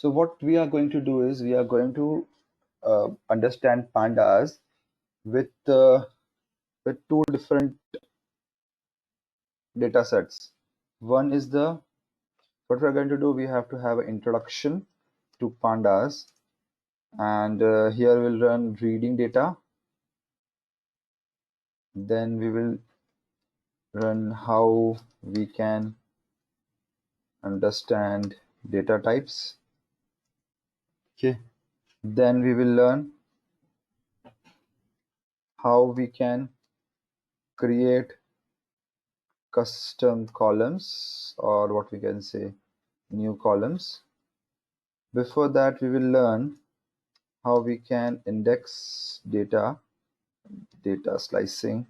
So what we are going to do is we are going to understand pandas with two different data sets. One is what we're going to do, we have to have an introduction to pandas, and here we'll run reading data. Then we will run how we can understand data types. Okay. Then we will learn how we can create custom columns, or what we can say new columns. Before that, we will learn how we can index data slicing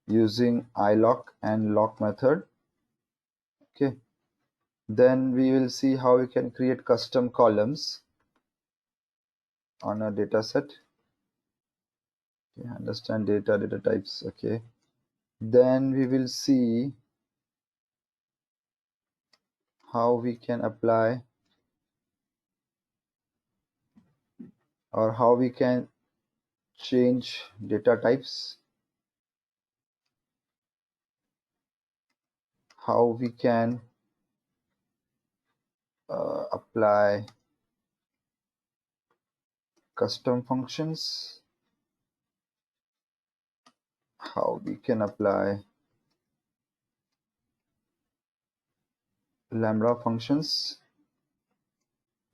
using ilock and lock method. Okay. Then we will see how we can create custom columns on a data set. Okay, understand data types. Okay. Then we will see how we can apply, or how we can change data types, how we can apply custom functions, how we can apply lambda functions.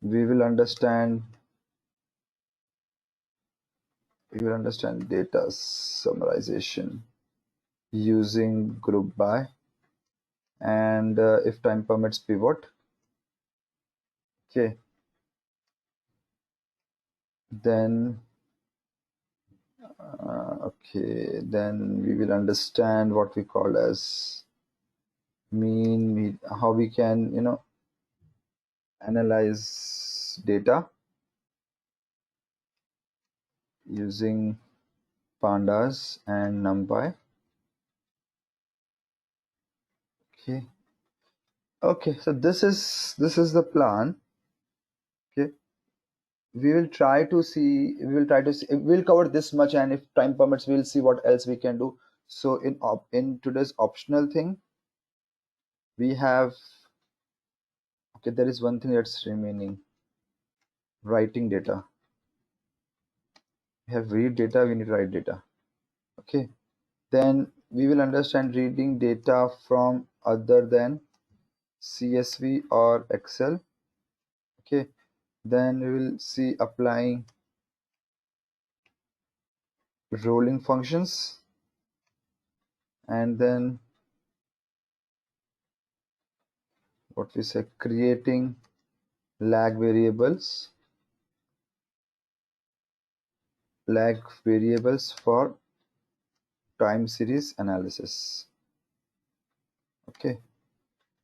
We will understand data summarization using group by, and if time permits, pivot. Okay. Then then we will understand what we call as mean, how we can analyze data using pandas and numpy. Okay, so this is the plan. Okay, we'll cover this much, and if time permits, we'll see what else we can do. So in today's optional thing, we have, okay, there is one thing that's remaining: writing data. We have read data, we need to write data. Okay, then we will understand reading data from other than CSV or Excel. Okay, then we will see applying rolling functions, and then what we say, creating lag variables for time series analysis. Okay,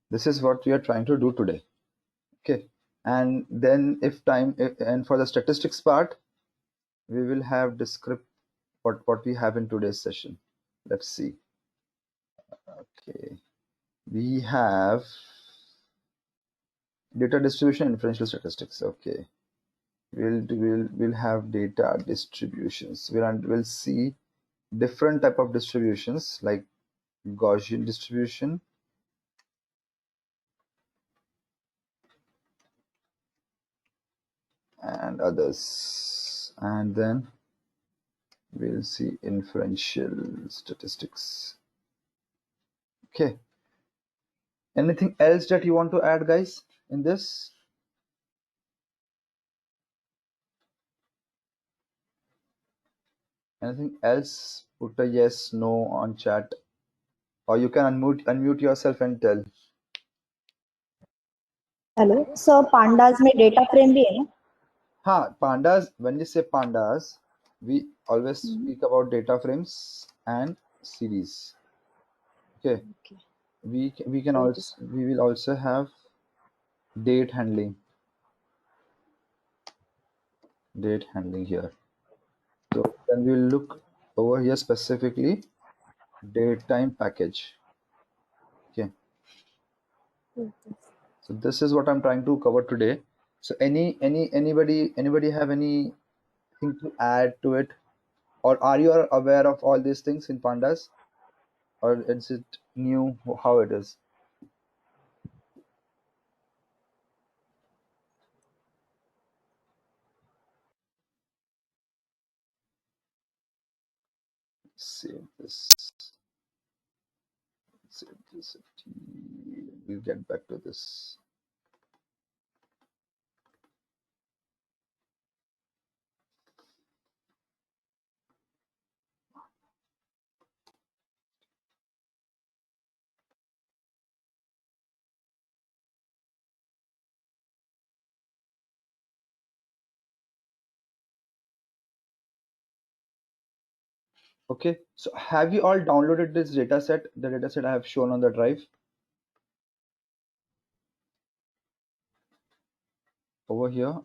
this is what we are trying to do today. Okay, and then and for the statistics part, we will have what we have in today's session. Let's see. Okay, we have data distribution, inferential statistics. Okay, we'll have data distributions. We'll see different type of distributions like Gaussian distribution, and others, and then we'll see inferential statistics. Okay, anything else that you want to add, guys, in this? Anything else? Put a yes, no on chat, or you can unmute yourself and tell. Hello sir, pandas में data frame भी है ना? हाँ, pandas, when we say pandas, we always speak about data frames and series. Okay. We will also have date handling here. So then we'll look over here specifically date time package. Okay, So this is what I'm trying to cover today. So anybody have anything to add to it, or are you aware of all these things in Pandas, or is it new how it is? Save this. Save this. We'll get back to this. Okay, so have you all downloaded this data set, the data set I have shown on the drive? Over here,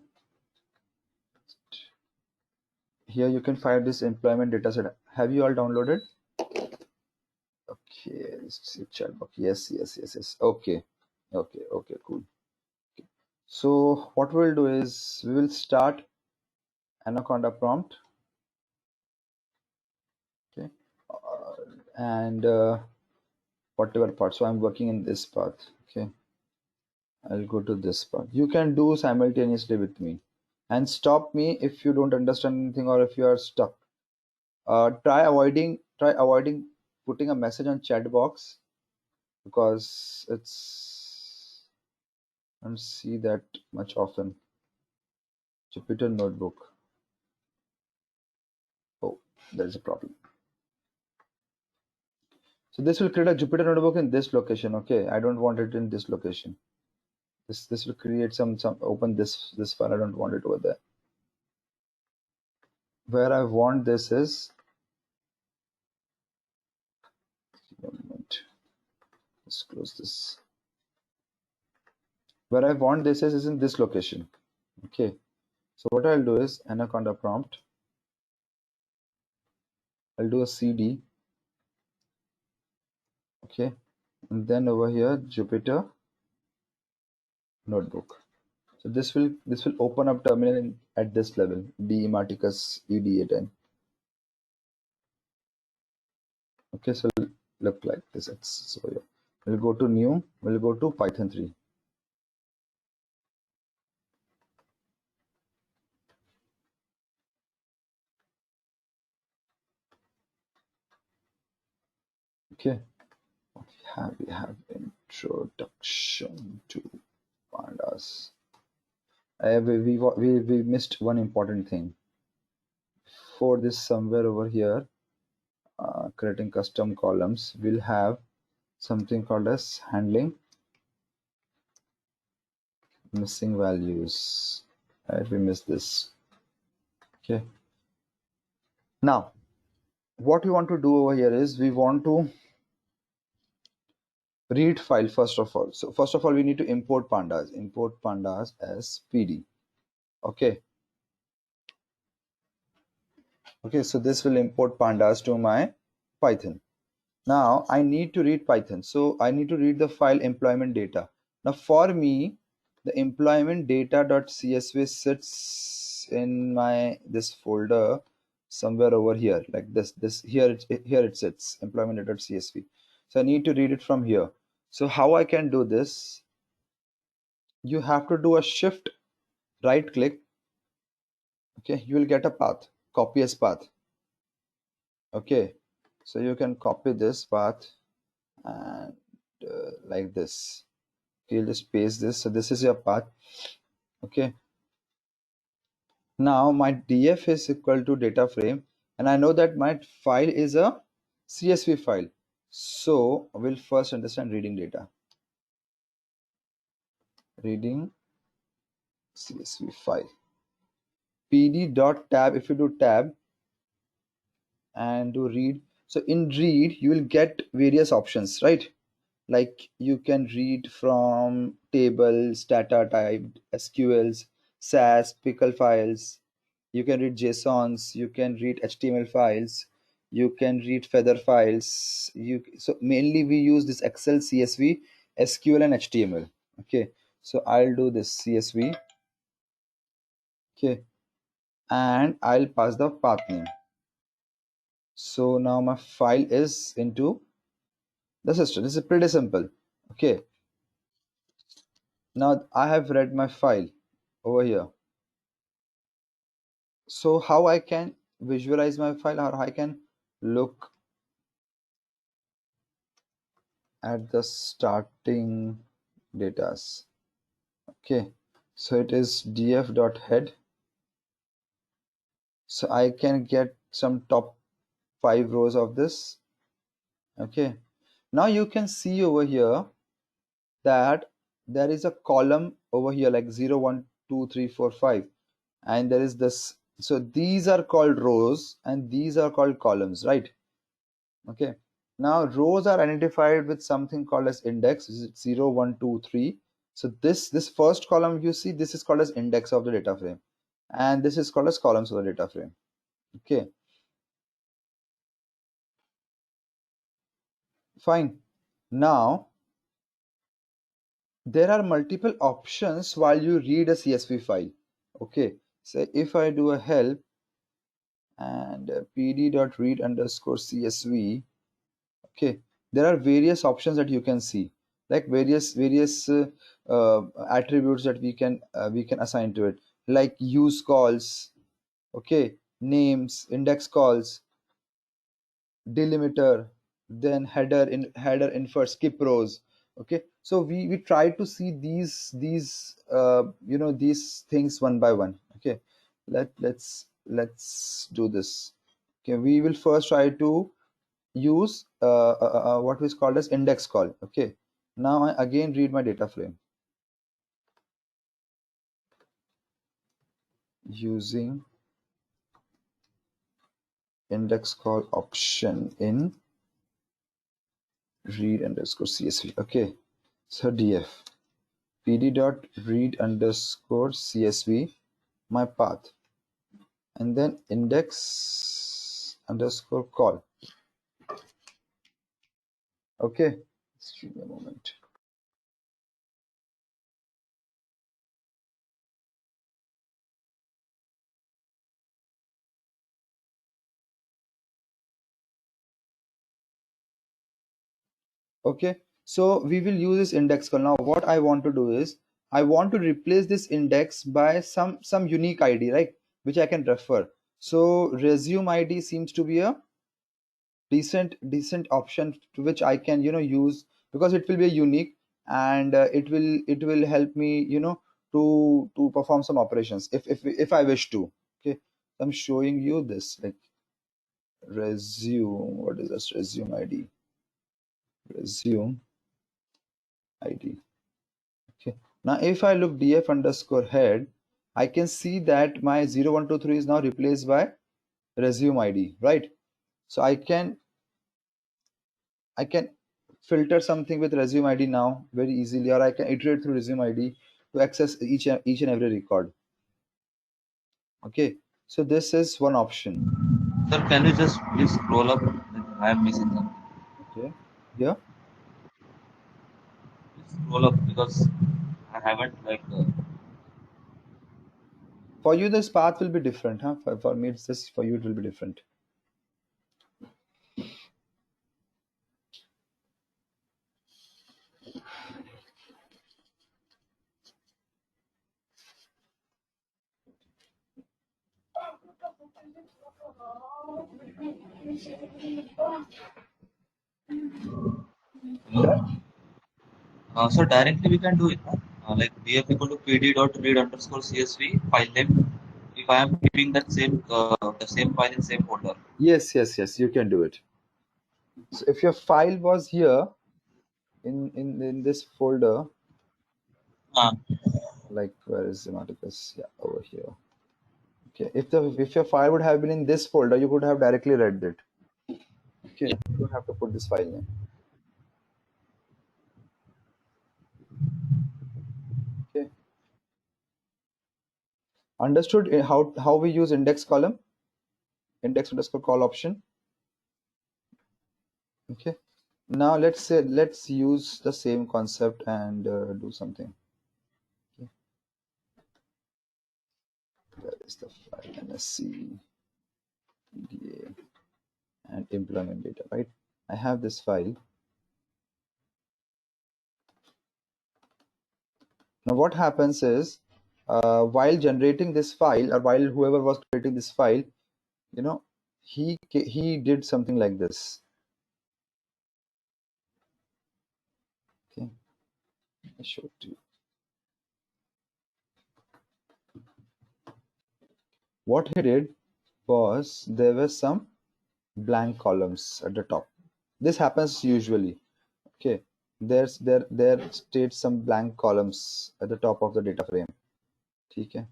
you can find this employment data set. Have you all downloaded? Okay, let's see chat box. Yes. Okay, cool. So what we'll do is we will start Anaconda prompt. Okay, and whatever part. So I'm working in this path. Okay, I'll go to this part. You can do simultaneously with me, and stop me if you don't understand anything or if you are stuck. Try avoiding putting a message on chat box, because I don't see that much often. Jupyter notebook. Oh, there's a problem. So this will create a Jupyter notebook in this location. Okay, I don't want it in this location. This will create some open this file. I don't want it over there. Where I want this is, one moment. Let's close this. Where I want this is in this location. Okay. So what I'll do is Anaconda prompt. I'll do a CD. Okay. And then over here Jupyter notebook. So this will open up terminal at this level. D Marticus ED10. Okay, so it'll look like this. So yeah. We'll go to new. We'll go to Python 3. Okay. We have introduction to Pandas. We missed one important thing. For this, somewhere over here, creating custom columns, we'll have something called as handling missing values. Right, we missed this. Okay. Now, what we want to do over here is we want to read file first of all. So first of all, we need to import Pandas. Import Pandas as PD. Okay. Okay, so this will import Pandas to my Python. Now I need to read Python. So I need to read the file employment data. Now for me, the employment data.csv sits in my this folder somewhere over here, like this here it sits, employment data.csv. So I need to read it from here. So how I can do this? You have to do a shift right click. Okay, you will get a path, copy as path. Okay, so you can copy this path and like this. You'll just paste this. So this is your path. Okay, now my df is equal to data frame, and I know that my file is a csv file. So we'll first understand reading data. Reading csv file. pd.tab. If you do tab and do read, so in read you will get various options, right? Like you can read from tables, data type, SQLs, SAS, pickle files. You can read JSONs. You can read HTML files. You can read feather files. So mainly we use this Excel CSV, SQL and HTML. Okay, so I'll do this CSV. Okay, and I'll pass the path name. So now my file is into the system. This is pretty simple. Okay, now I have read my file over here. So how I can visualize my file, or I can look at the starting datas. Okay, so it is df.head. So I can get some top 5 rows of this. Okay, now you can see over here that there is a column over here like 0 1 2 3 4 5, and there is this. So these are called rows and these are called columns, right? Okay, now rows are identified with something called as index. This is 0 1 2 3. So this first column you see, this is called as index of the data frame, and this is called as columns of the data frame. Okay, fine. Now there are multiple options while you read a CSV file. Okay, so if I do a help and pd.read underscore CSV, okay, there are various options that you can see, like various attributes that we can assign to it, like use calls, okay, names, index calls, delimiter, then header infer skip rows. Okay, so we try to see these these things one by one. Okay, let's do this. Okay, we will first try to use what is called as index call. Okay, now I again read my data frame using index call option in read underscore CSV. Okay, so df pd.read underscore CSV, my path, and then index underscore call. Okay, just give me a moment. Okay, so we will use this index call. Now what I want to do is I want to replace this index by some unique ID, right, which I can refer. So resume ID seems to be a decent option to which I can use, because it will be unique, and it will help me to perform some operations if I wish to. Okay, I'm showing you this, like resume. What is this? Resume ID. Resume ID. Okay, now if I look df underscore head, I can see that my 0123 is now replaced by resume ID, right? So I can filter something with resume ID now very easily, or I can iterate through resume ID to access each and every record. Okay, so this is one option. Sir, can you just please scroll up? I am missing something. Okay, here Please scroll up because I haven't for you this path will be different, huh? For me it's this, for you it will be different. Done. so directly we can do it. Huh? Like df equal to pd dot read underscore csv file name. If I am keeping that same the same file in same folder. Yes, you can do it. So if your file was here in this folder, Uh, like where is Semanticus? Yeah, over here. Okay, if your file would have been in this folder, you could have directly read it. Okay, yeah. you don't have to put this file name. Okay, understood how we use index column, index underscore call option. Okay, Now let's use the same concept and do something. Okay. Where is the file? MSC PDA and employment data, right? I have this file. Now what happens is, while generating this file, or while whoever was creating this file, you know, he did something like this. Okay, I show it to you. What he did was, there were some blank columns at the top. This happens usually. Okay, there states some blank columns at the top of the data frame. Okay.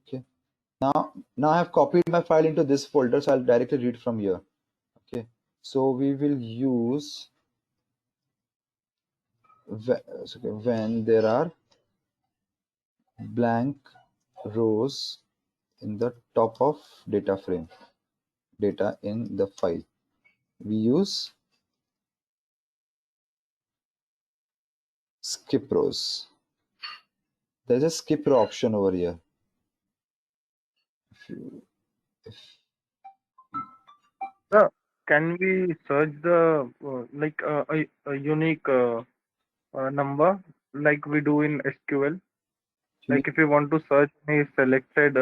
Okay. Now I have copied my file into this folder, so I'll directly read from here. Okay. So we will use when there are blank rows in the top of data frame, data in the file, we use skip rows. There's a skip row option over here. If Can we search the a unique number like we do in SQL? you need, Like if we want to search any selected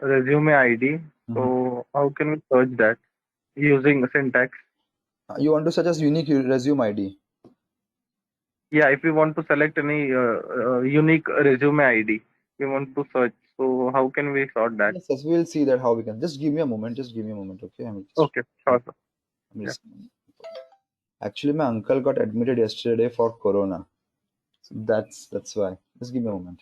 resume ID, so how can we search that using syntax? you want to search as unique resume ID. Yeah, if we want to select any unique resume ID, we want to search. So how can we sort that? Yes, we'll see that how we can. Just give me a moment. Just give me a moment. Okay, Okay, sure, sir. I'm Yeah. just actually, my uncle got admitted yesterday for corona. So that's why. Just give me a moment.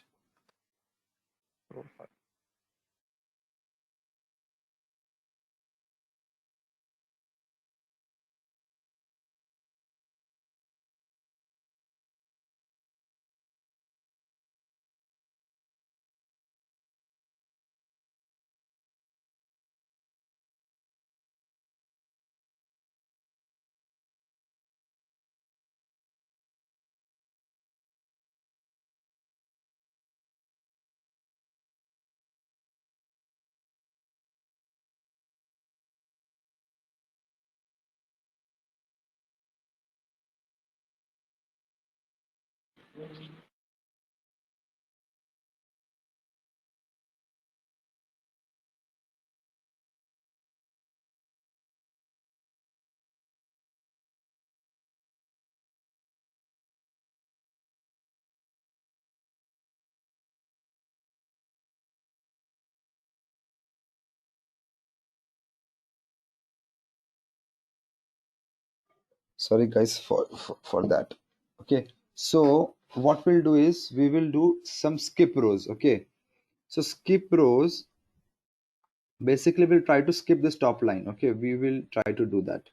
Sorry guys for that. Okay, so what we'll do is we will do some skip rows. Okay, so skip rows basically will try to skip this top line. Okay, we will try to do that.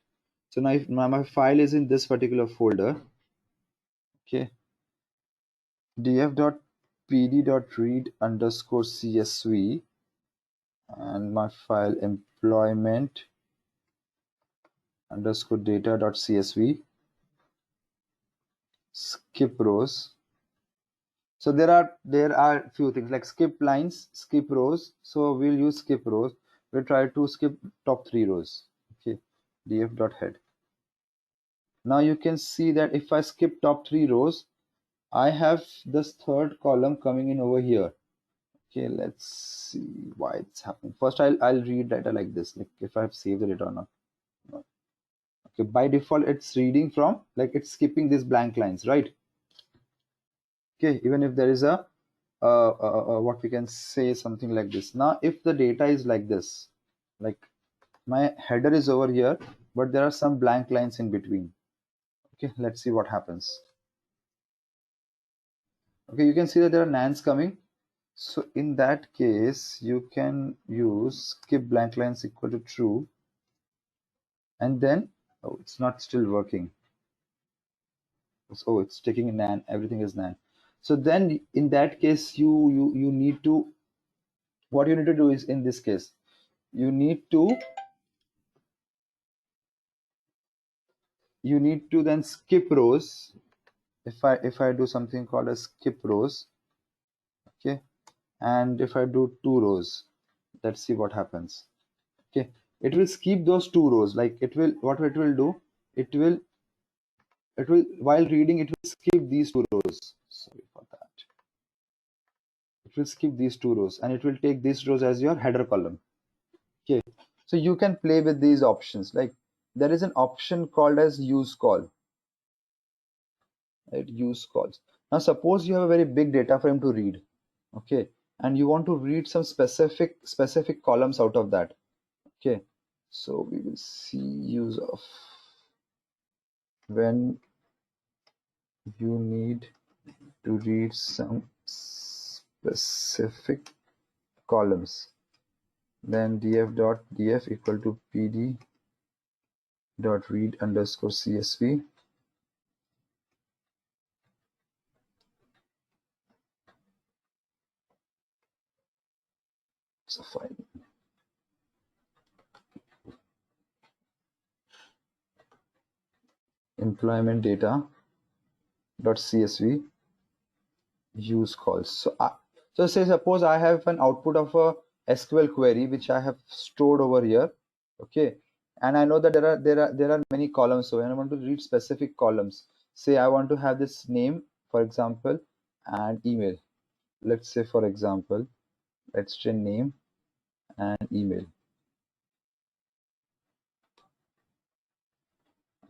So now if my file is in this particular folder. Okay, df.pd.read_csv, and my file employment underscore data.csv, skip rows. So there are few things like skip lines, skip rows. So we'll use skip rows. We'll try to skip top 3 rows. Okay, df.head. Now you can see that if I skip top 3 rows, I have this third column coming in over here. Okay, let's see why it's happening. First, I'll read data like this, like if I've saved the data or not. Okay, by default it's reading from, like it's skipping these blank lines, right? Okay, even if there is a what we can say something like this. Now if the data is like this, like my header is over here, but there are some blank lines in between. Okay, let's see what happens. Okay, you can see that there are nans coming. So in that case, you can use skip blank lines equal to true, and then it's not still working. So it's taking a nan, everything is nan. So then in that case, you need to, what you need to do is, in this case, you need to you need to then skip rows. If I do something called as skip rows, okay, and if I do 2 rows, let's see what happens. Okay, it will skip those 2 rows. Like it will, what it will do, it will while reading, it will skip these 2 rows. Sorry for that. It will skip these 2 rows and it will take these rows as your header column. Okay, so you can play with these options. Like there is an option called as use call, right? Use calls. Now suppose you have a very big data frame to read, okay, and you want to read some specific columns out of that. Okay, so we will see use of when you need to read some specific columns, then df equal to pd dot read underscore csv. It's a file. Employment data dot csv use calls. So say suppose I have an output of a SQL query which I have stored over here, okay, and I know that there are many columns. So when I want to read specific columns, say I want to have this name, for example, and email. Let's say, for example, let's say name and email.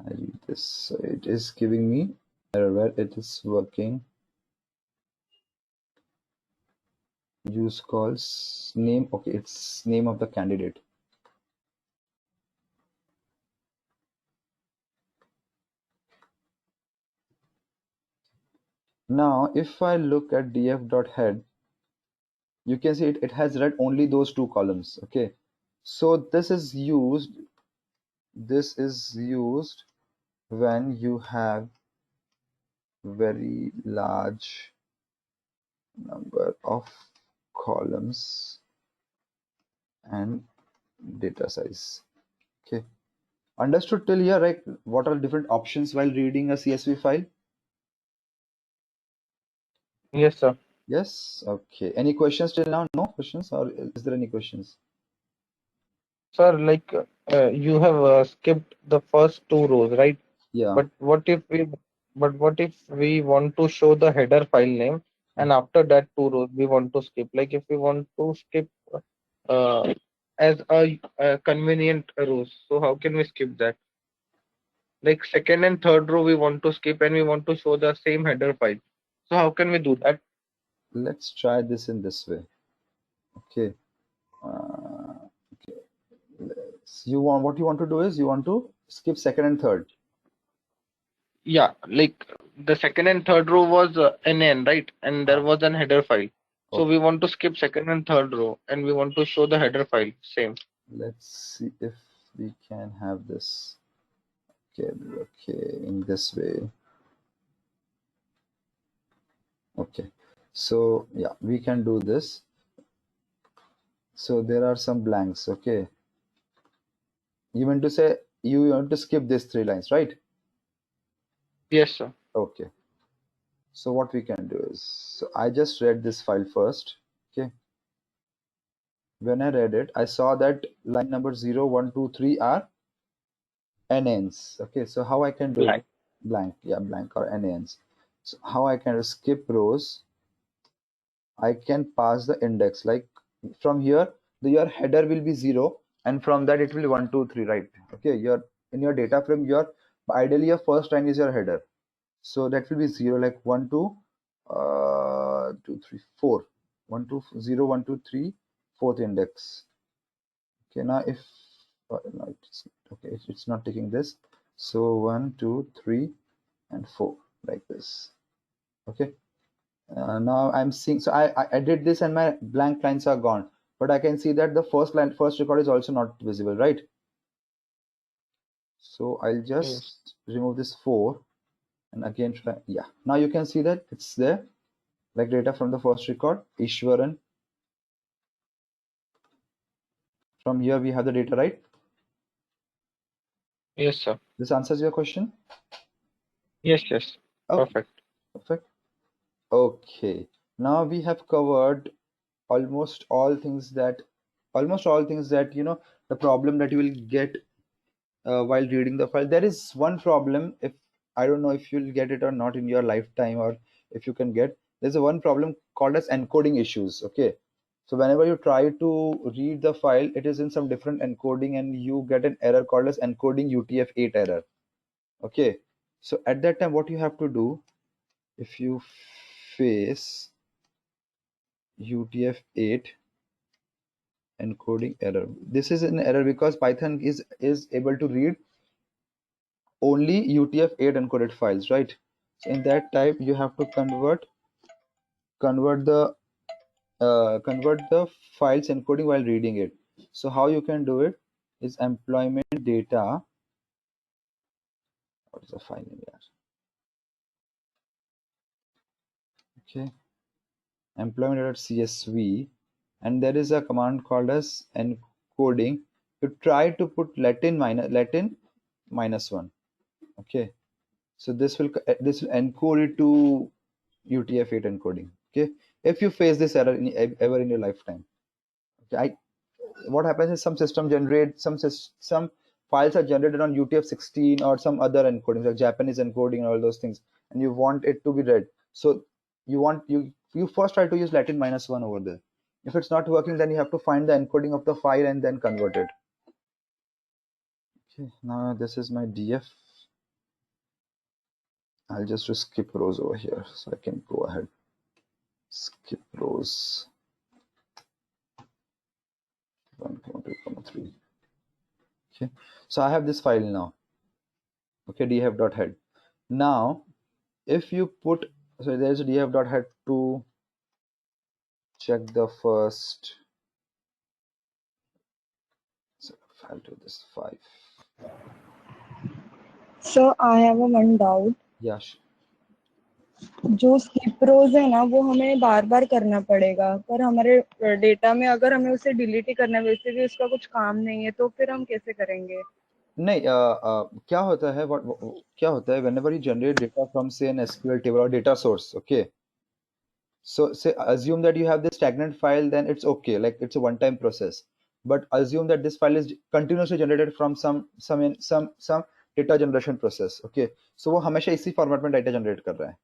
I read this. So it is giving me error where it is working. Use calls name. Okay, it's name of the candidate. Now, if I look at df.head, you can see it has read only those 2 columns. Okay, so this is used when you have very large number of columns and data size. Okay, understood till here, right? What are different options while reading a CSV file? Yes, sir. Yes. Okay, any questions till now? No questions, or is there any questions? Sir, like you have skipped the first 2 rows, right? Yeah, But what if we want to show the header file name, and after that 2 rows we want to skip? Like if we want to skip uh, as a convenient rows, so how can we skip that? Like second and third row we want to skip, and we want to show the same header file. So how can we do that? let's try this in this way. Okay, okay. You want, what you want to do is you want to skip second and third. Yeah, like the second and third row was NN, right? And there was an header file. So we Okay, want to skip second and third row, and we want to show the header file same. let's see if we can have this. Okay, okay, in this way. Okay, so yeah, we can do this. So there are some blanks. Okay, you want to say you want to skip these 3 lines, right? Yes, sir. Okay, so what we can do is, so I just read this file first. Okay, when I read it, I saw that line number 0, 1, 2, 3 are NNs. Okay, so how I can do it? Blank. Blank, yeah, blank or NNs. So how I can skip rows? I can pass the index. Like from here, your header will be 0, and from that it will be 1, 2, 3, right? Okay, your in your data frame, your ideally your first line is your header, so that will be 0, like 1, 2, 2, 3, 4, 1, 2, 0, 1, 2, 3, fourth index. Okay, now if no, okay, it's not taking this. So 1, 2, 3, and 4, like this. Okay, now I'm seeing, so I did this and my blank lines are gone, but I can see that the first record is also not visible, right? So I'll Yes. just remove this 4 and again try. Yeah, now you can see that it's there, like data from the first record, Ishwaran. From here we have the data, right? Yes, sir. This answers your question? Yes, yes. Okay, Perfect. perfect. Okay, now we have covered almost all things that the problem that you will get while reading the file. There is one problem, if I don't know if you'll get it or not in your lifetime, or if you can get, there's a one problem called as encoding issues. Okay, so whenever you try to read the file, it is in some different encoding and you get an error called as encoding UTF-8 error. Okay, so at that time what you have to do, if you face UTF-8 encoding error, this is an error because Python is able to read only UTF-8 encoded files, right? So in that type you have to convert the files encoding while reading it. So how you can do it is employment data. What is the file name here? Okay, employment.csv, and there is a command called as encoding. You try to put Latin minus one. Okay, so this will encode it to UTF-8 encoding. Okay, if you face this error ever in your lifetime. Okay, what happens is some system generate some files are generated on UTF-16 or some other encoding like Japanese encoding and all those things, and you want it to be read. So you first try to use Latin minus one over there. If it's not working, then you have to find the encoding of the file and then convert it. Okay, now this is my DF. I'll just do skip rows over here so I can go ahead. Skip rows 1, 2, 3. Okay, so I have this file now. Okay, df.head. Now if you put, so there's a df.head to check the first, so I'll do this 5. Sir I have a one doubt. Yes, जो skip रोज है ना वो हमें बार बार करना पड़ेगा, पर हमारे data में अगर हमें उसे डिलीट ही करना है, वैसे भी उसका कुछ काम नहीं है, तो फिर हम कैसे करेंगे? नहीं क्या होता है क्या होता है whenever you generate data from say an SQL table or data source. Okay, so say assume that you have this stagnant file, then it's okay, like it's a one time process. But assume that this file is continuously generated from some data generation process. Okay, so वो हमेशा इसी format में data generate कर रहा है.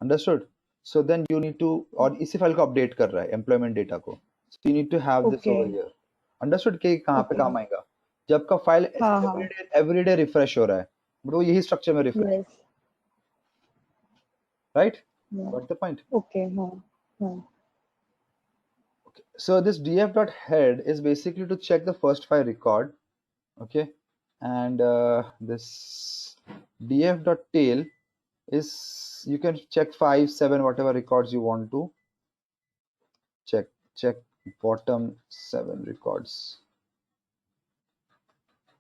Understood? So then you need to, और इसी file को अपडेट कर रहा है एम्प्लॉयमेंट डेटा को. So you need to have this okay. over here. Understood कि कहाँ पे ओके. काम आएगा जब का फाइल हाँ हाँ. एवरीडे रिफ्रेश हो रहा है, बट वो यही स्ट्रक्चर में refresh, yes. Right? Got the point? Okay. हाँ हाँ. Okay. So this df.head is basically to check the first file record. Okay, and this df.tail is you can check 5, 7, whatever records you want to check bottom 7 records.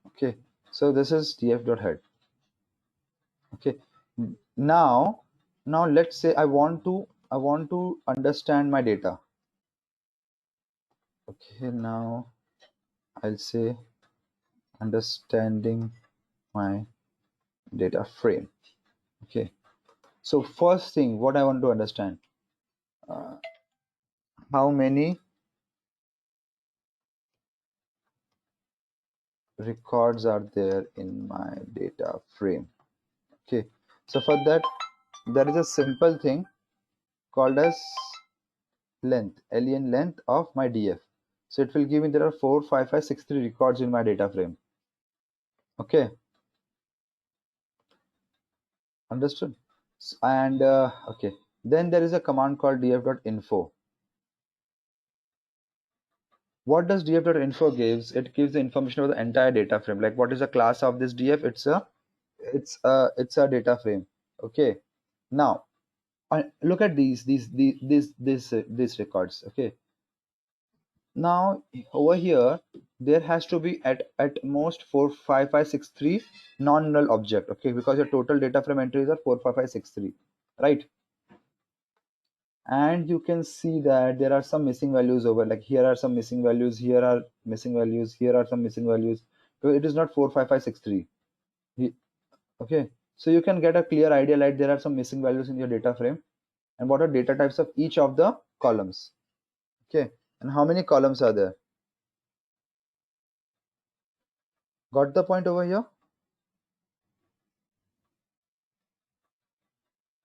Okay, so this is df.head. Okay, now let's say I want to understand my data. Okay, now I'll say understanding my data frame. Okay, so first thing what I want to understand, how many records are there in my data frame. Okay, so for that there is a simple thing called as length, len length of my df. So it will give me there are 4 5 5 6 3 records in my data frame. Okay, understood? And okay, then there is a command called df.info. What does df.info gives? It gives the information about the entire data frame, like what is the class of this df. It's a data frame. Okay, now look at these records. Okay, now over here there has to be at most 4 5 5 6 3 non-null object. Okay, because your total data frame entries are 4 5 5 6 3, right? And you can see that there are some missing values over, like here are some missing values, here are missing values, here are some missing values. So it is not 45563. Okay, so you can get a clear idea like there are some missing values in your data frame and what are data types of each of the columns. Okay, and how many columns are there? Got the point over here?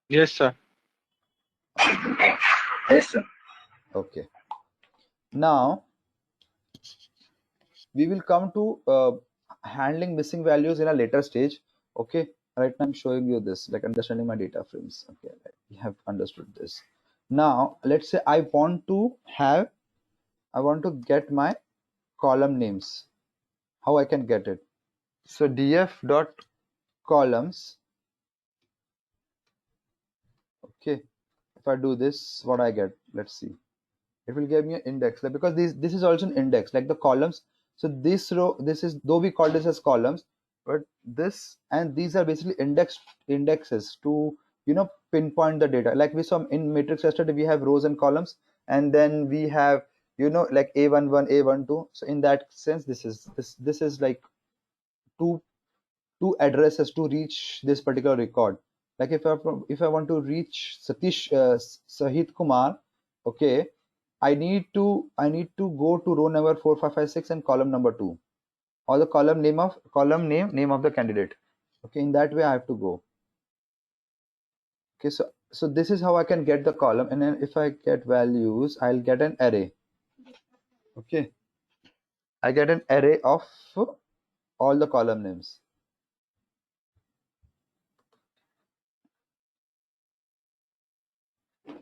Yes, sir. Yes, sir. Okay, now we will come to handling missing values in a later stage. Okay, right now I'm showing you this, like understanding my data frames. Okay, right. We have understood this. Now let's say I want to get my column names. How I can get it? So df dot columns. Okay, if I do this, what I get? Let's see. It will give me an index, like, because this is also an index, like the columns. So this row, this is, though we call this as columns, but this and these are basically indexes to, you know, pinpoint the data. Like we saw in matrix yesterday, we have rows and columns, and then we have, you know, like a11, a12. So in that sense, this is like two addresses to reach this particular record. Like if I want to reach Satish Sahit Kumar, okay, I need to go to row number 4556 and column number 2, or the column name of the candidate. Okay, in that way I have to go. Okay, so this is how I can get the column, and then if I get values, I'll get an array. Okay, I get an array of all the column names.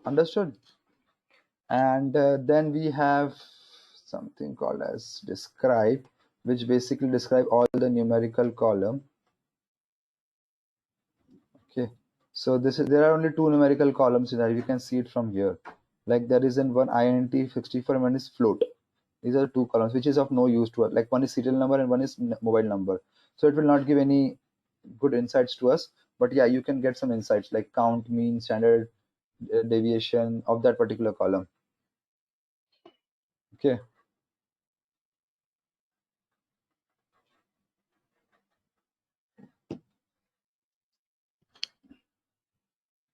Understood? And then we have something called as describe, which basically describe all the numerical column. Okay, so there are only two numerical columns in that. You can see it from here. Like there is one int 64 and one is float. These are two columns which is of no use to us. Like one is serial number and one is mobile number. So it will not give any good insights to us. But yeah, you can get some insights like count, mean, standard deviation of that particular column. Okay.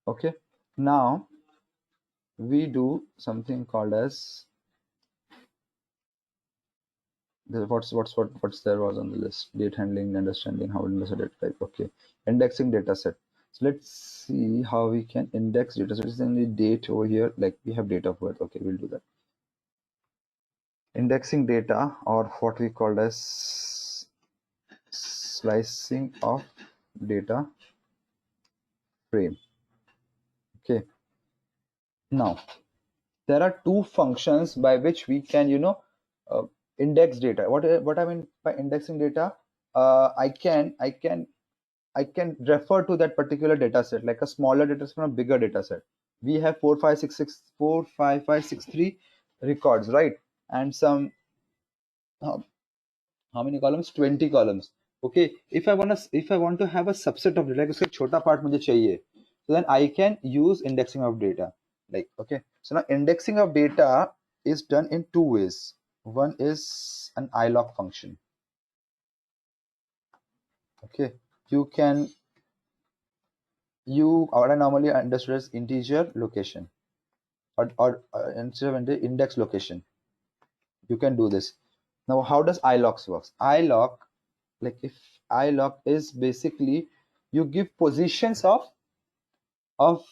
Okay. Now we do something called as what's there was on the list: date handling, understanding how to indexing data type. Okay, indexing data set. So let's see how we can index data. So it's in the date over here, like we have date of birth. Okay, we'll do that. Indexing data, or what we call as slicing of data frame. Okay, now there are two functions by which we can, you know, index data. What I mean by indexing data, I can refer to that particular data set, like a smaller data set from a bigger data set. We have 45563 records, right? And some how many columns? 20 columns. Okay, if I want to have a subset of data, like uska chota part mujhe chahiye, so then I can use indexing of data. Like, okay, so now indexing of data is done in two ways. One is an iloc function. Okay, what I normally understood as integer location, or instead of the index location, you can do this. Now how does ilocs works? Iloc, like if iloc is basically you give positions of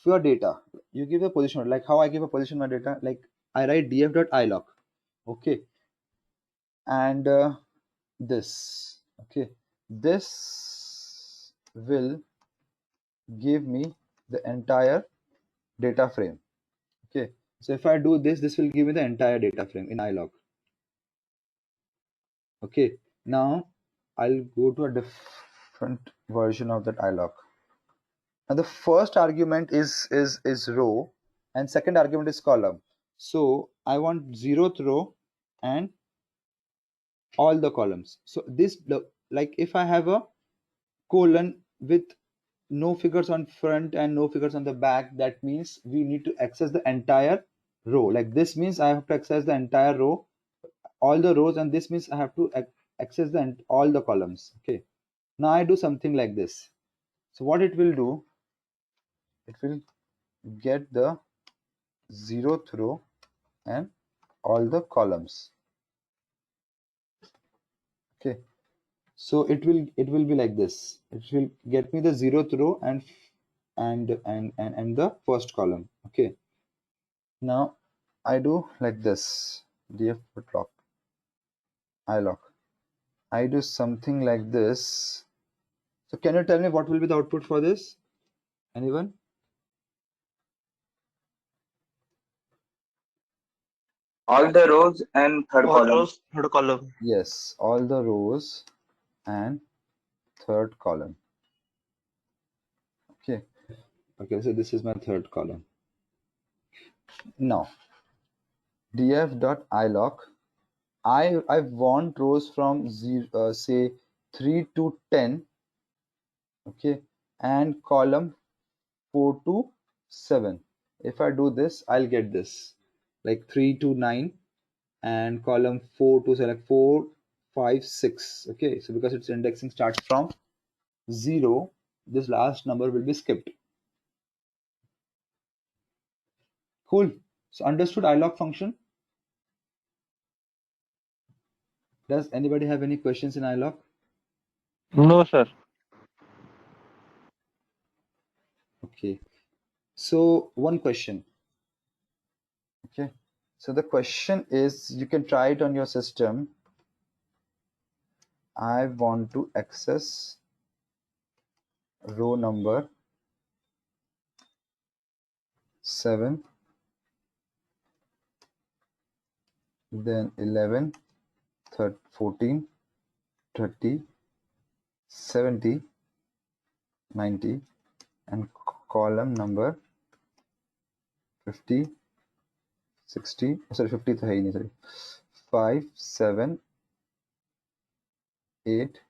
your data. You give a position, like how I give a position of my data, like I write df.iloc. Okay, and this, okay, this will give me the entire data frame. Okay, so if I do this, this will give me the entire data frame in iloc. Okay, now I'll go to a different version of that iloc. Now the first argument is row, and second argument is column. So I want 0th row and all the columns. So this, like if I have a colon with no figures on front and no figures on the back, that means we need to access the entire row. Like this means I have to access the entire row, all the rows, and this means I have to access all the columns. Okay. Now I do something like this. So what it will do, it will get the 0th row and all the columns. Okay. So it will be like this. It will get me the 0th row and the first column. Okay. Now I do like this. Df put lock, ilock. I do something like this. So can you tell me what will be the output for this? Anyone? All the rows and third All column. rows, third column. Yes, all the rows and third column. Okay. Okay, so this is my third column. Now df.ilock, I want rows from say 3 to 10, okay, and column 4 to 7. If I do this, I'll get this, like 3 to 9 and column 4 to select 4, 5, 6. Okay, so because its indexing starts from 0, this last number will be skipped. Cool. So understood ilock function? Does anybody have any questions in ilock? No, sir. Okay. So one question. Okay. So the question is, you can try it on your system. I want to access row number 7, then 11, 14, 30, 70, 90, and column number 50, 60, sorry, 50 तो है ही नहीं, sorry, 5, 7, 8,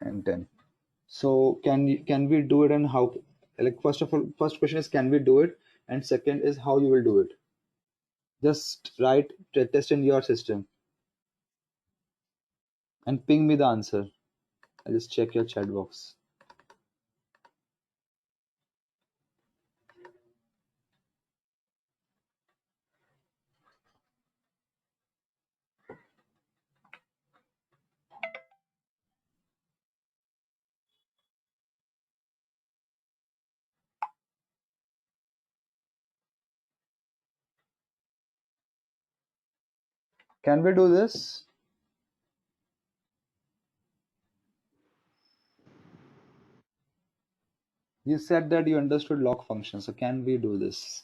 and 10. So can we do it, and how? Like, first of all, first question is, can we do it, and second is how you will do it. Just write, test in your system and ping me the answer. I'll just check your chat box. Can we do this? You said that you understood lock function, so can we do this?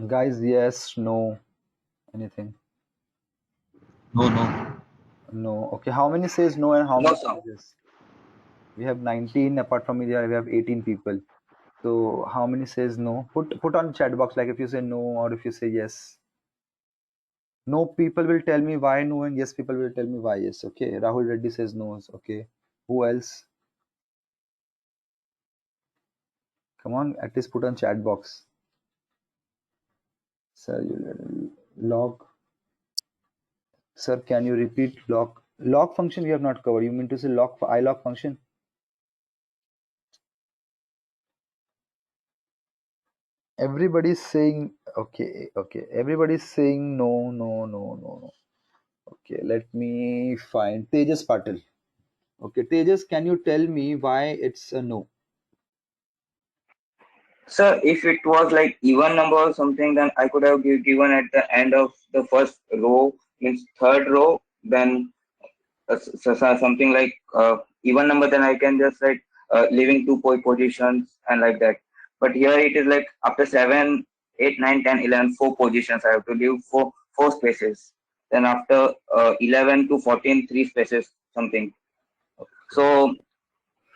Guys, yes, no, anything? No, no. No. Okay, how many says no and how No, many sir. says yes? We have 19, apart from India, we have 18 people. So how many says no? Put on chat box, like if you say no or if you say yes. No people will tell me why no, and yes people will tell me why yes. Okay, Rahul Reddy says no. Okay, who else? Come on, at least put on chat box. Sir, you log. Sir, can you repeat log function? We have not covered. You mean to say log for iLog function? Everybody's saying okay. Okay, everybody's saying no, no, no, no, no. Okay, let me find Tejas Patil. Okay, Tejas, can you tell me why it's a no? Sir, if it was like even number or something, then I could have given at the end of the first row, means third row, then something like even number, then I can just like leaving two positions and like that. But here it is like after 7, 8, 9, 10, 11, 4 positions, I have to leave four spaces. Then after 11 to 14, 3 spaces, something. So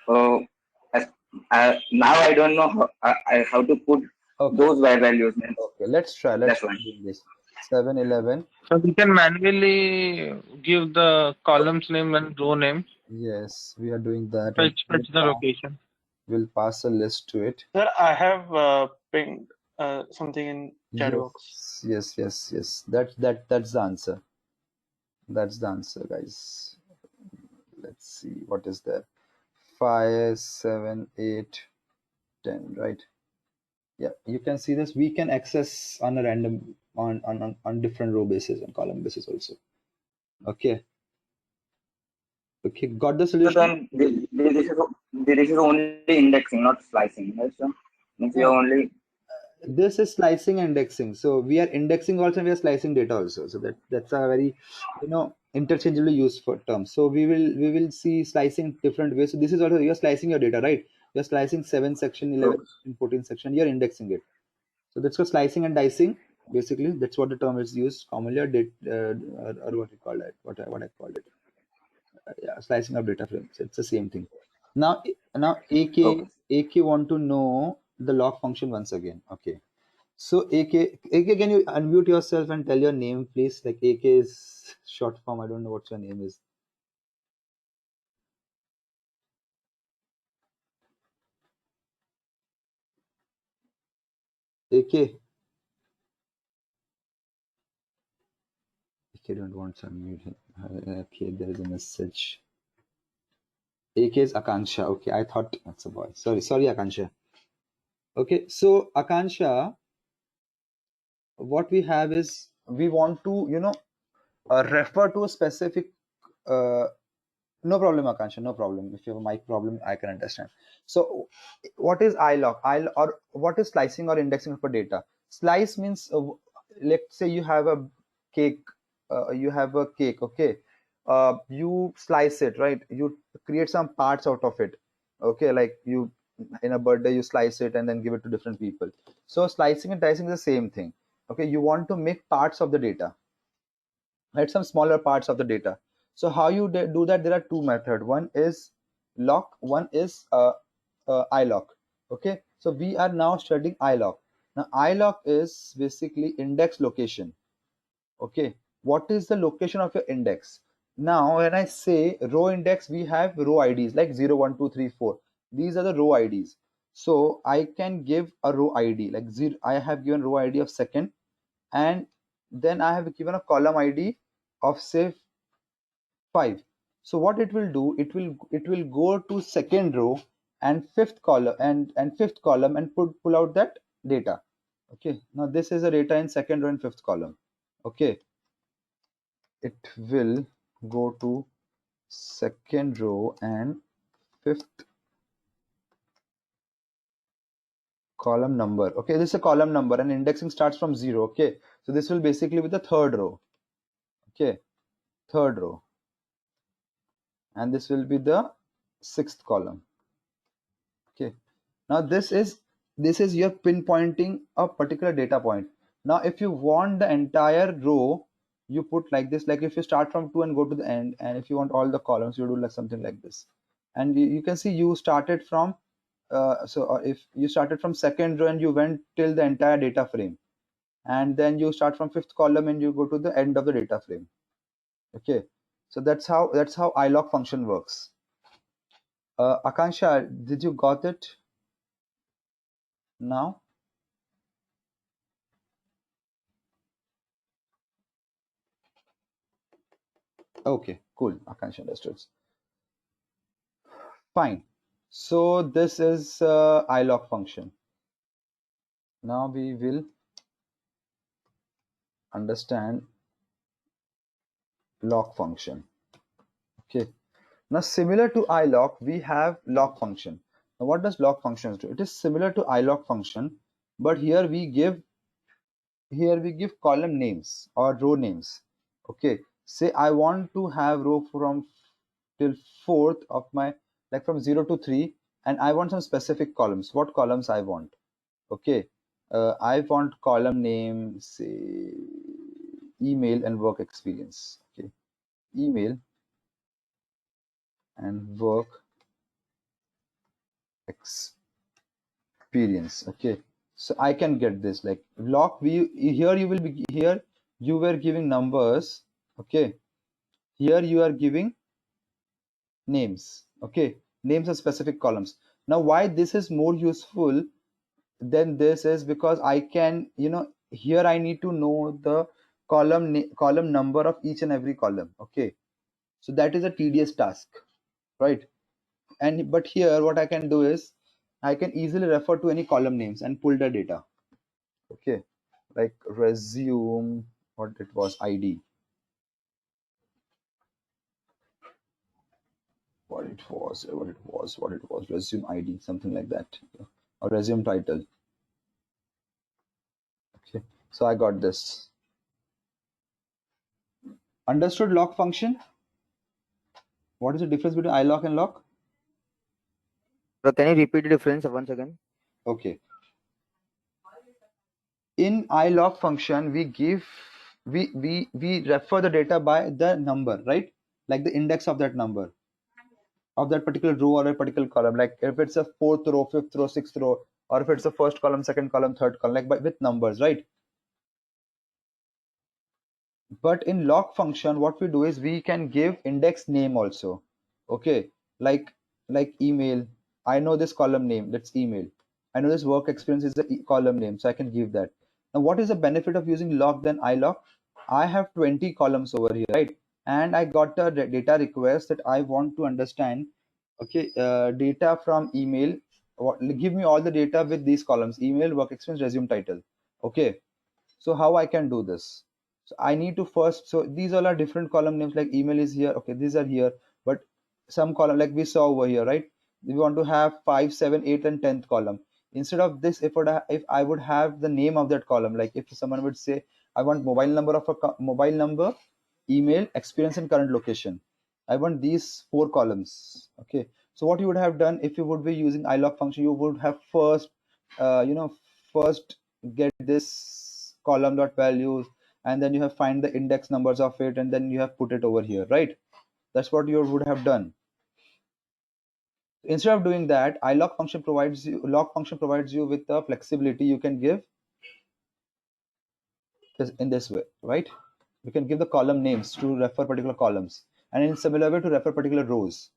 uh, as, now I don't know how to put Okay. those values. Okay, let's try. Let's try doing this. 7, 11. So we can manually give the columns name and row name. Yes, we are doing that. Fetch the location. We'll pass a list to it. Sir, I have pinged something in chat box. Yes. That's the answer. That's the answer, guys. Let's see what is there. 5, 7, 8, 10, right? Yeah, you can see this. We can access on a random on different row basis and column basis also. Okay, got the So solution? then this is only indexing, not slicing, right? So means we are No, only this is slicing and indexing. So we are indexing also, and we are slicing data also. So that's a very, interchangeably used for terms. So we will see slicing different ways. So this is also, you're slicing your data, right? You're slicing 7 section, 11 section, 14 section. You're indexing it. So that's called slicing and dicing. Basically, that's what the term is used commonly, or what you call it, what I called it. Yeah, slicing of data frames. It's the same thing. Now, okay. AK want to know the log function once again. Okay. So AK, can you unmute yourself and tell your name, please? Like AK is short form. I don't know what your name is. AK. AK don't want to unmute him. Okay, there is a message. AK is Akansha. Okay, I thought that's a boy. Sorry, Akansha. Okay, so Akansha, what we have is we want to, refer to a specific. No problem, Akansha. No problem. If you have a mic problem, I can understand. So, what is iLog? Or what is slicing or indexing for data? Slice means, let's say you have a cake. Okay. You slice it, right? You create some parts out of it. Okay, like you in a birthday, you slice it and then give it to different people. So, slicing and dicing is the same thing. Okay, you want to make parts of the data, right? Some smaller parts of the data. So how you do that? There are two methods. One is lock, one is ilock. Okay, so we are now studying ilock. Now ilock is basically index location. Okay, what is the location of your index? Now when I say row index, we have row IDs like 0, 1, 2, 3, 4. These are the row IDs. So I can give a row ID like 0. I have given row ID of second, and then I have given a column ID of say 5. So what it will do, it will go to second row and fifth column and fifth column and pull out that data. Okay, now this is the data in second row and fifth column. Okay, it will go to second row and fifth column number. Okay, this is a column number and indexing starts from 0. Okay, so this will basically be the third row. Okay, third row, and this will be the sixth column. Okay, now this is you're pinpointing a particular data point. Now if you want the entire row, you put like this, like if you start from 2 and go to the end, and if you want all the columns, you do like something like this. And you can see you started from if you started from second row and you went till the entire data frame, and then you start from fifth column and you go to the end of the data frame. Okay, so that's how ilock function works. Akansha, did you got it now? Okay, cool. Akansha understood. Fine. So this is ilock function. Now we will understand lock function. Okay. Now similar to ilock, we have lock function. Now what does lock functions do? It is similar to ilock function, but here we give column names or row names. Okay. Say I want to have row from till fourth of my, like from 0 to 3, and I want some specific columns. What columns I want? Okay, I want column name, say email and work experience. Okay, email and work experience. Okay, so I can get this like lock. Here you will be, here you were giving numbers. Okay, here you are giving names. Okay, names of specific columns. Now, why this is more useful than this is because I can, here I need to know the column number of each and every column. Okay, so that is a tedious task, right? And but here what I can do is I can easily refer to any column names and pull the data. Okay, like resume, what it was, ID, what it was, resume ID, something like that, or resume title. Okay, so I got this. Understood lock function? What is the difference between iLock and lock? Bro, can you repeat the difference once again? Okay, in iLock function we refer the data by the number, right? Like the index of that number, of that particular row or a particular column. Like if it's a fourth row, fifth row, sixth row, or if it's a first column, second column, third column, like with numbers, right? But in lock function what we do is we can give index name also. Okay, like email, I know this column name, that's email. I know this work experience is the column name, so I can give that. Now what is the benefit of using lock than iLock? I have 20 columns over here, right? And I got a data request that I want to understand. Okay, data from email, give me all the data with these columns: email, work experience, resume title. Okay, so how I can do this? So I need to first, so these all are different column names, like email is here, okay, these are here, but some column like we saw over here, right? We want to have 5, 7, 8 and 10th column. Instead of this, if I would have the name of that column, like if someone would say I want mobile number of a mobile number, email, experience and current location, I want these 4 columns. Okay, so what you would have done if you would be using iLock function, you would have first first get this column dot values, and then you have find the index numbers of it, and then you have put it over here, right? That's what you would have done. Instead of doing that, lock function provides you with the flexibility. You can give this in this way, right? You can give the column names to refer particular columns, and in similar way to refer particular rows.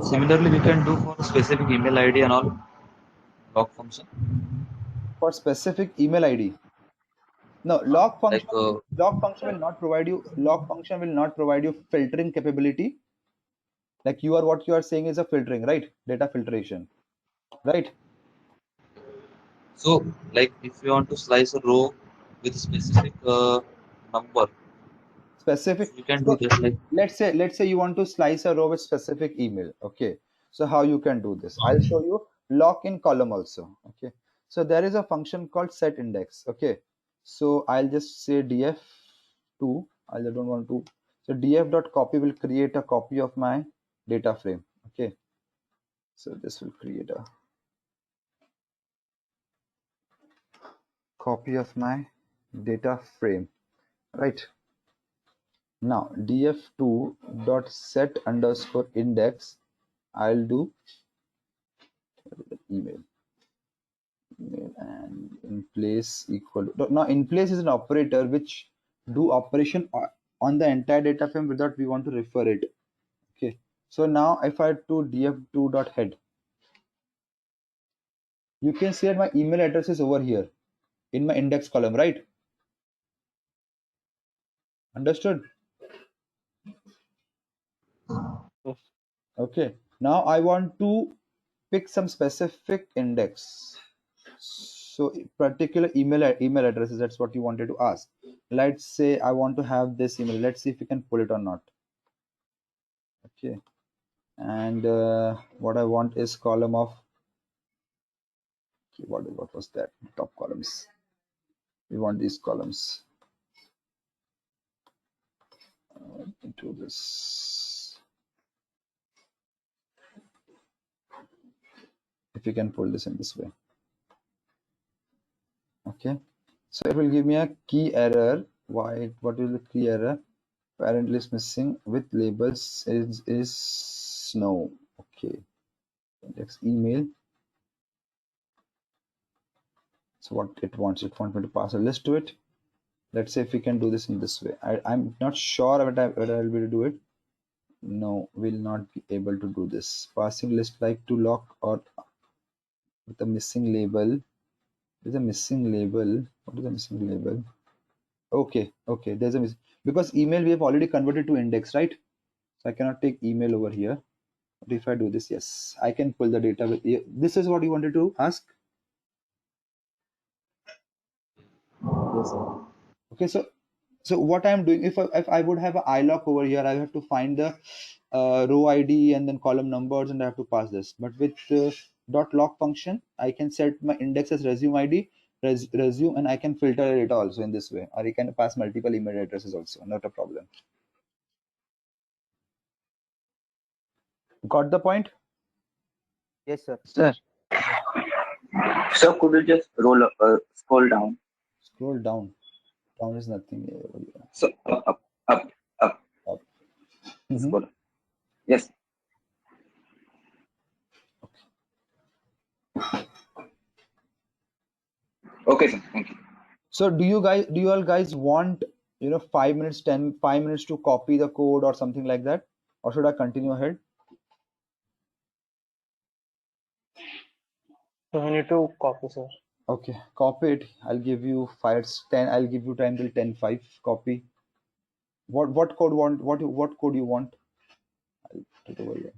Similarly, we can do for specific email ID and all lock function. For specific email ID, no, Like lock function will not provide you, filtering capability. Like what you are saying is a filtering, right? Data filtration, right? so, like if you want to slice a row with specific number, Specific. so we can do So this. Like let's say you want to slice a row with specific email. Okay, so how you can do this? I'll show you lock in column also. Okay, so there is a function called set index. Okay, so I'll just say df2. I don't want to. So df.copy will create a copy of my data frame. Okay, so this will create a copy of my data frame, right? Now df2 dot set underscore index, I'll do email, and in place equal to, now in place is an operator which do operation on the entire data frame without we want to refer it. Okay, so now if I do df2 dot head, you can see that my email address is over here in my index column, right? Understood? Yes. Okay, now I want to pick some specific index. So particular email addresses, that's what you wanted to ask. Let's say I want to have this email. Let's see if we can pull it or not. Okay, and what I want is column of, okay, what was that, top columns. We want these columns into this. If you can pull this in this way. Okay, so it will give me a key error. Why? What is the key error? Parent list missing with labels is snow. Okay, index email. So what it wants me to pass a list to it. Let's say if we can do this in this way. I'm not sure what I'll be able to do it. No, will not be able to do this. Passing list like to lock or with a missing label. There's a missing label. What is the missing label? Okay, okay. There's a because email we have already converted to index, right? So I cannot take email over here. But if I do this, yes, I can pull the data with. This is what you wanted to ask. Yes, sir. Okay, so what I'm doing, if I would have a iLock over here, I have to find the row ID and then column numbers, and I have to pass this. But with dot lock function, I can set my index as resume ID, resume, and I can filter it also in this way, or I can pass multiple email addresses also, not a problem. Got the point? Yes, sir. Sir, So could you just scroll down? Scroll down. Down is nothing over here. So up. Up. Mhm. Scroll. Yes. Okay, sir. Thank you. So do you all guys want 5 minutes, 5 minutes to copy the code or something like that, or should I continue ahead? So we need to copy, sir. Okay, copy it. I'll give you 5 10. I'll give you time till 10:05. Copy. What code want? What code you want? I'll put it over here.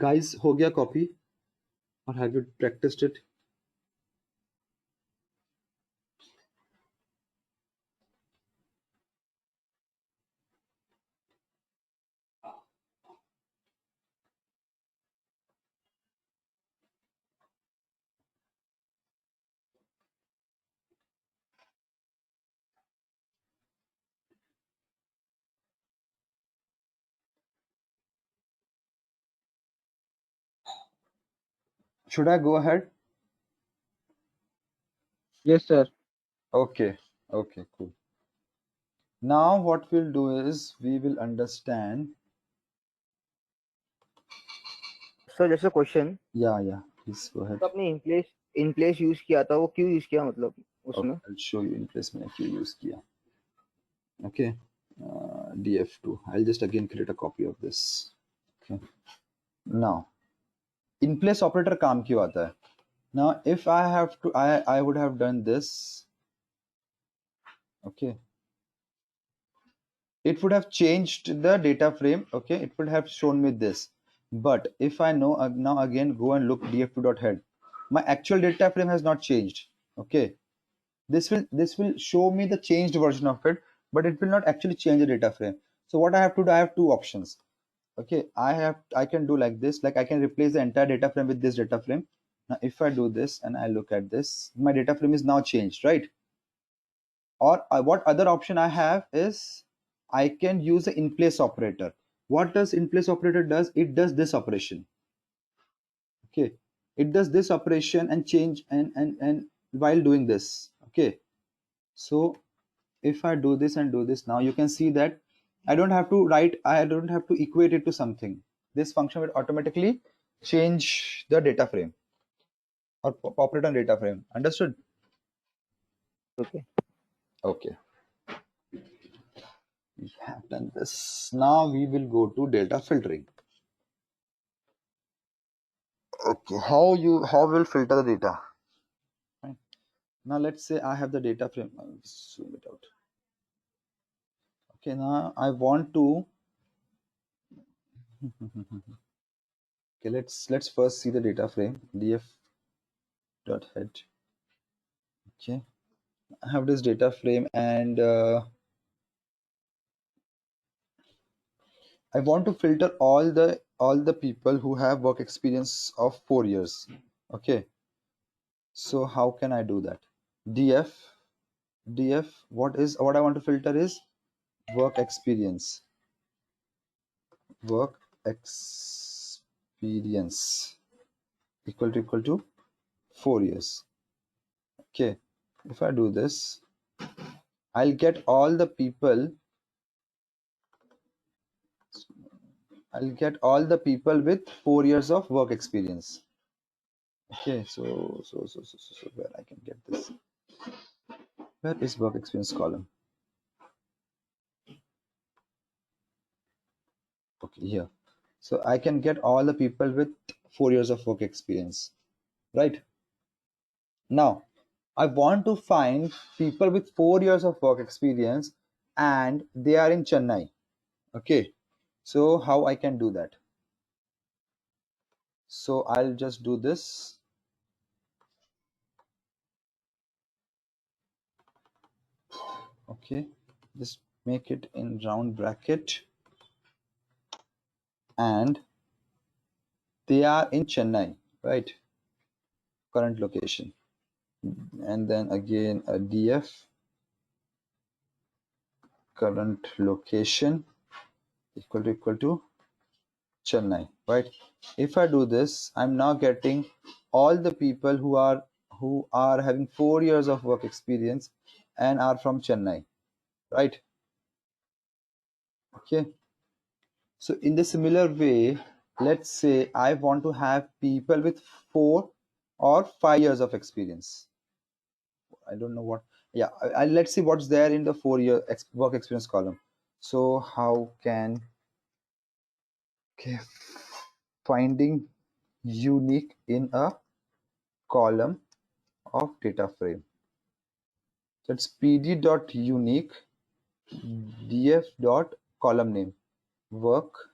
Guys, हो गया copy, or have you practiced it? Should I go ahead? yes, sir. Okay, okay, cool. Now what we'll do is we will understand. So just a question. Yeah, please go ahead. तो आपने in place use किया था, वो क्यों use किया, मतलब Okay, उसमें? I'll show you in place मैंने क्यों use किया. Okay, DF2. I'll just again create a copy of this. Okay, now in place operator काम क्यों आता है? Now if I have to, I would have done this. Okay, it would have changed the data frame. Okay, it would have shown me this. But if I know now again go and look df2.head, my actual data frame has not changed. Okay, this will show me the changed version of it, but it will not actually change the data frame. So what I have to do, I have two options. Okay, I can do like this, like I can replace the entire data frame with this data frame. Now if I do this and I look at this, my data frame is now changed, right? Or what other option I have is I can use the in place operator. What does in place operator does? It does this operation. Okay, it does this operation and change and while doing this. Okay, so if I do this and do this, now you can see that I don't have to equate it to something. This function will automatically change the data frame or operate on data frame. Understood? Okay. Okay, we have done this. Now we will go to data filtering. Okay, how will filter the data? Right. Now let's say I have the data frame. I'll zoom it out. Okay, now I want to okay, let's first see the data frame df dot head. Okay, I have this data frame and I want to filter all the people who have work experience of 4 years. Okay, so how can I do that? Df what I want to filter is work experience. Work experience equal to 4 years. Okay, if I do this, I'll get all the people. I'll get all the people with 4 years of work experience. Okay, so where I can get this? Where is work experience column? Okay, here. So I can get all the people with 4 years of work experience, right? Now, I want to find people with 4 years of work experience and they are in Chennai. Okay, so how I can do that? So I'll just do this. Okay, just make it in round bracket and they are in Chennai, right? Current location. And then again a df current location equal to Chennai, right? If I do this, I'm now getting all the people who are having 4 years of work experience and are from Chennai, right? Okay. So in the similar way, let's say I want to have people with 4 or 5 years of experience. I don't know what. Yeah, let's see what's there in the 4 year work experience column. So how can okay, finding unique in a column of data frame. That's pd.unique df.column name work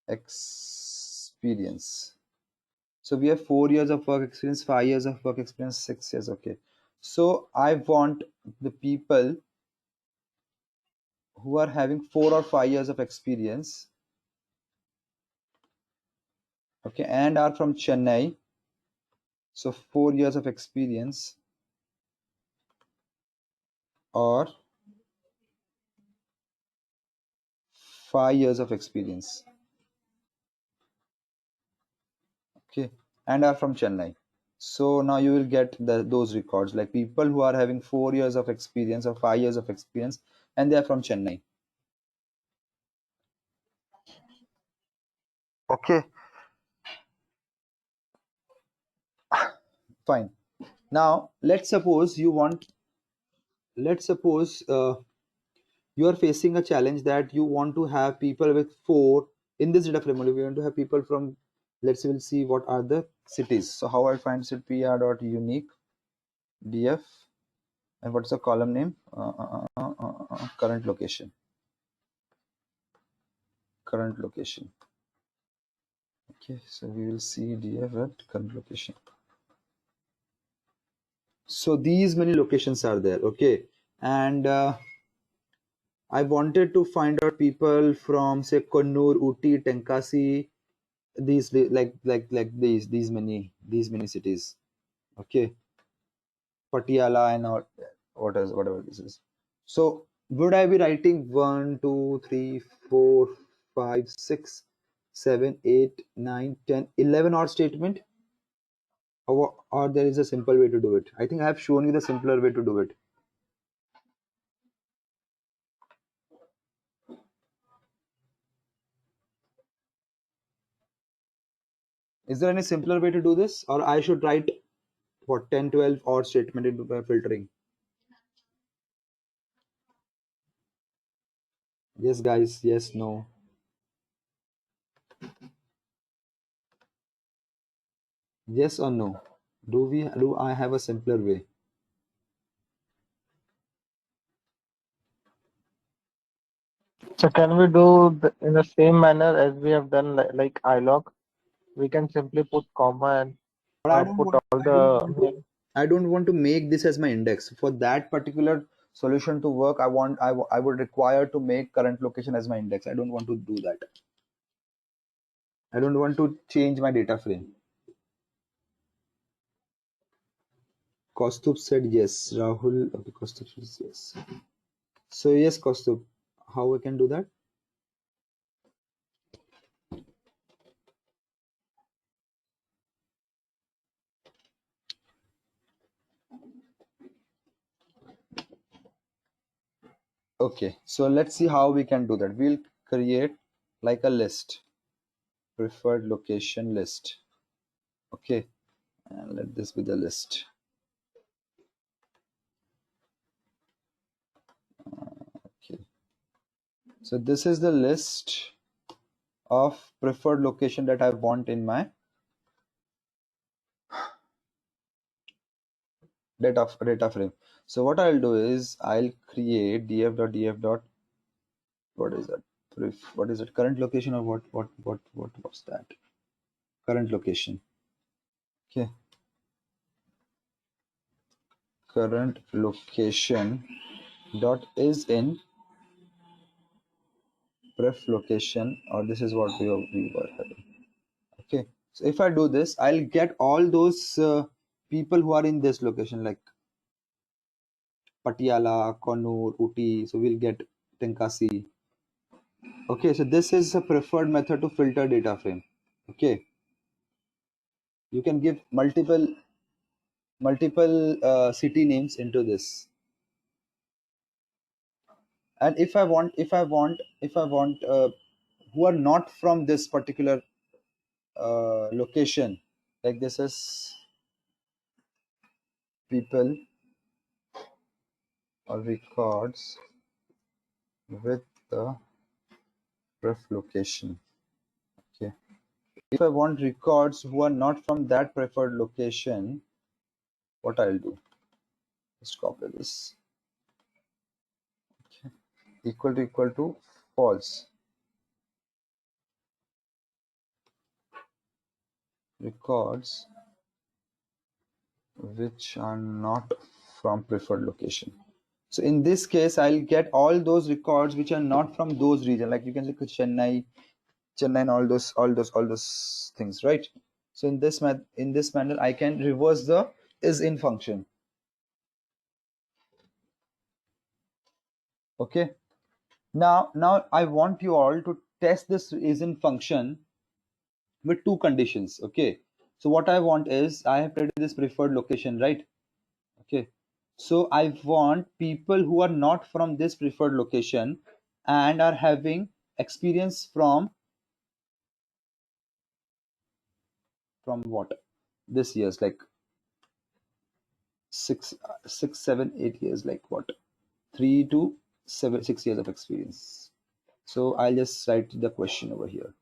experience. So we have 4 years of work experience, 5 years of work experience, 6 years. Okay, so I want the people who are having 4 or 5 years of experience, okay, and are from Chennai. So 4 years of experience or 5 years of experience, okay, and are from Chennai. So now you will get those records like people who are having 4 years of experience or 5 years of experience and they are from Chennai. Okay, fine. Now let's suppose you are facing a challenge that you want to have people with 4 in this data frame. We want to have people from, let's say we'll see what are the cities. So how I find it, pr.unique df and what's the column name? Current location. Okay, so we will see df at current location. So these many locations are there. Okay, and I wanted to find out people from say Kannur, Uti, Tenkasi, these these many cities. Okay, Patiala and all, whatever this is. So would I be writing 1 2 3 4 5 6 7 8 9 10 11 odd statement, or there is a simple way to do it? I think I have shown you the simpler way to do it. Is there any simpler way to do this, or I should write what 10 12 odd statement into my filtering? Yes guys, yes, no. Yes or no? Do I have a simpler way? So can we do in the same manner as we have done like ilog? We can simply put comma and But put all the I don't want to make this as my index. For that particular solution to work, I would require to make current location as my index. I don't want to do that. I don't want to change my data frame. Kaustubh said yes. Rahul, okay, Kaustubh says yes. So yes, Kaustubh, how we can do that? Okay, so let's see how we can do that. We'll create like a list, preferred location list. Okay, and let this be the list. Okay, so this is the list of preferred location that I want in my data frame. So what I'll do is I'll create df.df. What is that? What is it? Current location or what's that? Current location. Okay. Current location dot is in pref location, or this is what we were having. Okay. So if I do this, I'll get all those people who are in this location, like Patiala, Kannur, Uti. So we'll get Tenkasi. Okay, so this is a preferred method to filter data frame. Okay, you can give multiple city names into this. And if I want who are not from this particular location, like this is people or records with the ref location. Okay, if I want records who are not from that preferred location, what I'll do, just copy this. Okay, equal to false. Records which are not from preferred location. So in this case, I'll get all those records which are not from those regions. Like you can look at Chennai, and all those things, right? So in this manner, I can reverse the is in function. Okay. Now I want you all to test this is in function with two conditions. Okay. So what I want is I have created this preferred location, right? Okay. So I want people who are not from this preferred location and are having experience from what? This years, like 6, 7, 8 years, like what? 3 to 6 years of experience. So I'll just write the question over here.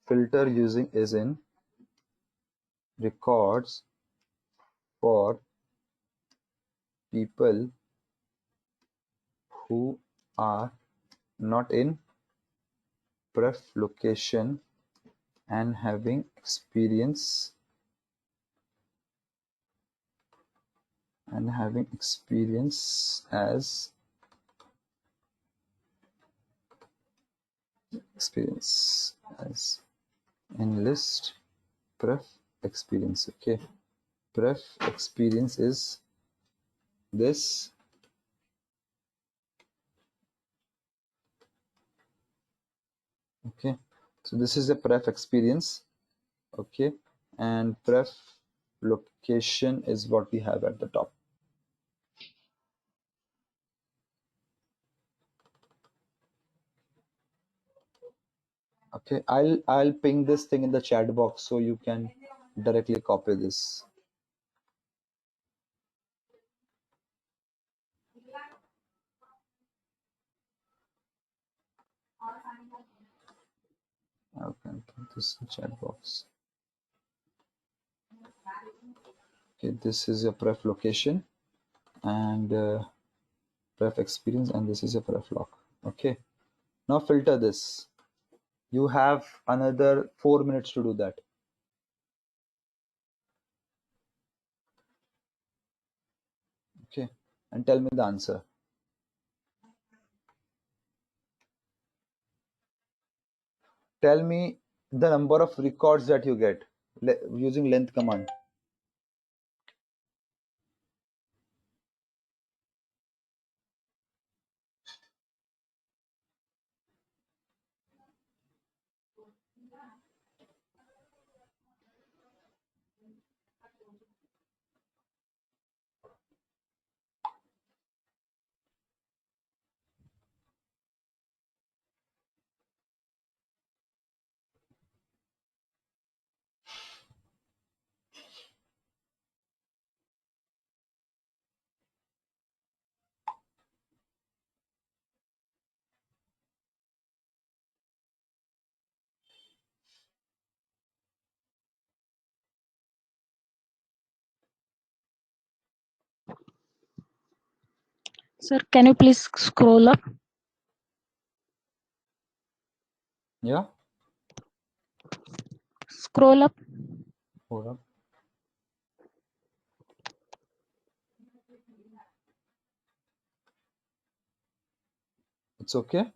Filter using is in records for people who are not in pref location and having experience as in list pref experience. Okay, pref experience is this. Okay, so this is the pref experience. Okay, and pref location is what we have at the top. Okay, I'll ping this thing in the chat box so you can directly copy this. Okay, this chat box. Okay, this is your pref location and pref experience, and this is your pref lock. Okay, now filter this. You have another 4 minutes to do that. Okay, and tell me the answer. Tell me the number of records that you get using length command. Sir, can you please scroll up? Yeah, Scroll up. hold up. It's okay.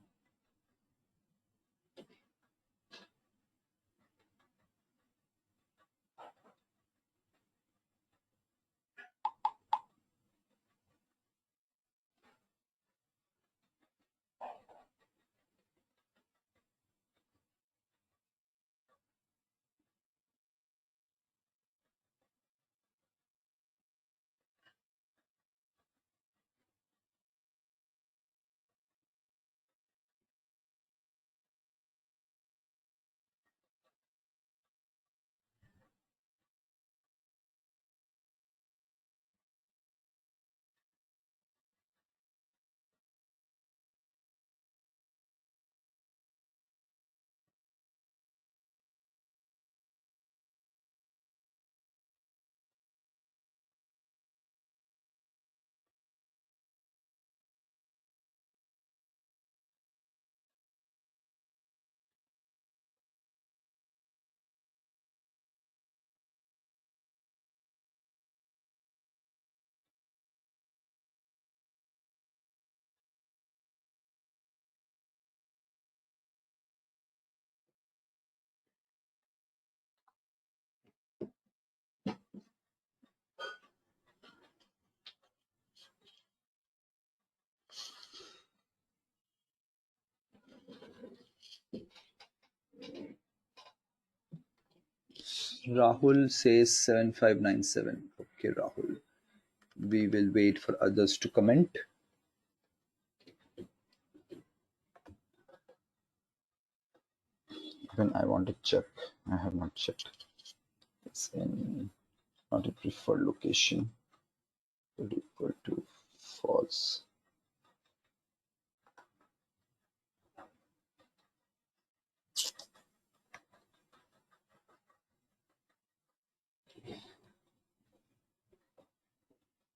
Rahul says 7597. Okay, Rahul. We will wait for others to comment. Then I want to check. I have not checked. It's in not a preferred location. Equal to false.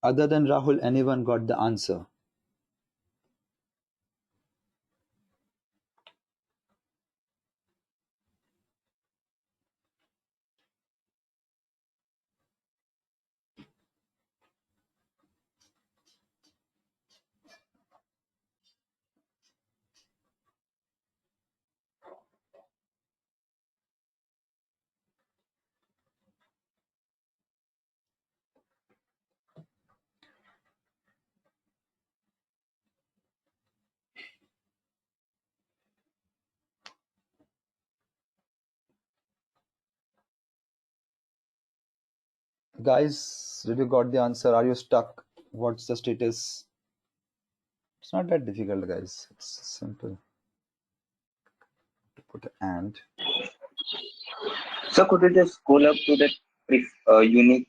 Other than Rahul, anyone got the answer? Guys, did you got the answer? Are you stuck? What's the status? It's not that difficult, guys. It's simple. To put and. So could you just scroll up to that unique?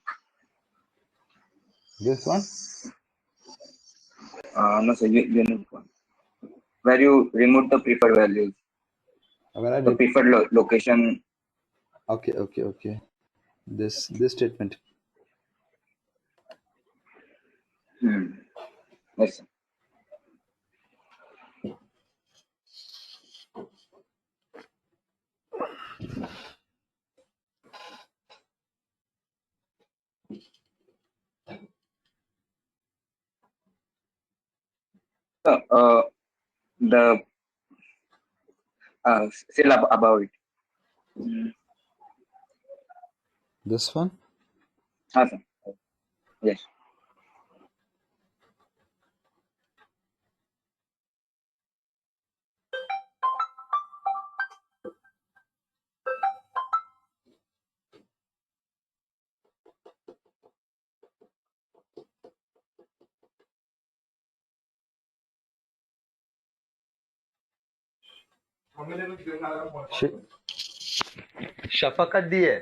This one? No, sir, unique one, where you remove the preferred values, When I the preferred location. Okay. This statement. Yes, sir. The still above it. This one. Sir. Yes. शफकत दी है.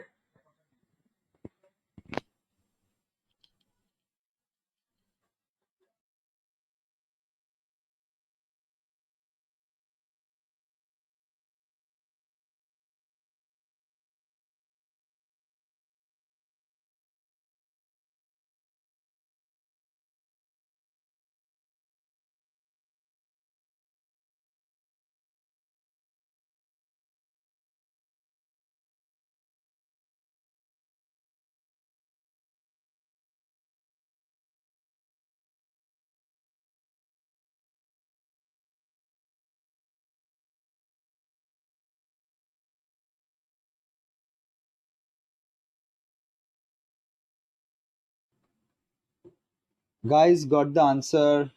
Guys, got the answer.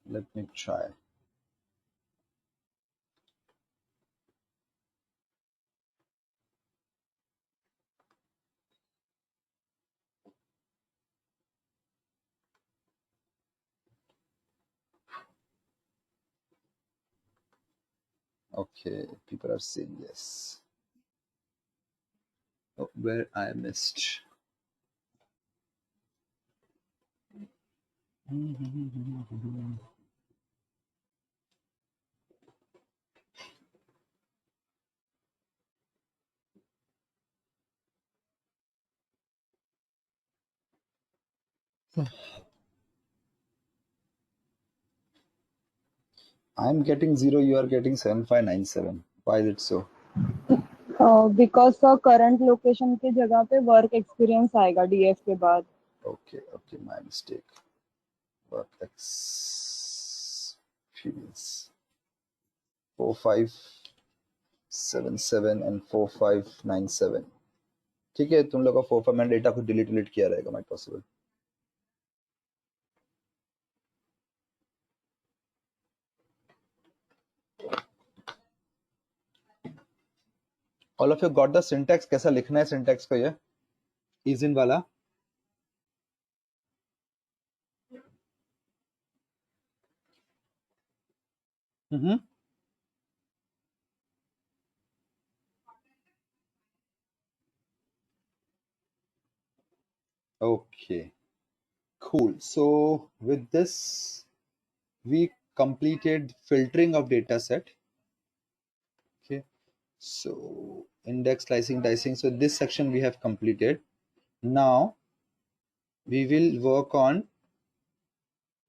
Let me try. Okay, people are saying yes. Oh, where I missed. I'm getting 0, you are getting 7597. Why is it so? Because current location के जगह पे work experience आएगा DF के बाद. Okay, my mistake. Work experience. 4577 and 4597. ठीक है, तुम लोग का 45 मैंने डेटा को डिलीट किया रहेगा, might possible. All of you got the syntax. कैसा लिखना है सिंटैक्स को? ये इज इन वाला. Okay, cool. So with this, we completed filtering of data set. Okay, so index slicing, dicing. So this section we have completed. Now we will work on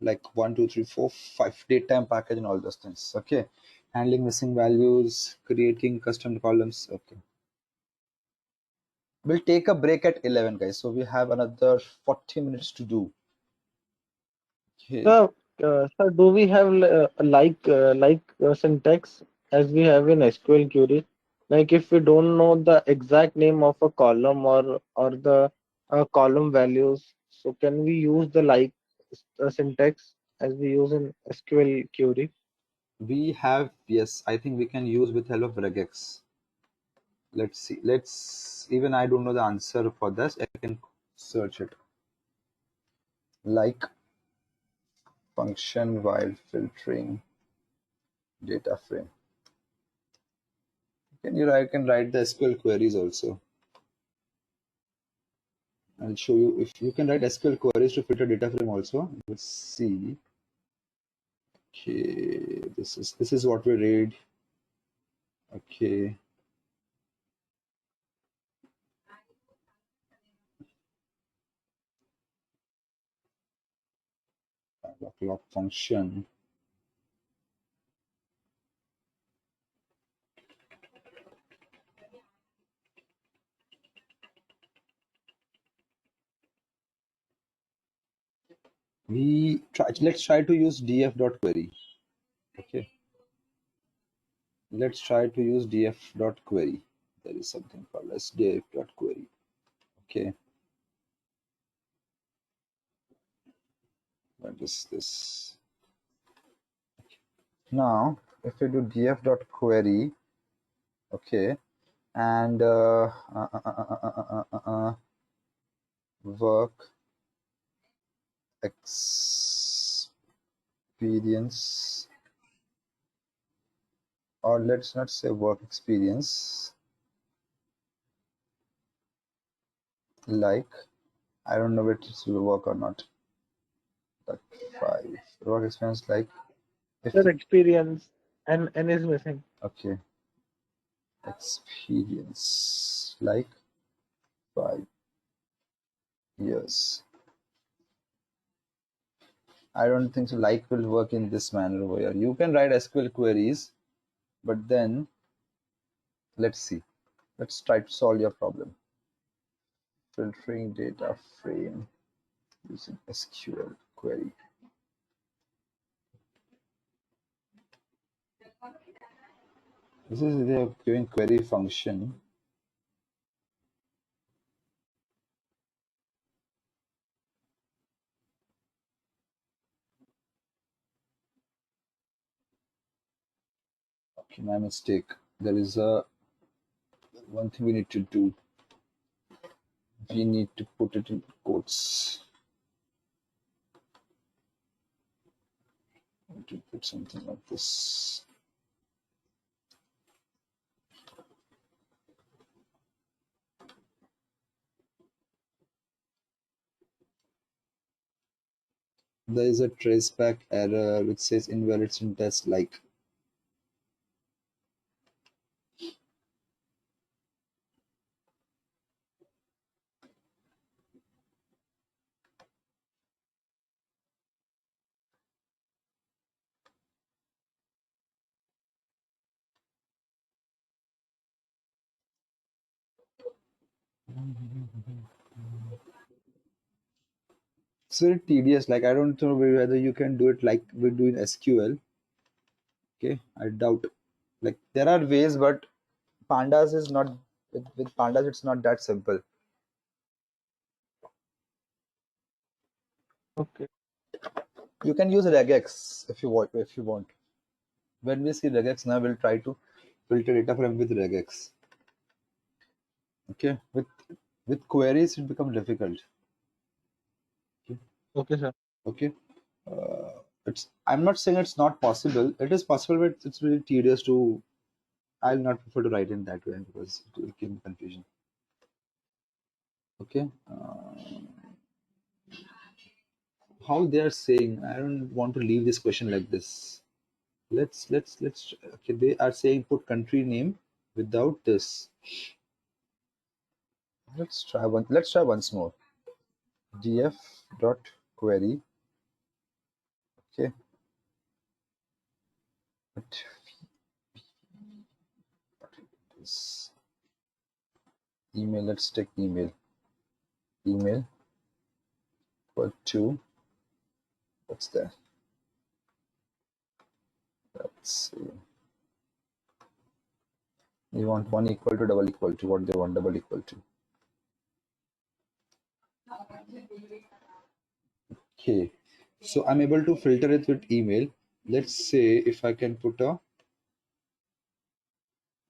like 1, 2, 3, 4, 5 datetime package and all those things. Okay, handling missing values, creating custom columns. Okay, we'll take a break at 11, guys. So we have another 40 minutes to do. Okay. Sir, do we have syntax as we have in SQL query? Like if we don't know the exact name of a column or the column values, so can we use the syntax as we use in SQL query? We have, yes, I think we can use with help of regex. Let's see. Even I don't know the answer for this. I can search it. Like function while filtering data frame. I can write the SQL queries also. I'll show you if you can write SQL queries to filter data frame also. Let's see. Okay, this is what we read. Okay. Clock function. Let's try to use df.query. Okay. Let's try to use df.query. There is something called as df.query. Okay. What is this? Now, if we do df.query, okay, and work experience, or let's not say work experience, like, I don't know if it will work or not. Like 5 work experience, like if Sir, experience and N is missing. okay, experience like 5 years. I don't think so like will work in this manner over here. You can write SQL queries, but then let's see. Let's try to solve your problem. Filtering data frame using SQL query. This is the giving query function. Okay, my mistake. There is a one thing we need to do. We need to put it in quotes. I need to put something like this. There is a traceback error which says invalid syntax like. It's very tedious. Like, I don't know whether you can do it like we do in SQL. Okay, I doubt. Like, there are ways, but pandas is not with pandas. It's not that simple. Okay. You can use regex if you want. If you want. When we see regex now, we'll try to filter data frame with regex. Okay, with queries it becomes difficult. Okay. Okay, sir. Okay. It's. I'm not saying it's not possible. It is possible, but it's really tedious to. I'll not prefer to write in that way because it will give me confusion. Okay. How they are saying? I don't want to leave this question like this. Let's. Okay, they are saying put country name without this. Let's try one. Let's try once more. df dot query. Okay. But this email. Let's take email. Email equal to. What's there? Let's see. You want one equal to double equal to what they want double equal to. Okay, so I'm able to filter it with email. Let's say if I can put a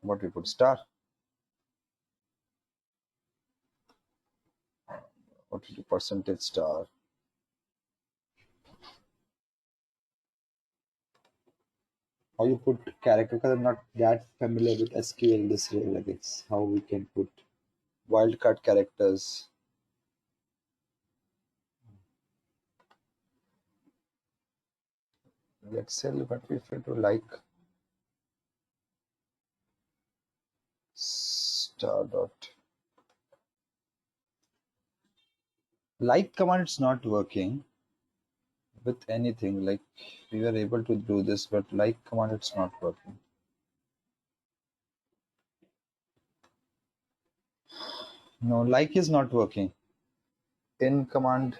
what we put star. What we do percentage star. How you put character? Because I'm not that familiar with SQL this way. Like it's how we can put wildcard characters. Let's say, but we have to like star dot like command. It's not working with anything. Like we were able to do this, but like command, it's not working. No, like is not working. In command.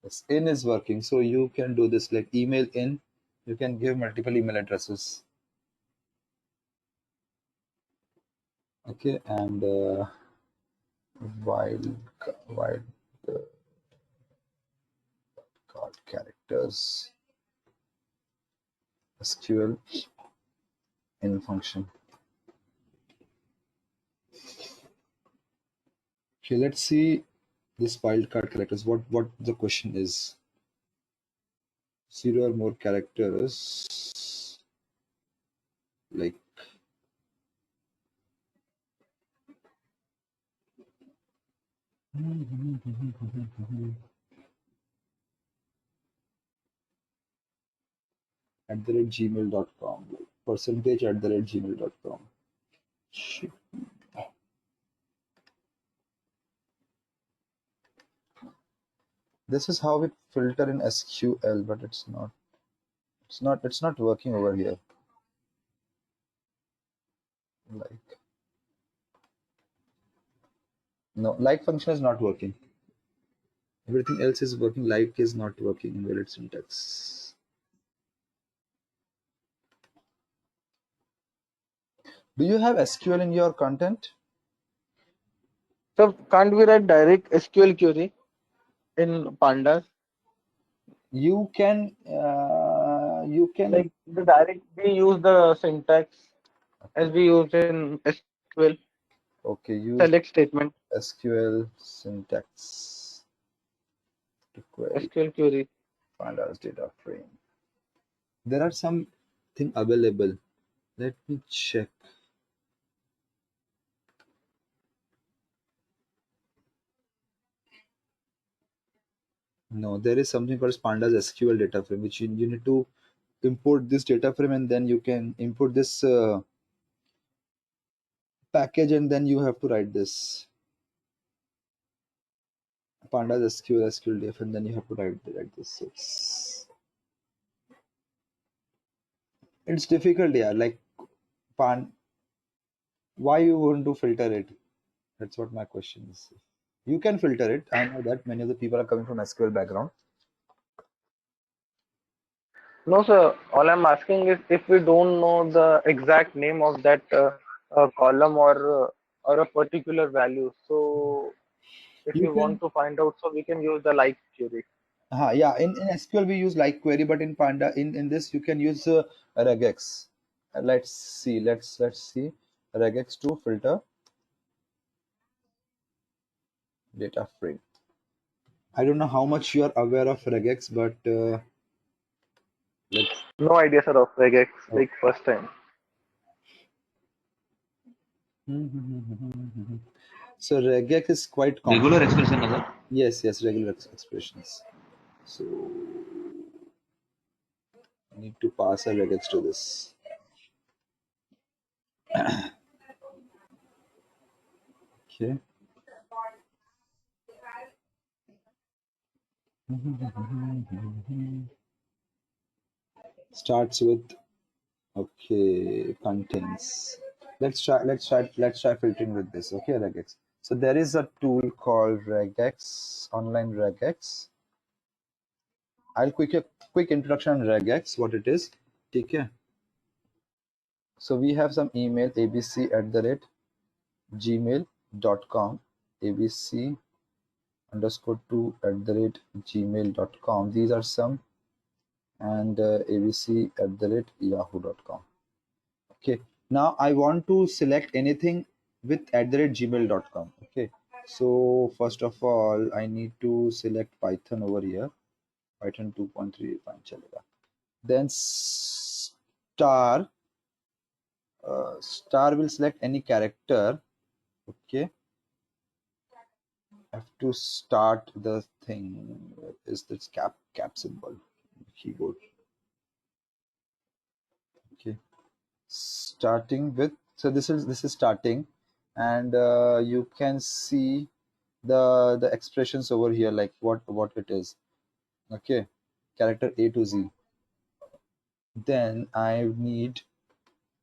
Yes, in is working, so you can do this like email in. You can give multiple email addresses. Okay, and wild card characters SQL in function. Okay, let's see this wildcard characters. What the question is? 0 or more characters like @gmail.com, like percentage @gmail.com. This is how we filter in SQL, but it's not working over here. Like no, like function is not working. Everything else is working. Like is not working in valid syntax. Do you have SQL in your content? So can't we write direct SQL query in Pandas? You can Like the direct, we use the syntax as we use in SQL. okay, use Select statement, SQL syntax to query SQL query. pandas data frame. There are some thing available. Let me check. No, there is something called pandas SQL data frame, which you need to import this data frame, and then you can import this package, and then you have to write this pandas SQL def, and then you have to write this. It's difficult, yeah. Like pan, why you want to filter it? That's what my question is. You can filter it. I know that many of the people are coming from SQL background. No, sir. All I'm asking is if we don't know the exact name of that column or a particular value. So if You we can, want to find out, so we can use the like query. yeah. In SQL we use like query, but in Panda, in this you can use regex. Let's see. Let's see. Regex to filter data frame. I don't know how much you are aware of regex, but let's. No idea, sir, of regex. Oh. Like first time. So regex is quite complex. Regular expression, sir. Yes, regular expressions. So I need to pass a regex to this. Okay. Starts with okay contains. Let's try filtering with this. Okay, regex. So there is a tool called regex, online regex. I'll quick introduction on regex, what it is. Okay. So we have some email abc@gmail.com, abc_2@gmail.com. These are some, and abc@yahoo.com. Okay, now I want to select anything with @gmail.com. Okay, so first of all I need to select Python over here. Python 2.3 fine chalega. Then star will select any character. Okay, have to start the thing. Is this cap symbol keyboard? Okay, starting with, so this is starting, and you can see the expressions over here, like what it is. Okay, character A to Z. Then I need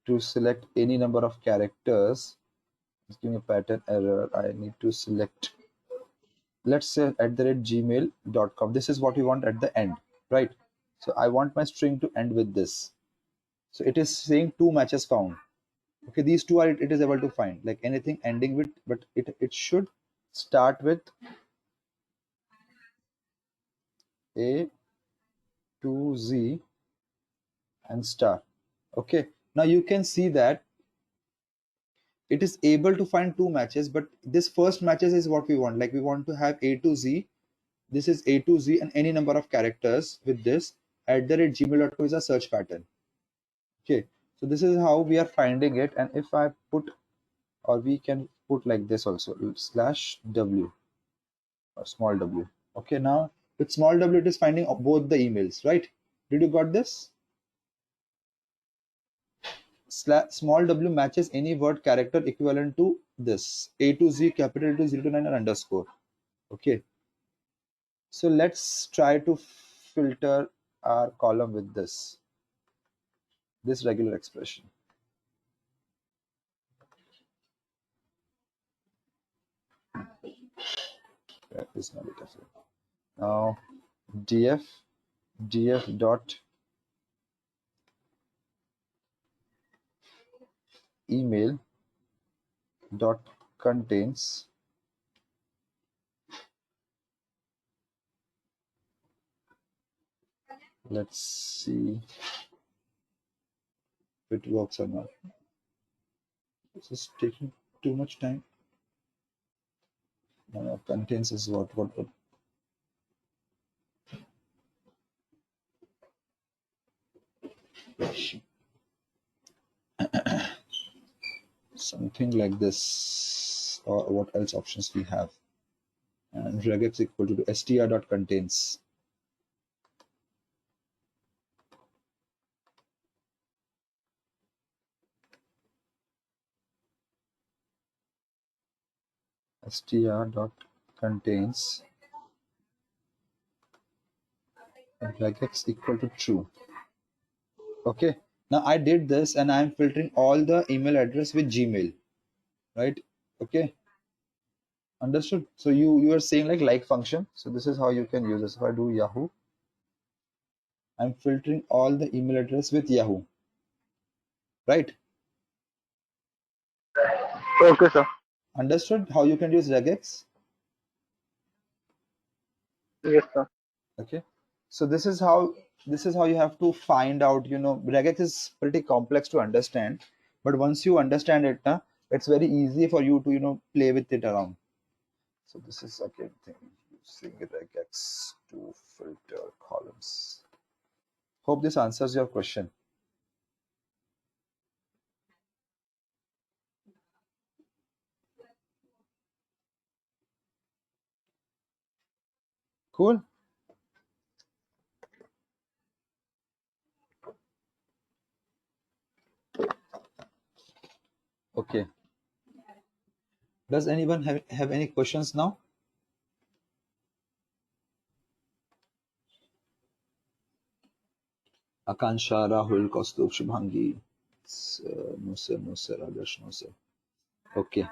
to select any number of characters. It's giving a pattern error. I need to select, let's say @gmail.com. This is what we want at the end, right? So I want my string to end with this. So it is saying 2 matches found. Okay, these two are, it is able to find, like anything ending with, but it should start with A to Z and star. Okay, now you can see that it is able to find 2 matches, but this first matches is what we want. Like we want to have A to Z. This is A to Z and any number of characters with this @gmail.com is a search pattern. Okay, so this is how we are finding it. And if I put, or we can put like this also, /w or small w. Okay, now with small w it is finding both the emails, right? Did you got this? Small w matches any word character equivalent to this A to Z, capital to 0 to 9 or underscore. Okay, so let's try to filter our column with this regular expression. That is not it. Now df dot email dot contains, let's see if it works or not. This is taking too much time. No, contains is what something like this, or what else options we have. And regex equal to str dot contains. Str dot contains regex equal to true. Okay, now I did this and I'm filtering all the email address with Gmail, right? Okay, understood. So you are saying like function. So this is how you can use this. If I do Yahoo, I'm filtering all the email address with Yahoo, right? Okay, sir. Understood how you can use regex? Yes, sir. Okay, so this is how you have to find out, regex is pretty complex to understand, but once you understand it, it's very easy for you to play with it around. So this is again thing using regex to filter columns. Hope this answers your question. Cool. Okay, does anyone have any questions now? Akansha, Rahul, Kaustubh, Shubhangi. No sir, Adarsh, no sir. Okay,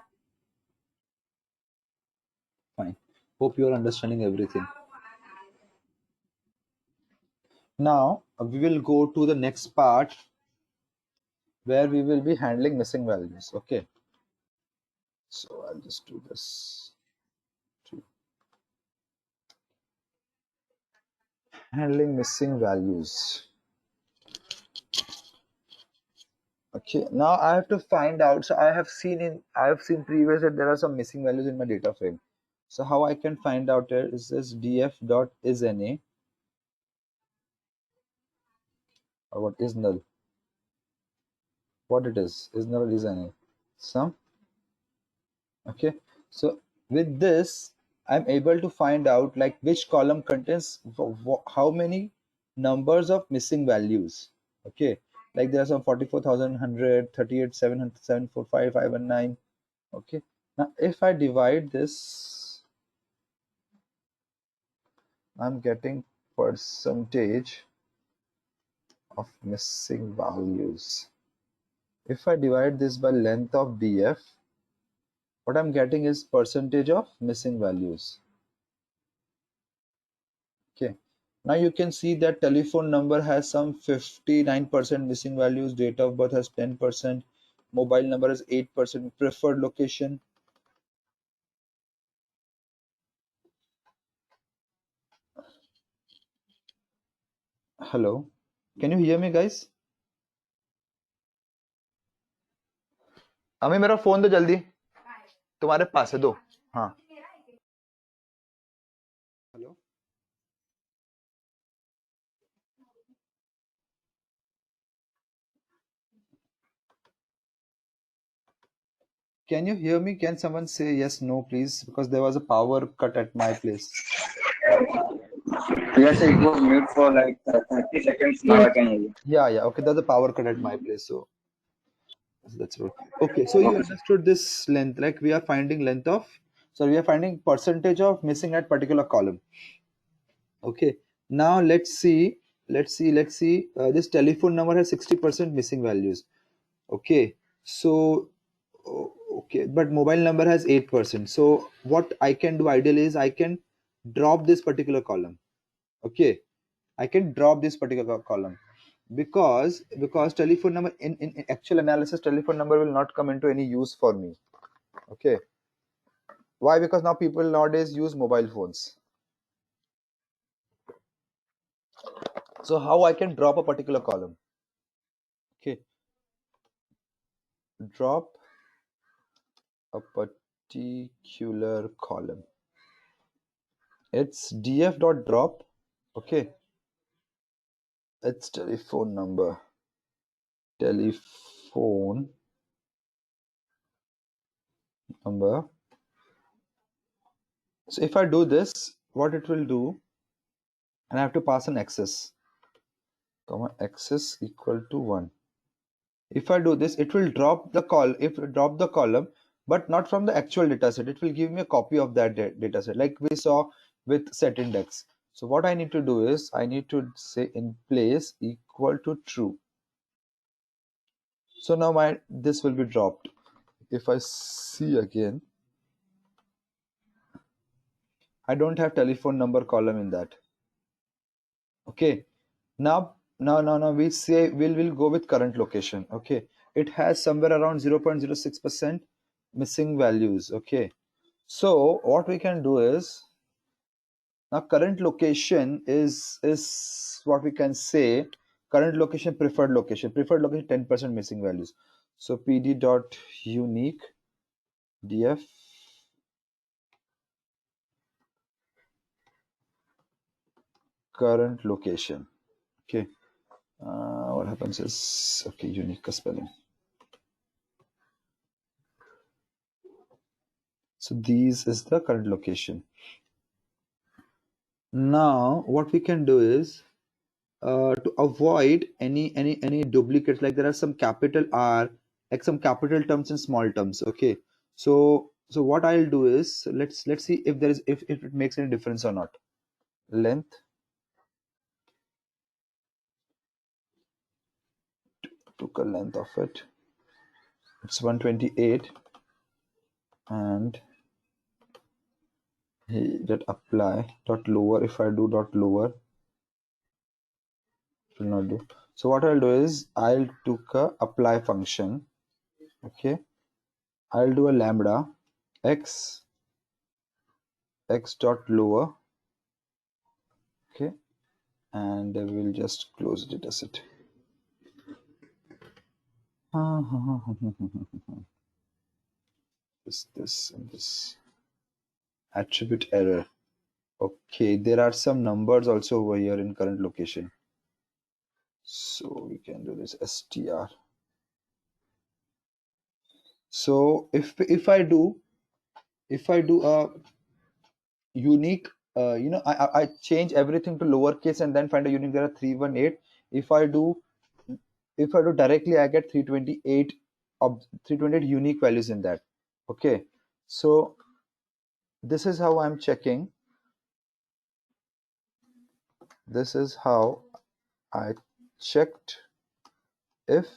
fine. Hope you are understanding everything. Now we will go to the next part where we will be handling missing values. Okay, so I'll just do this. Handling missing values. Okay, now I have to find out. So I have seen previous that there are some missing values in my data frame. So how I can find out it is this df dot is na, or what is null. What it is null or is na. Some. Okay, so with this I'm able to find out like which column contains how many numbers of missing values. Okay, like there are some 44,100, 38,700, 745, 519. Okay, now if I divide this, I'm getting percentage of missing values. If I divide this by length of DF, what I'm getting is percentage of missing values. Okay, now you can see that telephone number has some 59% missing values, date of birth has 10%, mobile number has 8%, preferred location. Hello, can you hear me guys? अमी मेरा phone दो जल्दी, तुम्हारे पास है, दो. हाँ. Hello. Can you hear me? Can someone say yes, no, please? Because there was a power cut at my place. Yes, it was mute for like 30 seconds. Now I can hear you. Yeah, yeah. Okay, there's a power cut at my place, so that's right. Okay, so you Okay. understood this length, like we are finding length of, so we are finding percentage of missing at particular column. Okay, now let's see. This telephone number has 60% missing values. Okay, so okay, but mobile number has 8%. So what I can do ideally is I can drop this particular column. Okay, I can drop this particular column because telephone number in actual analysis, telephone number will not come into any use for me. Okay, why? Because now people nowadays use mobile phones. So how I can drop a particular column? Okay, drop a particular column. It's df dot drop. Okay, it's telephone number. Telephone number. So if I do this, what it will do, and I have to pass an access, comma access equal to 1. If I do this, it will drop the column, but not from the actual data set. It will give me a copy of that data set, like we saw with set index. So what I need to do is I need to say in place equal to true. So now this will be dropped. If I see again, I don't have telephone number column in that. Okay, now we say we'll go with current location. Okay, it has somewhere around 0.06% missing values. Okay, so what we can do is, now current location is what we can say, current location, preferred location 10% missing values. So pd dot unique df current location. Okay, what happens is, okay, unique spelling. So these is the current location. Now what we can do is, to avoid any duplicates, like there are some capital R, like some capital terms and small terms. Okay, so what I'll do is, let's see if there is, if it makes any difference or not. Length, took a length of it, it's 128, and dot apply dot lower. If I do dot lower, it will not do. So what I'll do is I'll took a apply function. Okay, I'll do a lambda x dot lower. Okay, and we'll just close the dataset. This and this attribute error. Okay, there are some numbers also over here in current location, so we can do this str. So if I do unique, I change everything to lowercase and then find a unique. There are 318. If I do directly, I get 328 of 328 unique values in that. Okay, so this is how I'm checking. This is how I checked if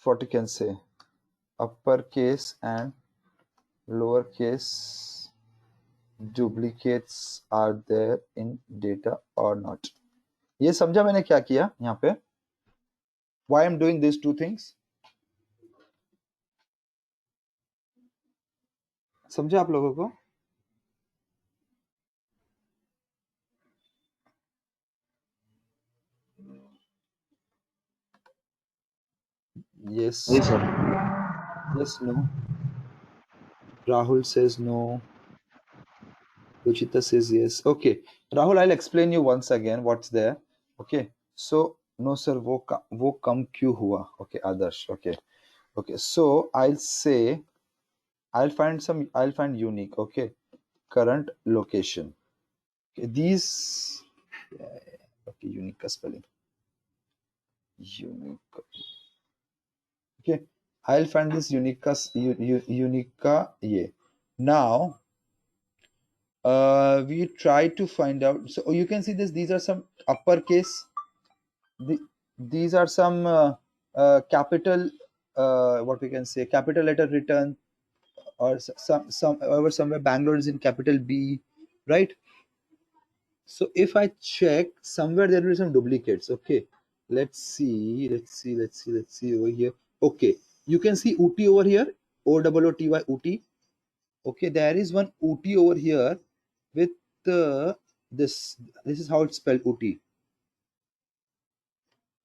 what you can say, uppercase and lowercase duplicates are there in data or not. ये समझा मैंने क्या किया यहाँ पे? Why I'm doing these two things? समझा आप लोगों को? Yes. Yes, sir. Yes, no. Rahul says no. Ruchita says yes. Okay. Rahul, I'll explain you once again what's there. Okay. So, no sir, वो कम क्यों हुआ? Okay, Adarsh. Okay. Okay. So, I'll say, I'll find unique. Okay. Current location. Okay. These, okay, unique का spelling. Unique. Okay. I'll find this unique का ये. Now, we try to find out. So you can see this. These are some uppercase. These are some capital. What we can say, capital letter written, or some over somewhere. Bangalore is in capital B, right? So if I check somewhere, there will be some duplicates. Okay, let's see over here. Okay, you can see Uti over here. OOOTY Uti. Okay, there is one Uti over here with this. This is how it's spelled, Uti.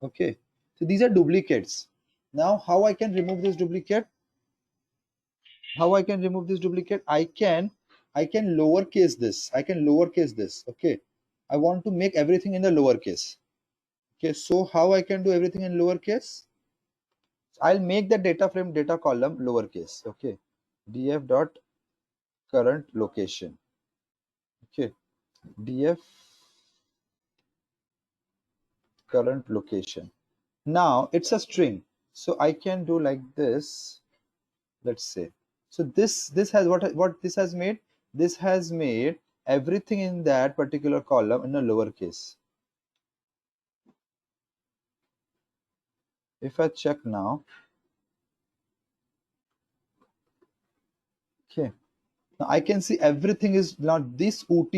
Okay, so these are duplicates. Now, how I can remove this duplicate? How I can remove this duplicate? I can lowercase this. Okay, I want to make everything in the lowercase. Okay, so how I can do everything in lowercase? I'll make the data frame data column lowercase. Okay, df dot current location. Okay, df current location. Now it's a string, so I can do like this. Let's say, so this has what this has made. This has made everything in that particular column in a lowercase. If I check now, okay, now I can see everything is now this UT.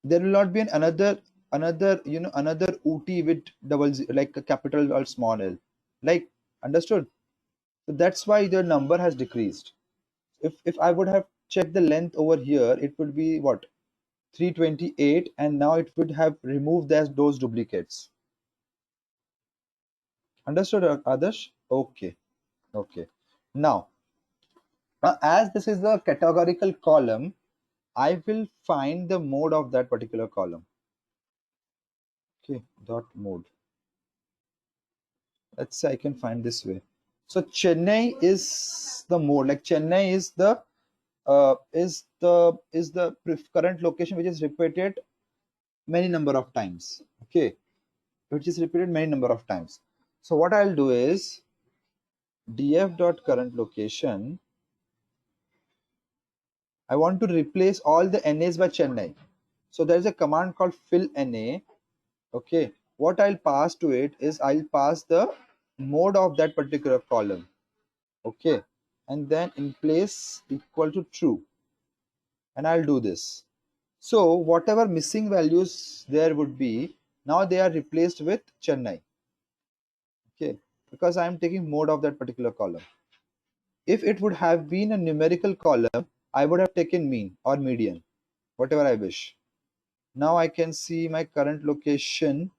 There will not be another another UT with double Z, like a capital or small l, like, understood? So that's why the number has decreased. If I would have checked the length over here, it would be what, 328, and now it would have removed those duplicates. Understood, Adarsh? Okay. Okay. Now, as this is the categorical column, I will find the mode of that particular column. Okay, dot mode. Let's say I can find this way. So Chennai is the mode, like Chennai is the current location which is repeated many number of times. Okay, which is repeated many number of times. So what I'll do is df dot current location. I want to replace all the NAs by Chennai. So there is a command called fill NA. Okay, what I'll pass to it is I'll pass the mode of that particular column. Okay, and then in place equal to true, and I'll do this. So whatever missing values there would be, now they are replaced with Chennai. Okay, because I am taking mode of that particular column. If it would have been a numerical column, I would have taken mean or median, whatever I wish. Now I can see my current location.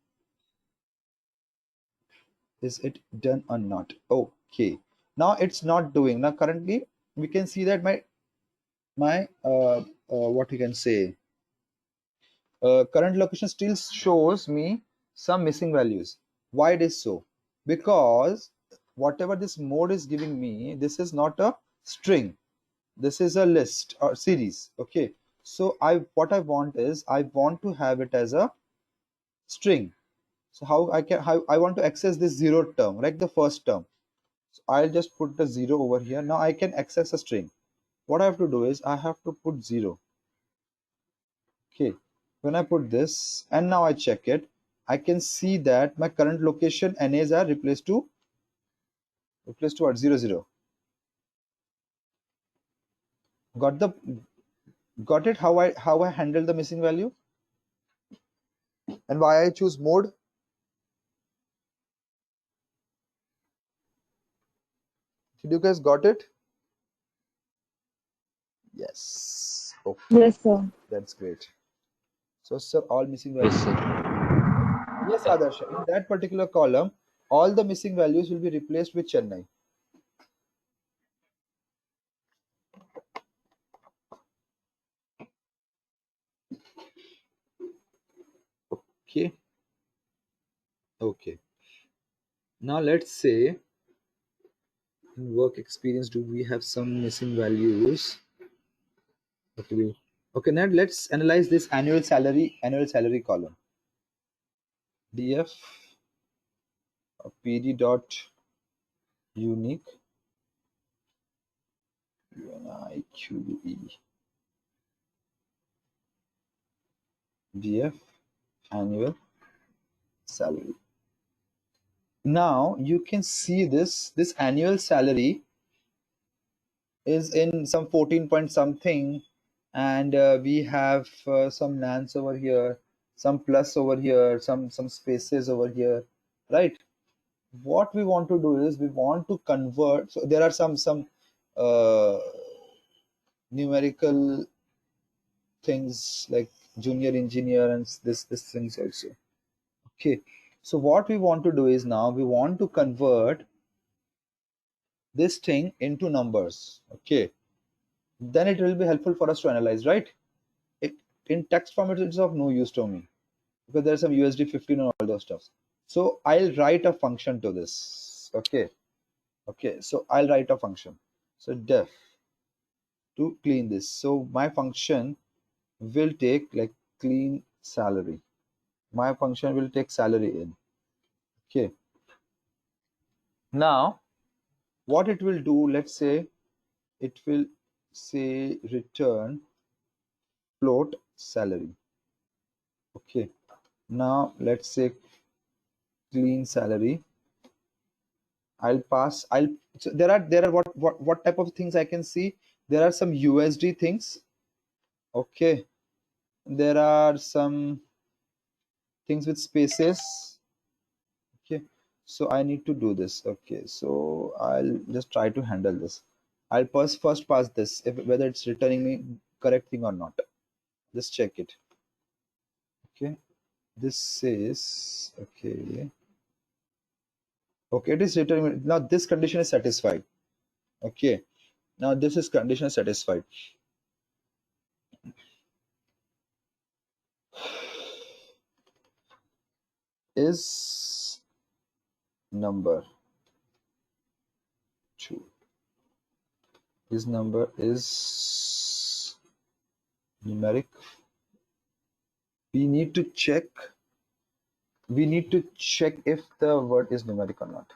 Is it done or not? Okay, now it's not doing. Now currently we can see that my what we can say, current location still shows me some missing values. Why it is so? Because whatever this mode is giving me, this is not a string. This is a list or series. Okay. So what I want is I want to have it as a string. So how I want to access this zero term, like the first term. So I'll just put the 0 over here. Now I can access a string. What I have to do is I have to put 0. Okay. When I put this and now I check it, I can see that my current location NAs are replaced to what? 0 0. Got it? How I handle the missing value and why I choose mode. Did you guys got it? Yes. Okay. Yes, sir. That's great. So sir, all missing Yes, values. sir. Yes, Adarsh. In that particular column, all the missing values will be replaced with Chennai. Okay. Okay. Now let's say in work experience, do we have some missing values? Okay. Okay. Now let's analyze this annual salary column. DF PD dot unique UNIQE DF annual salary. Now you can see this annual salary is in some 14 point something, and we have some nans over here, some plus over here, some spaces over here, right? What we want to do is we want to convert. So there are some uh, numerical things like junior engineer and this things also. Okay, so what we want to do is now we want to convert this thing into numbers. Okay, then it will be helpful for us to analyze, right? It in text format it's of no use to me because there's some USD 15 and all those stuff. So I'll write a function to this. Okay. Okay, so I'll write a function. So def to clean this. So my function will take like clean salary. My function will take salary in. Okay. Now what it will do, let's say it will say return float salary. Okay. Now let's say clean salary. I'll pass. So there are what type of things I can see. There are some USD things. Okay. There are some things with spaces. Okay. So I need to do this. Okay. So I'll just try to handle this. I'll first pass this whether it's returning me correct thing or not. Just check it. Okay. This says okay. Okay, it is returning. Now this condition is satisfied. Okay. Now this is condition satisfied. Is number 2. His number is numeric. We need to check if the word is numeric or not.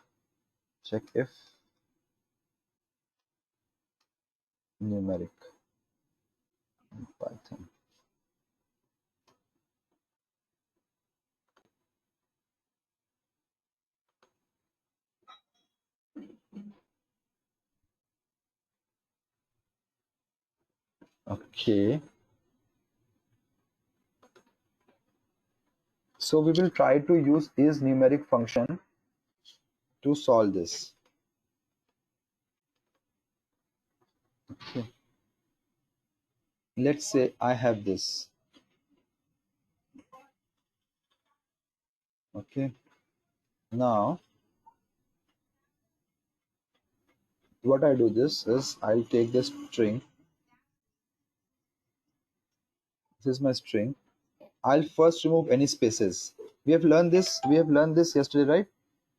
Check if numeric in Python. Okay. So we will try to use is numeric function to solve this. Okay. Let's say I have this. Okay. Now what I do this is I'll take this string. This is my string. I'll first remove any spaces. We have learned this yesterday, right?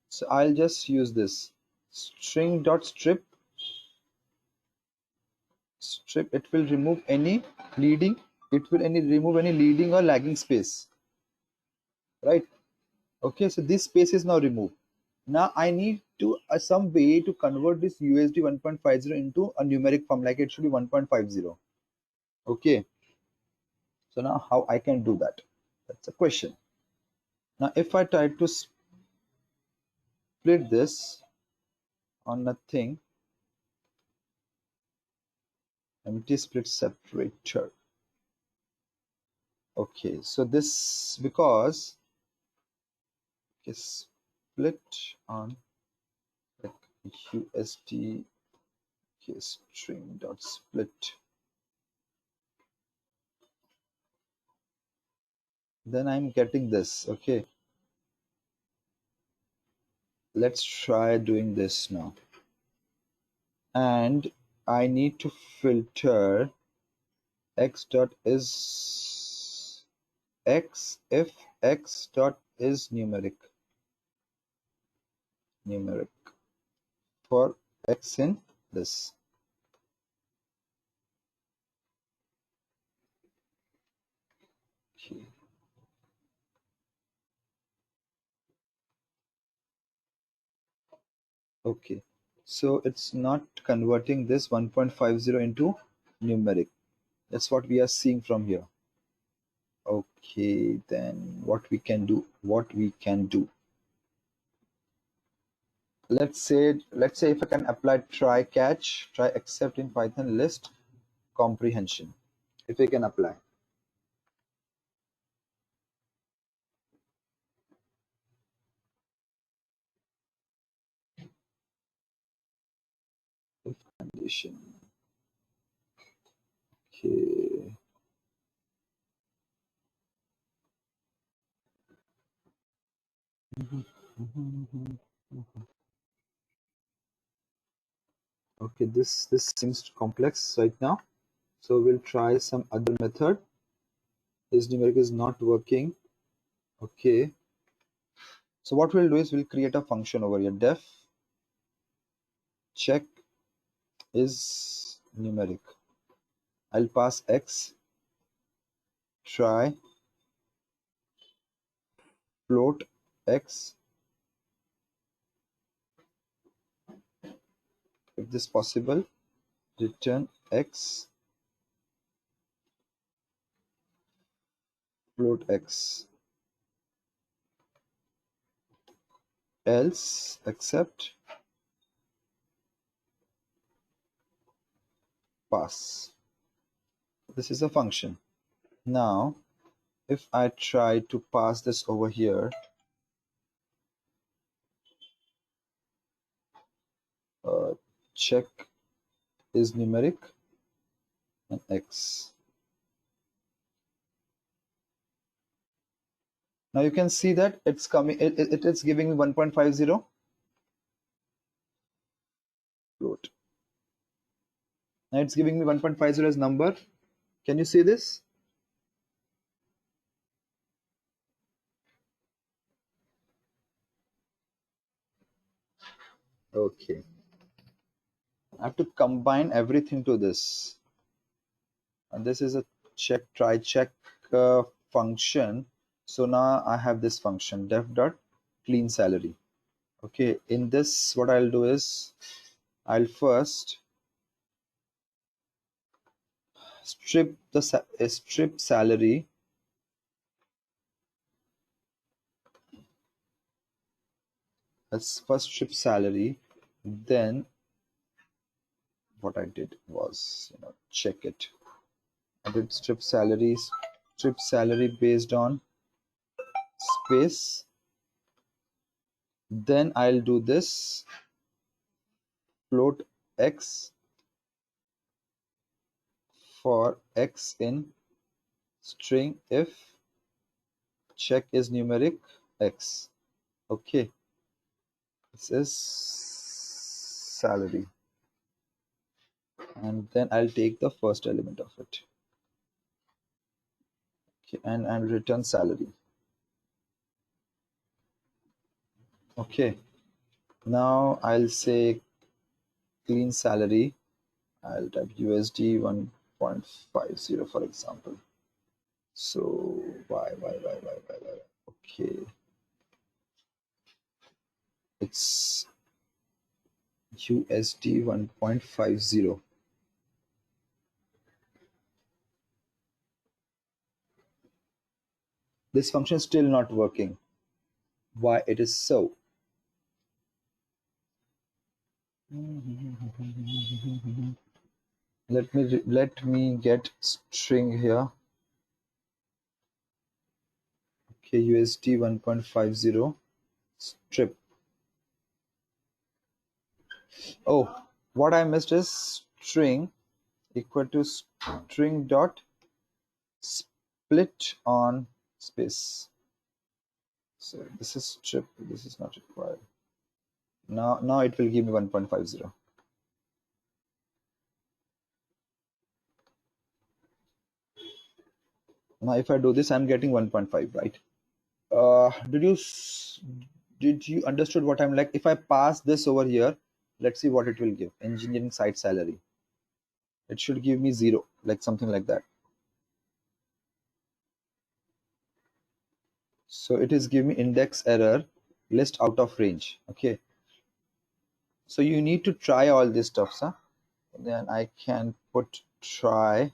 So I'll just use this. string dot strip, it will remove any leading, remove any leading or lagging space, right? Okay, so this space is now removed. Now I need to some way to convert this USD 1.50 into a numeric form, like it should be 1.50. Okay, so now how I can do that? That's a question. Now if I try to split this on a thing, empty split separator. Okay, so this, because is split on like USD string dot split, then I'm getting this. Okay, let's try doing this now. And I need to filter x dot is x if x dot is numeric for x in this. Okay. Okay, so it's not converting this 1.50 into numeric. That's what we are seeing from here. Okay, then what we can do, let's say if I can apply try catch, try except in Python list comprehension, if we can apply. If condition. Okay. Okay, this seems complex right now, so we'll try some other method. This numeric is not working. Okay, so what we'll do is we'll create a function over here, def check is numeric. I'll pass x, try float x, if this possible, return x, float x, else accept, pass. This is a function. Now if I try to pass this over here, check is numeric and x. Now you can see that it's coming, it is giving me 1.50 float. Now it's giving me 1.50 as number. Can you see this? Okay, I have to combine everything to this, and this is a check try check function. So now I have this function def dot clean salary. Okay, in this what I'll do is I'll first strip salary. Let's first strip salary, then what I did was, check it. I did strip salary based on space. Then I'll do this float x for x in string if check is numeric x. Okay, this is salary, and then I'll take the first element of it. Okay, and I'll return salary. Okay, Now I'll say clean salary. I'll type USD 1.50 for example. So why? Okay, it's USD 1.50. This function is still not working. Why it is so? Let me get string here. Okay, USD 1.50 strip. Oh, what I missed is string equal to string dot split on space. So this is strip. This is not required. Now it will give me 1.50. Now if I do this, I'm getting 1.5, right? Did you understood what I'm like? If I pass this over here, let's see what it will give. Engineering site salary. It should give me 0, like something like that. So it is giving me index error, list out of range. Okay. So you need to try all this stuff, huh? Then I can put try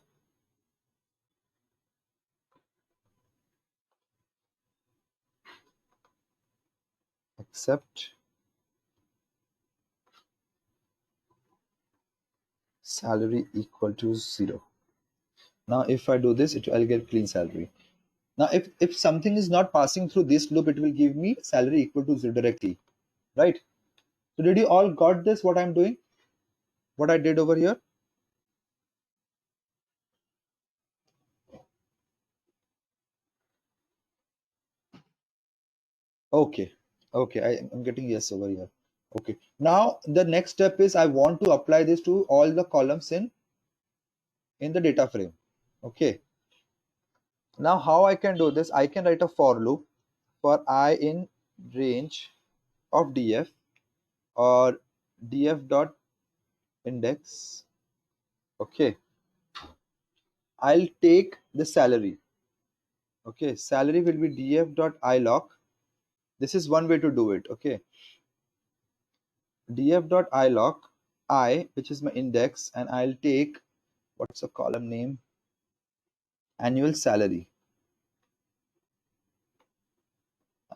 except salary equal to 0. Now if I do this, I'll get clean salary. Now if something is not passing through this loop, it will give me salary equal to 0 directly, right? So did you all got this, what I'm doing, what I did over here? Okay, I'm getting yes over here. Okay, now the next step is I want to apply this to all the columns in the data frame. Okay, now how I can do this? I can write a for loop for I in range of df or df dot index. Okay, I'll take the salary. Okay, salary will be df dot ilock. This is one way to do it. Okay, df dot ilock I, which is my index, and I'll take, what's the column name, annual salary.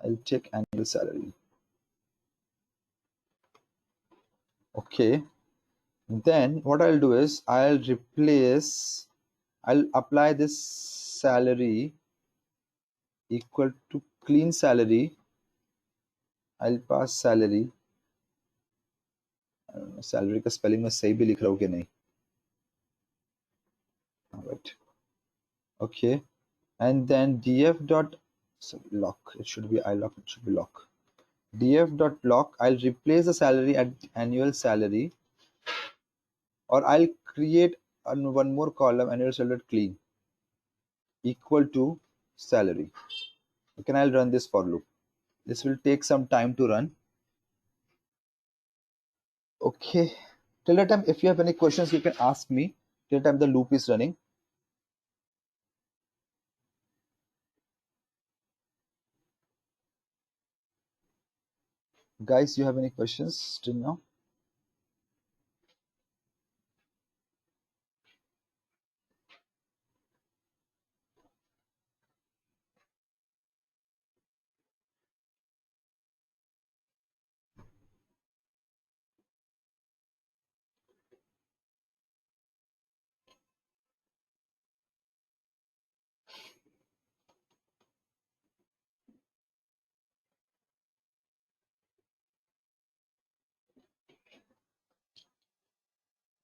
I'll check annual salary. Okay, then what I'll do is I'll apply this salary equal to clean salary. I'll pass salary. Salary का spelling मैं सही भी लिख रहा हूँ कि नहीं? Right. Okay, and then df dot lock. It should be ilock. It should be lock. Df dot lock. I'll replace the salary at annual salary, or I'll create one more column, annual salary clean equal to salary. Okay, and I'll run this for loop. This will take some time to run. Okay, till that time, if you have any questions, you can ask me. Till the time the loop is running. Guys, you have any questions till now?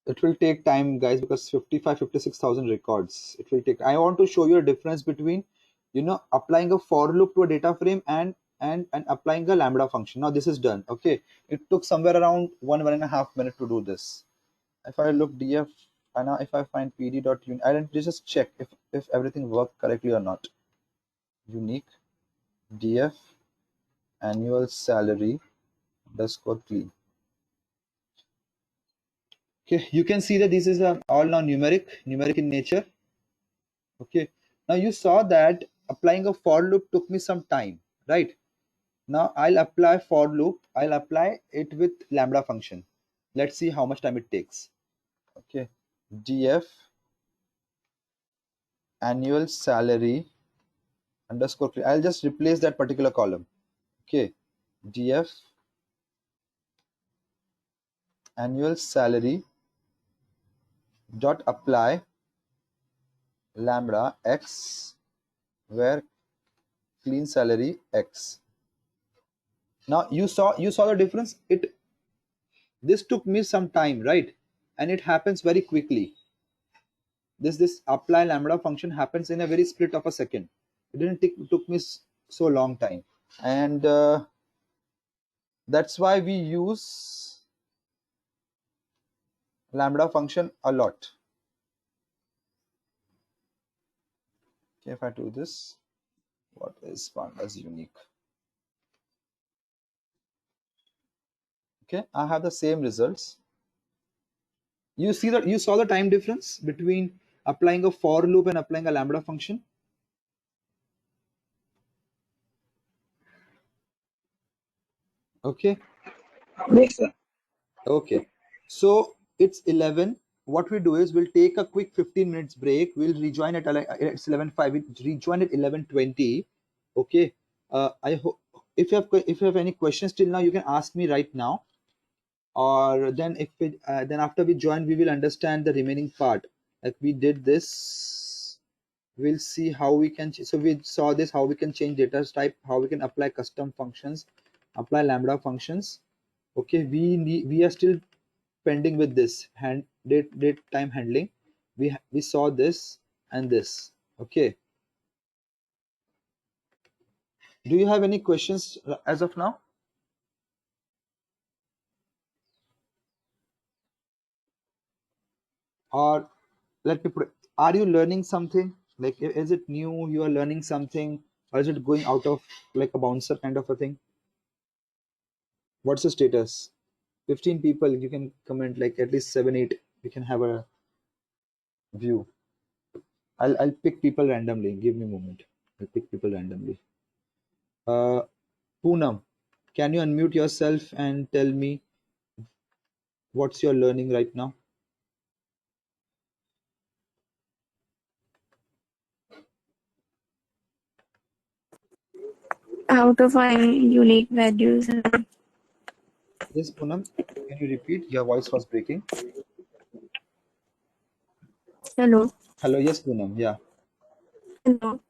It will take time, guys, because 56,000 records. It will take. I want to show you a difference between, applying a for loop to a data frame and applying a lambda function. Now this is done. Okay, it took somewhere around 1.5 minutes to do this. If I look df, and now if I find pd.unique, I don't just check if everything worked correctly or not. Unique df annual salary underscore clean. Okay, you can see that this is all now numeric in nature. Okay, now you saw that applying a for loop took me some time, right? Now I'll apply for loop. I'll apply it with lambda function. Let's see how much time it takes. Okay, df annual salary underscore clean. I'll just replace that particular column. Okay, df annual salary dot apply lambda x where clean salary x. Now you saw the difference. This took me some time, right? And it happens very quickly. This apply lambda function happens in a very split of a second. It didn't took me so long time, and that's why we use lambda function a lot. Okay, if I do this, what is pandas unique? Okay, I have the same results. You see that you saw the time difference between applying a for loop and applying a lambda function. Okay. Yes, sir. Okay, so it's 11. What we do is we'll take a quick 15 minutes break. We'll rejoin at it's 11:05. We rejoin at 11:20. Okay. I hope if you have any questions till now, you can ask me right now. Or then then after we join, we will understand the remaining part. Like we did this, we'll see how we can. So we saw this how we can change data type, how we can apply custom functions, apply lambda functions. Okay, we are still pending with this date time handling. We saw this and this. Okay, do you have any questions as of now? Or let me put it, are you learning something? Like is it new, you are learning something, or is it going out of like a bouncer kind of a thing? What's the status? 15 people, you can comment, like at least 7 8 we can have a view. I'll pick people randomly. Give me a moment. I'll pick people randomly. Poonam, can you unmute yourself and tell me what's your learning right now? How to find unique values. Yes, Poonam, can you repeat? Your voice was breaking. Hello. Hello, yes, Poonam. Yeah. Hello.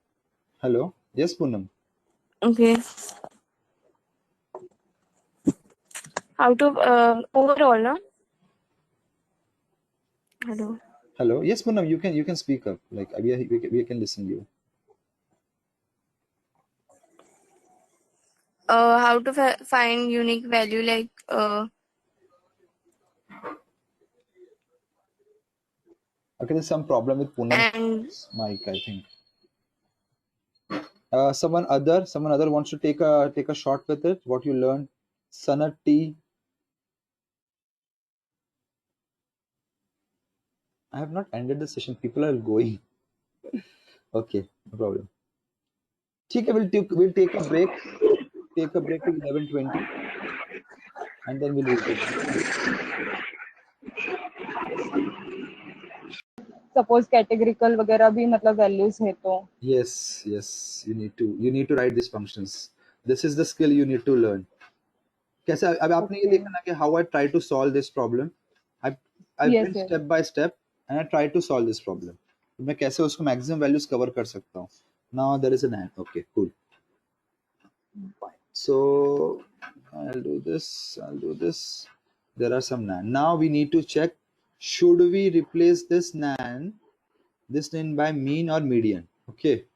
Hello, yes, Poonam. Okay. How to overall, no? Hello. Hello, yes, Poonam. You can speak up. Like we can listen to you. How to find unique value, like Okay, there's some problem with and Poonam's mic, I think. Someone other wants to take a shot with it. What you learned, Sanat T. I have not ended the session. People are going. Okay, no problem. Okay, we'll take a break. Take a break till 11:20, and then we'll resume. Suppose categorical वगैरह भी मतलब values है तो Yes, yes. You need to write these functions. This is the skill you need to learn. कैसे अब आपने ये okay देखा ना कि how I try to solve this problem. I I've been yes yes step by step and I try to solve this problem. मैं कैसे उसको maximum values cover कर सकता हूँ. Now there is an and. Okay, cool. Fine. So I'll do this. I'll do this. There are some nan. Now we need to check. Should we replace this nan by mean or median? Okay.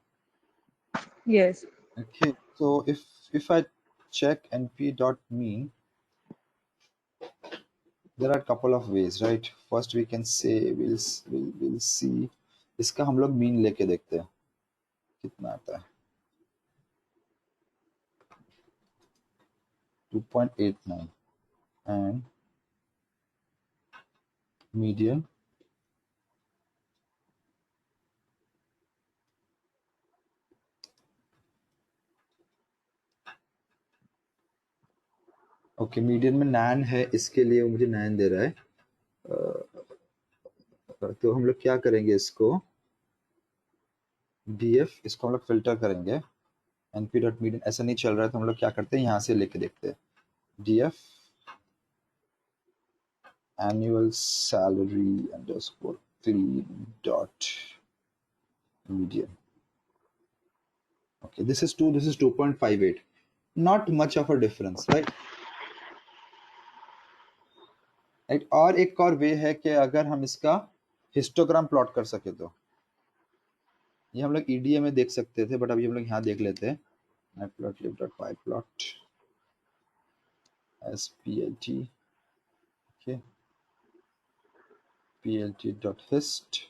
Yes Okay. So if I check np dot mean, there are a couple of ways, right? First we can say we'll see इसका हम लोग mean लेके देखते हैं कितना आता है. 2.89 and median okay median में 9 है, इसके लिए वो मुझे 9 दे रहा है। तो हम लोग क्या करेंगे, इसको DF इसको हम लोग फिल्टर करेंगे। np.median ऐसा नहीं चल रहा है तो हम लोग क्या करते हैं, यहाँ से लेके देखते हैं DF annual salary underscore clean dot median. Okay, this is 2.58, not much of a difference, right? Right, और एक और वे है कि अगर हम इसका हिस्टोग्राम प्लॉट कर सके तो ये हम लोग EDA में देख सकते थे, बट अभी हम लोग यहाँ देख लेते हैं। matplotlib.pyplot as plt, okay, plt.hist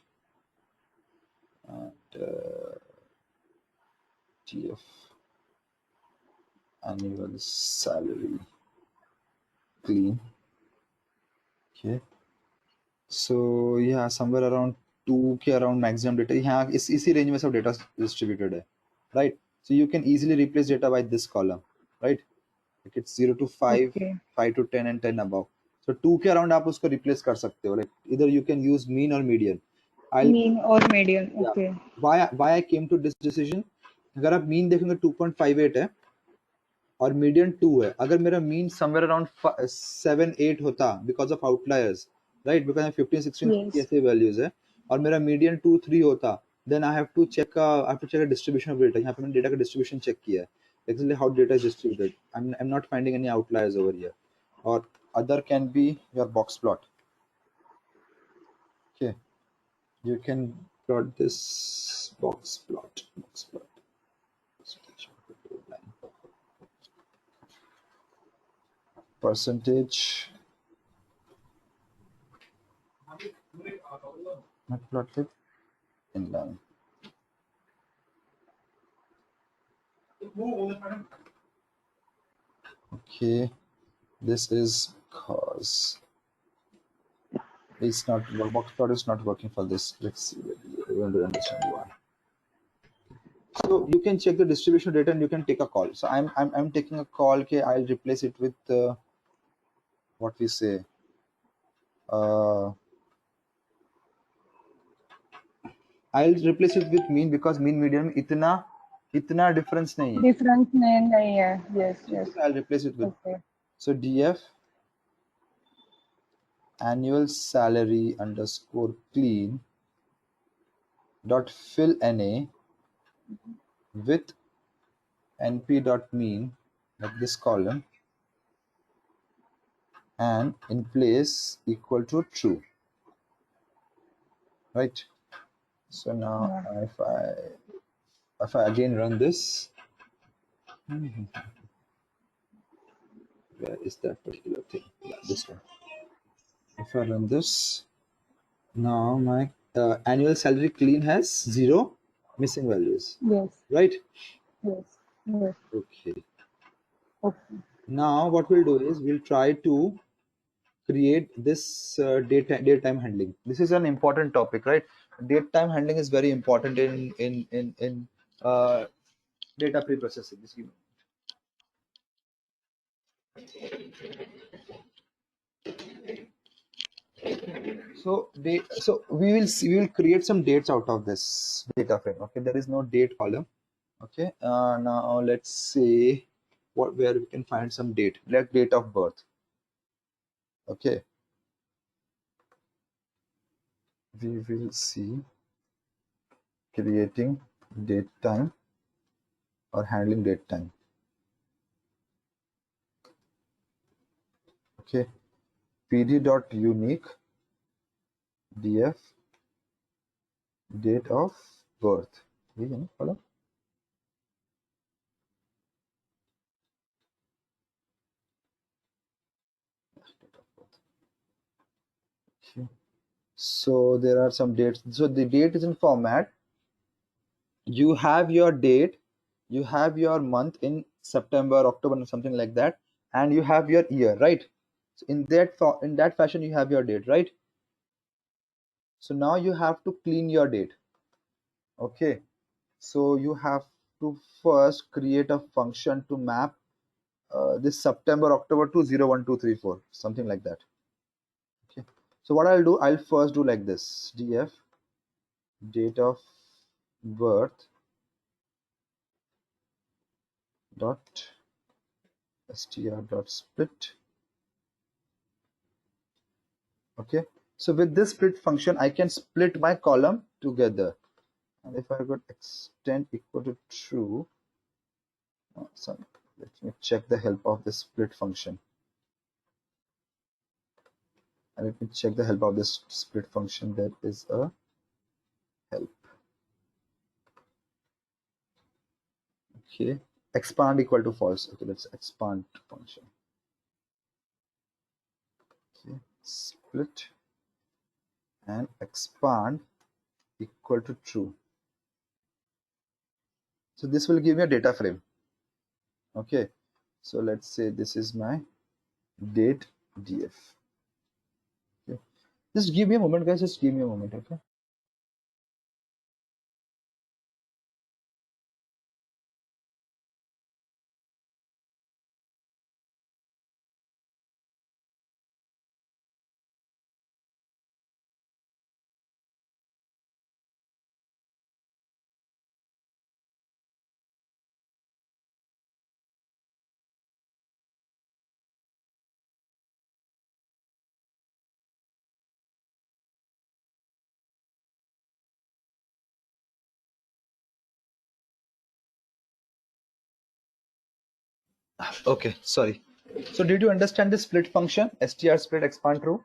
and TF annual salary clean, okay, so yeah, somewhere around 2 के अराउंड मैक्सिमम डेटा यहाँ इसी रेंज में सब डेटा डिस्ट्रीब्यूटेड है, right? So you can easily replace data by this column, right? It's 0 to 5, Okay. 5 to 10 and 10 above. So 2 के around आप उसको replace कर सकते हो, like either you can use mean or median. Mean or median. Okay. Why I came to this decision, अगर आप mean देखेंगे 2.58 है और median 2 है। अगर मेरा mean somewhere around 7-8 होता because of outliers, right? Because 15, 16 Yes. ऐसे values है और मेरा median 2-3 होता, then I have to check a distribution of data. यहाँ पे मैंने data का distribution check किया है, exactly how data is distributed. I'm not finding any outliers over here. Or other can be your box plot. Okay, you can plot this box plot. Percentage plotted inline. Okay, this is because it's not, box plot is not working for this. Let's see, we want to understand why. So you can check the distribution data and you can take a call. So I'm taking a call. Okay, I'll replace it with what we say. I'll replace it with mean because mean median में इतना difference नहीं है. Difference नहीं है. Yes, yes. I'll replace it with. Okay. So DF annual salary underscore clean dot fill NA with NP dot mean, like this column, and in place equal to true, right? So now if I again run this, where is that particular thing? Yeah, this one. If I run this, now my annual salary clean has 0 missing values. Yes. Right? Yes. Yes. Okay. Okay. Now what we'll do is we'll try to create this date time handling. This is an important topic, right? Date time handling is very important in data pre-processing. Just give me. So we will create some dates out of this data frame. Okay, there is no date column. Okay, now let's see where we can find some date, like date of birth. Okay, we will see creating date time or handling date time. Okay, pd.unique df date of birth. Follow. Okay. So there are some dates. So the date is in format. You have your date, you have your month in September, October, something like that, and you have your year, right? So in that fashion you have your date, right? So now you have to clean your date. Okay, so you have to first create a function to map this September October to 01234, something like that. Okay, so what I'll do, I'll first do like this: df date of birth dot str dot split. Okay, so with this split function I can split my column together, and if I got extend equal to true, so let me check the help of this split function, and let me check the help of this split function. There is a help. Okay, expand equal to false. Okay, let's expand function. Okay, split and expand equal to true. So this will give me a data frame. Okay, so let's say this is my date df. Okay, just give me a moment, guys. Just give me a moment. Okay. Okay, sorry. So did you understand the split function, str split expand true?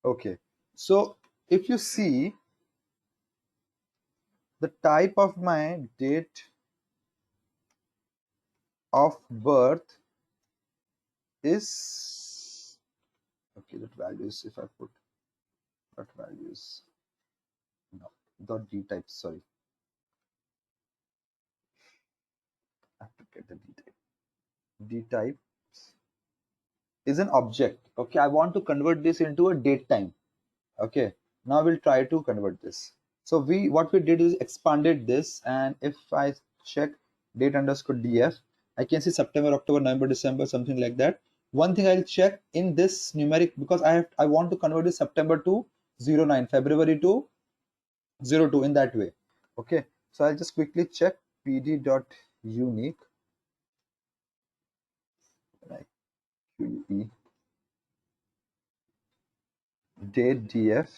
Okay, so if you see, the type of my date of birth is, okay, that values, if I put dot values, no, dot d type, sorry, I have to get the d type. D type is an object. Okay, I want to convert this into a date time. Okay, now we'll try to convert this. So what we did is expanded this, and if I check date underscore df, I can see September, October, November, December, something like that. One thing I'll check in this numeric, because I want to convert this September to 09, February to 02, in that way. Okay, so I'll just quickly check pd dot unique, like QE, date df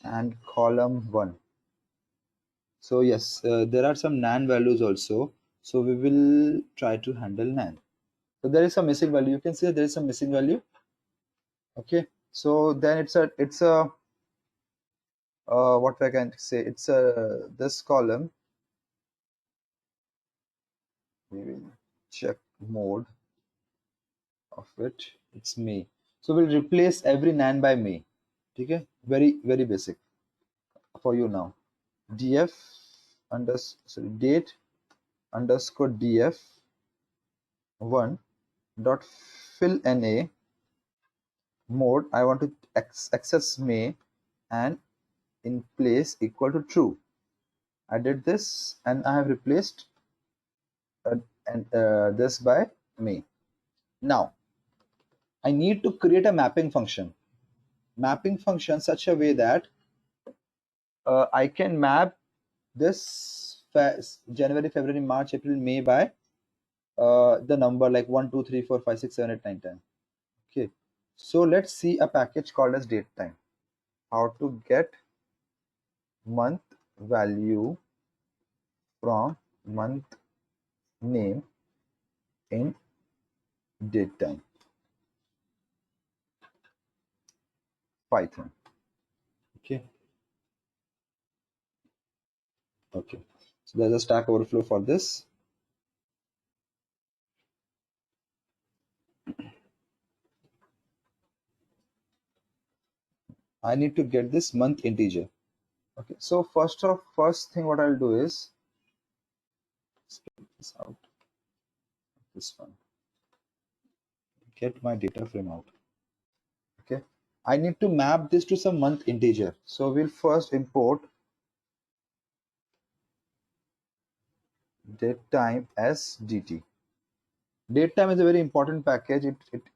and column 1. So yes, there are some nan values also, so we will try to handle nan. So there is some missing value, you can see there is some missing value. Okay, so then it's a what I can say, it's a this column, we will check mode of it, it's May. So we'll replace every nan by May. Okay, very basic for you now. Df date underscore df 1 dot fill na mode, I want to access May, and in place equal to true. I did this, and I have replaced this by May. Now I need to create a mapping function such a way that I can map this January, February, March, April, May by the number like 1 2 3 4 5 6 7 8 9 10. Okay, so let's see a package called as date time. How to get month value from month name in date time, Python. Okay, okay, so there's a Stack Overflow for this. I need to get this month integer. Okay, so first thing what I'll do is split this out, this one, get my data frame out. Okay, I need to map this to some month integer. So we'll first import datetime as dt. Datetime is a very important package.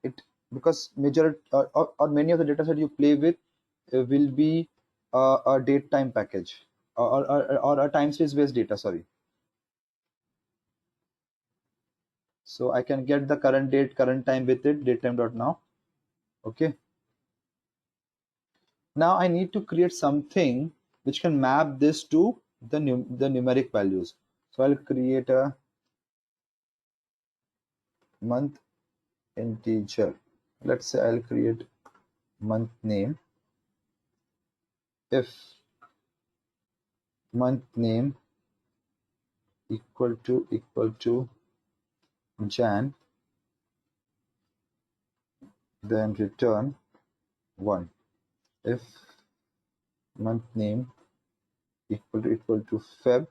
It because major or many of the data set you play with will be a datetime package or a time space based data. Sorry. So I can get the current date, current time with it, datetime.now. Okay. Now I need to create something which can map this to the numeric values. So I'll create a month integer. Let's say I'll create month name. If month name equal to Jan, then return 1. If month name equal to Feb,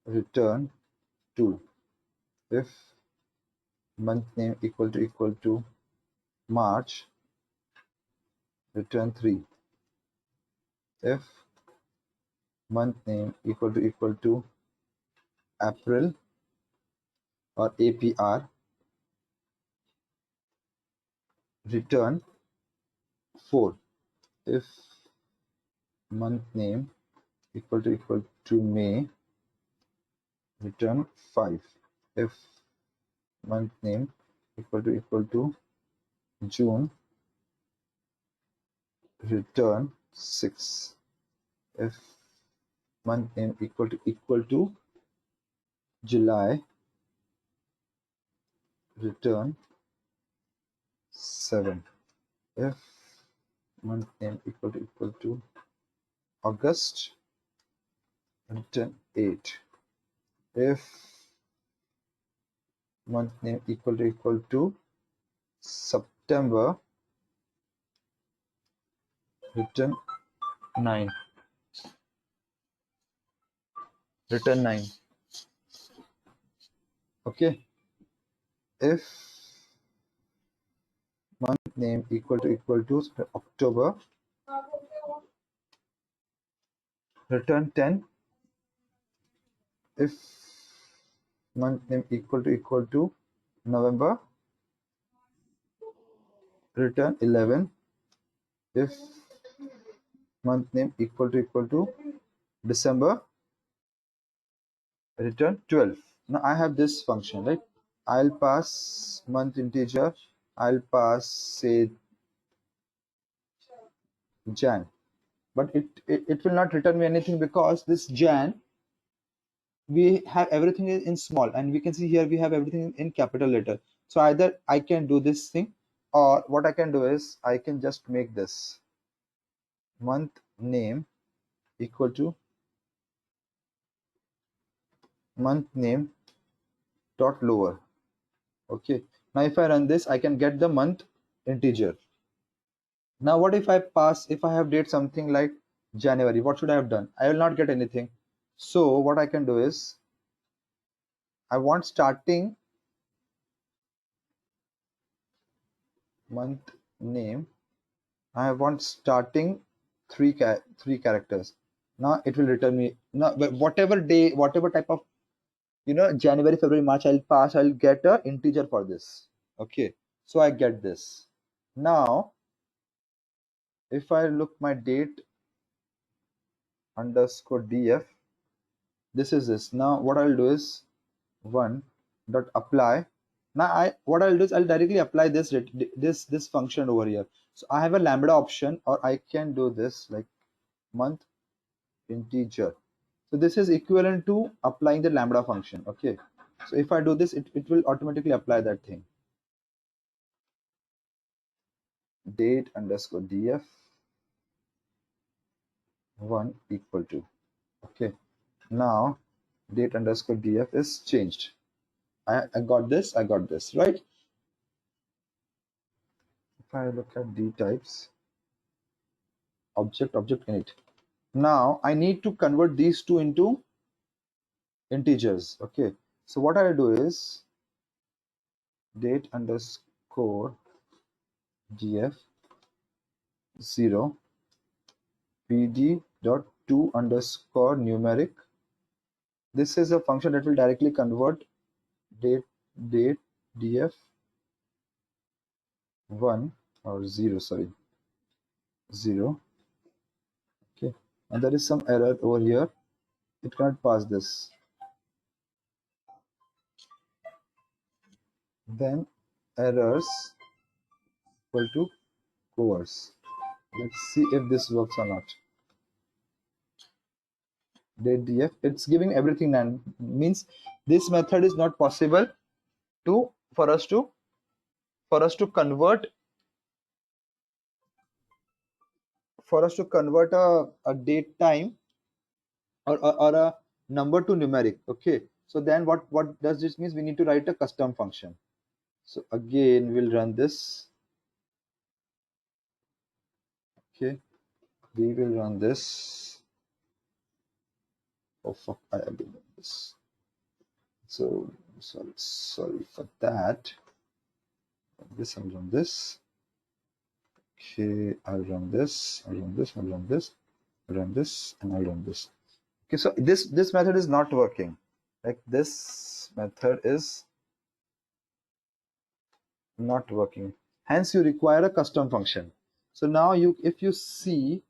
return 2. If month name equal to March, return 3. If month name equal to April or APR, return 4. If month name equal to May, return 5. If month name equal to June, return 6. If month name equal to July, return 7. If month name equal to August, return 8. If month name equal to September, return 9. Return 9. Okay. If month name equal to October, return 10. If month name equal to November, return 11. If month name equal to December, return 12. Now I have this function, right? I'll pass month integer, I'll pass say Jan, but it will not return me anything because this Jan, we have everything in small, and we can see here we have everything in capital letter. So either I can do this thing, or what I can do is I can just make this month name equal to month name dot lower. Okay, now if I run this, I can get the month integer. Now what if I have date something like January? What should I have done? I will not get anything. So what I can do is I want starting month name. I want starting three characters. Now it will return me now whatever day, whatever type of January, February, March I'll get a integer for this. Okay, so I get this. Now if I look my date underscore df, this is this. Now what I'll do is 1 dot apply. Now what I'll do is I'll directly apply this function over here. So I have a lambda option, or I can do this like month integer. So this is equivalent to applying the lambda function. Okay, so if I do this, it will automatically apply that thing. Date underscore df 1 equal to. Okay, now date underscore df is changed. I got this, right? If I look at d types, object init. Now I need to convert these two into integers. Okay, so what I'll do is date underscore df 0 pd dot to underscore numeric. This is a function that will directly convert date df 1 or 0, sorry, 0. Okay, and there is some error over here, it cannot pass this. Then errors equal to covers. Let's see if this works or not. Df, it's giving everything, and means this method is not possible to for us to convert a date time or a number to numeric. Okay, so then what does this means? We need to write a custom function. So again we'll run this. Okay, we will run this. Oh fuck, I have done this. So sorry for that. This, I'll run this. Okay, I'll run this, I'll run this, I'll run this, I'll run this, and I'll run this. Okay, so this method is not working. Like this method is not working. Hence you require a custom function. So now if you see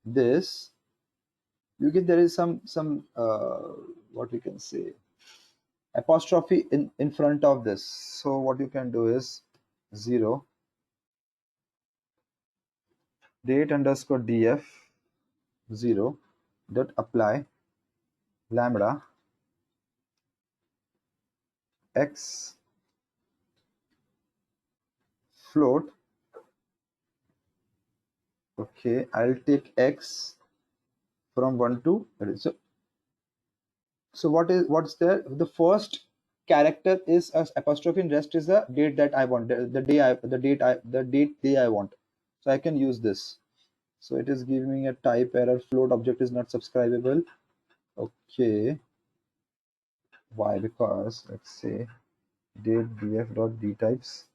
this, you get there is some what we can say, apostrophe in front of this. So what you can do is 0 date underscore df 0 dot apply lambda x float. Okay, I'll take x from 1 to so what's there? The first character is as apostrophe, and rest is the date that I want, the date day I want. So I can use this. So it is giving me a type error, float object is not subscribable. Okay, why? Because let's say date df dot d types,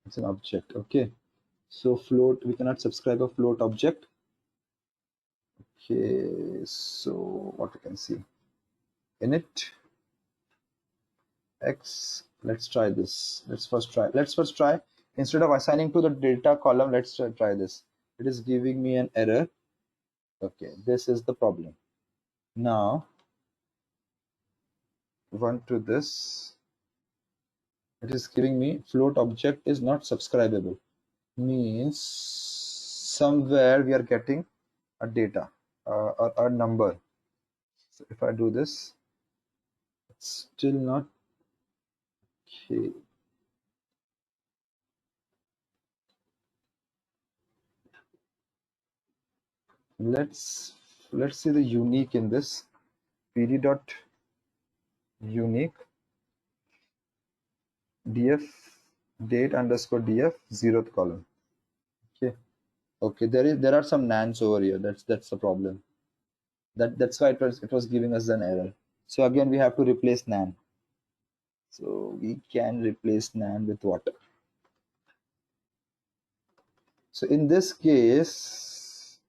it's an object. Okay, so float, we cannot subscribe a float object. Okay, so what we can see, init x, let's try this. Let's first try instead of assigning to the data column, let's try this. It is giving me an error. Okay, this is the problem. Now run to this, it is giving me float object is not subscribable, means somewhere we are getting a data or a number. So if I do this, it's still not okay. Let's see the unique in this. pd dot unique df date underscore df 0th column. Okay, there are some nans over here. That's the problem. That's why it was giving us an error. So again we have to replace nan. So we can replace nan with what? So in this case,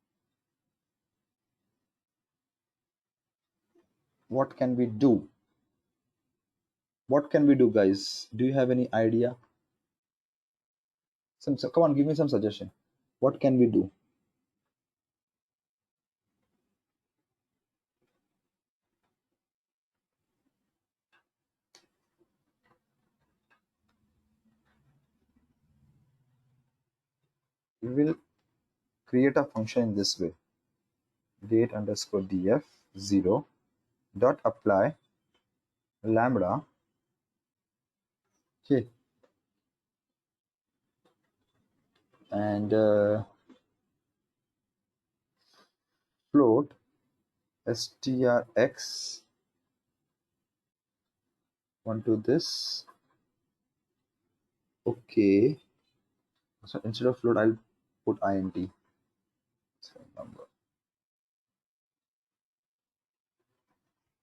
what can we do? What can we do, guys? Do you have any idea? Come on, give me some suggestion. What can we do? We will create a function in this way. Date underscore df 0 dot apply lambda. Okay, and float strx onto this. Okay, so instead of float I'll put int. number.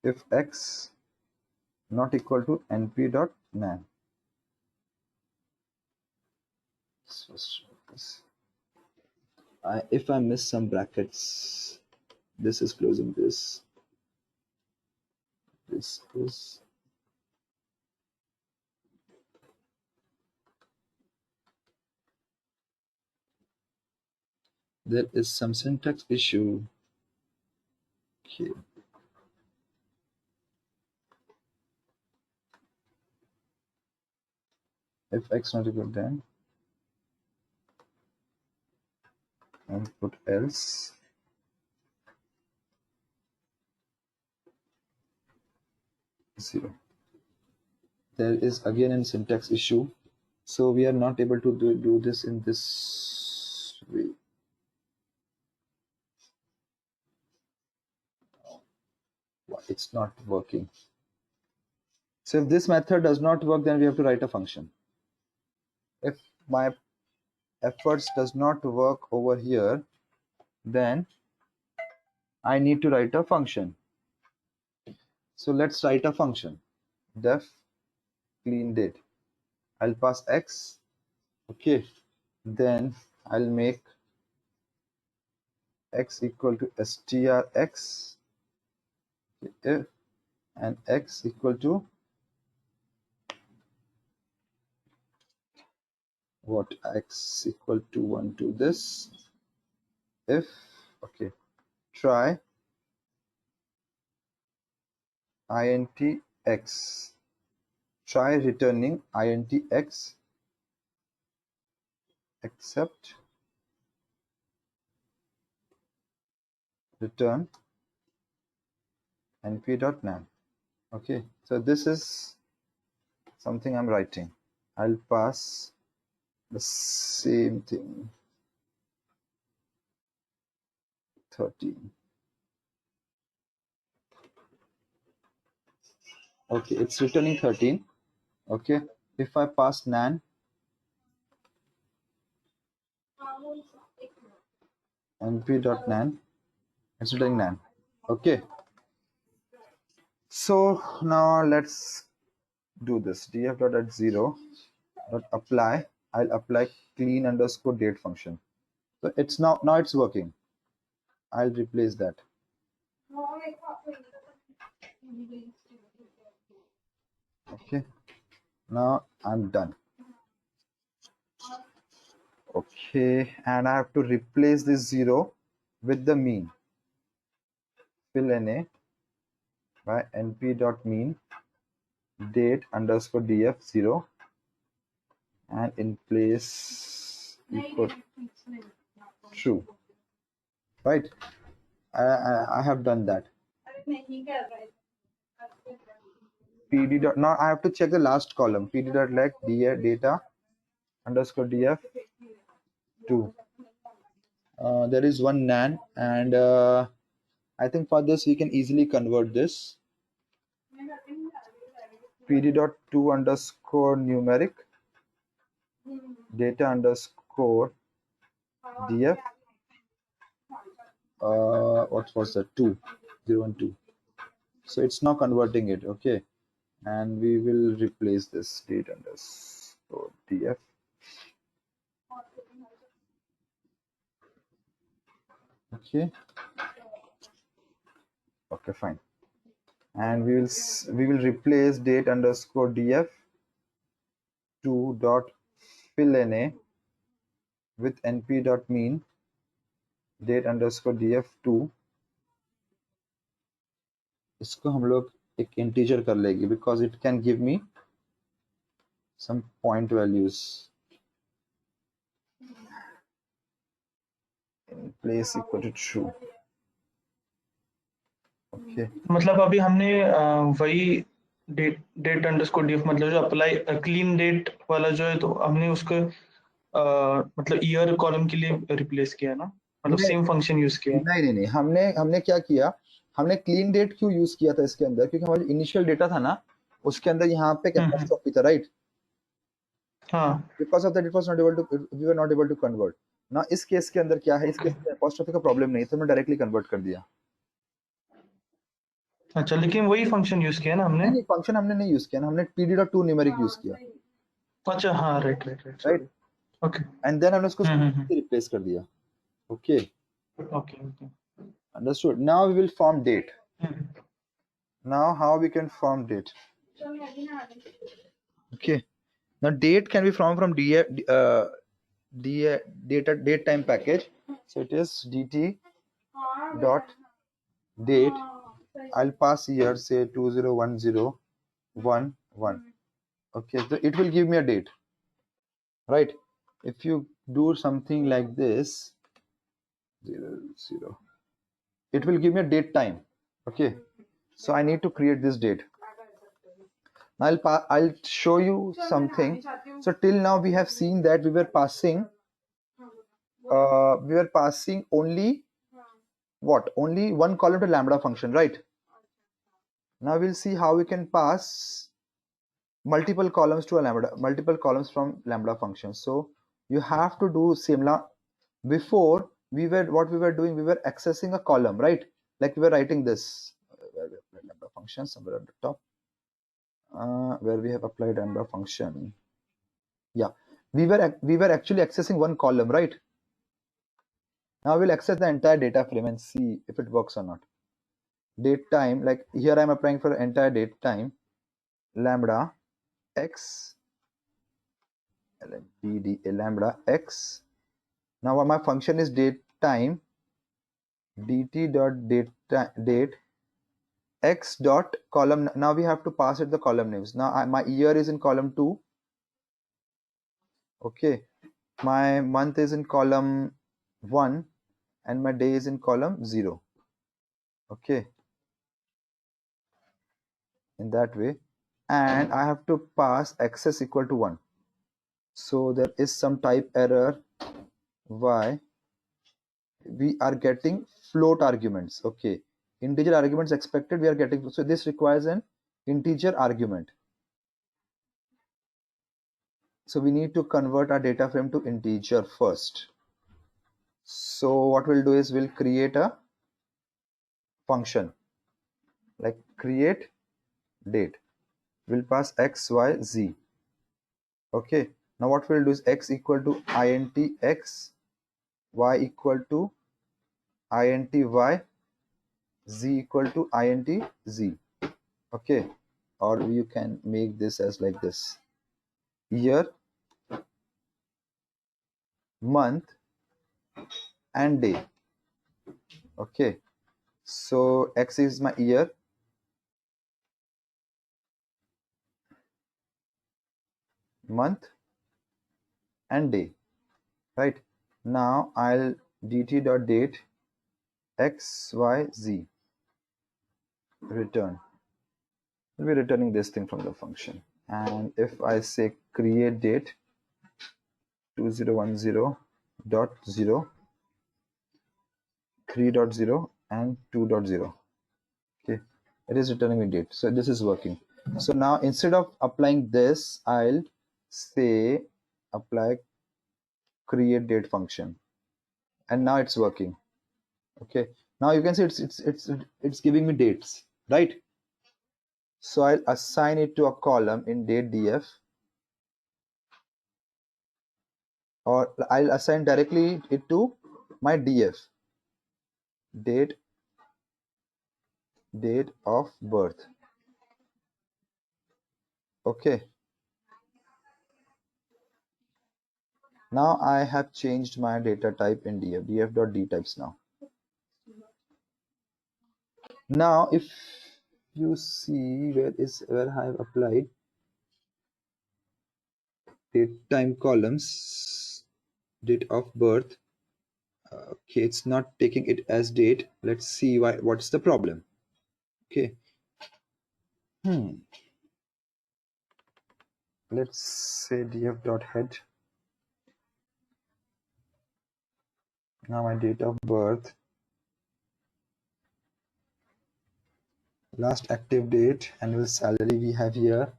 If x not equal to np dot nan. If I miss some brackets, this is closing this. This is there is some syntax issue. Okay. If x not equal to then and put else. Zero. There is again a syntax issue, so we are not able to do this in this way. It's not working. So if this method does not work, then we have to write a function. If my efforts does not work over here, then I need to write a function. So let's write a function. Def clean date. I'll pass x. Okay. Then I'll make x equal to strx. If and x equal to what? X equal to 1 to this. If okay, try int x. Try returning int x except return np.nan. Okay, so this is something I'm writing. I'll pass the same thing. 13. Okay, it's returning 13. Okay, if I pass nan, np.nan, it's returning nan. Okay, so now let's do this. df.at0 dot apply. I'll apply clean underscore date function. So it's now it's working. I'll replace that. Okay, now I'm done. Okay, and I have to replace this 0 with the mean. Fill na by np.mean date underscore df 0 and in place equal true. Right, I have done that. pd dot, now I have to check the last column. pd dot leg data underscore df 2. There is one nan, and I think for this we can easily convert this. pd dot 2 underscore numeric data underscore df what was that 2 0 and 2. So it's now converting it. Okay, and we will replace this date underscore df. Okay, fine, and we will replace date underscore df 2 dot fill na with np dot mean date underscore df 2. इसको हम लोग एक integer कर लेंगे because it can give me some point values in place equal to true. Okay, मतलब अभी हमने वही डेट अंडरस्कोर df मतलब जो अप्लाई क्लीन डेट वाला जो है, तो हमने उसको मतलब ईयर कॉलम के लिए रिप्लेस किया ना, मतलब सेम फंक्शन यूज किया. नहीं, हमने क्या किया, हमने क्लीन डेट क्यों यूज किया था इसके अंदर, क्योंकि हमारा इनिशियल डेटा था ना उसके अंदर यहाँ पे कैपेसिटी था, राइट? हाँ, because of that it was not able to, we were not able to convert. ना इस केस के अंदर क्या है, इस केस में apostrophe का प्रॉब्लम नहीं, तो मैं डायरेक्टली कन्वर्ट कर दिया। अच्छा, लेकिन वही फंक्शन यूज किया ना हमने? नहीं फंक्शन हमने नहीं यूज किया ना, हमने pd.to न्यूमेरिक यूज किया, अच्छा हाँ, right, right, okay and then हमने उसको हम्म रिप्लेस कर दिया। Okay, okay understood. Now we will form date. Now how we can form date? Okay, now date can be formed from date time package. So it is dt dot date. I'll pass here say 201011. Okay, so it will give me a date, right? If you do something like this, 00, it will give me a date time. Okay, so I need to create this date. I'll show you something. So till now we have seen that we were passing only what? Only one column to lambda function, right? Now we'll see how we can pass multiple columns to a lambda, multiple columns from lambda function. So you have to do similar. Before we were doing, we were accessing a column, right? Like we were writing this lambda function somewhere at the top, where we have applied lambda function. Yeah, we were actually accessing one column, right? Now we'll access the entire data frame and see if it works or not. Date time, like here I'm applying for entire date time, lambda x lambda x. Now my function is date time, dt dot date x dot column. Now we have to pass it the column names. Now my year is in column 2. Okay, my month is in column 1 and my day is in column 0. Okay, in that way, and I have to pass access equal to 1. So there is some type error. Why? We are getting float arguments. Okay, integer arguments expected, we are getting, so this requires an integer argument. So we need to convert our data frame to integer first. So what we'll do is we'll create a function like create date. We'll pass x, y, z. Okay, now what we'll do is x equal to int x, y equal to int y, z equal to int z. Okay, or you can make this as like this: year, month, and day. Okay, so x is my year, month, and day, right? Now I'll dt dot date x, y, z return. We'll be returning this thing from the function. And if I say create date 2010 dot 0, 3.0 and 2.0, okay, it is returning me date. So this is working. So now instead of applying this, I'll say apply create date function, and now it's working. Okay, now you can see it's giving me dates, right? So I'll assign it to a column in date df, or I'll assign directly it to my df, date of birth. Okay, now I have changed my data type in df.dtypes. Now if you see where I have applied date time columns, date of birth, okay, it's not taking it as date. Let's see what's the problem. Okay, let's say df.head. Now my date of birth, last active date, annual salary we have here.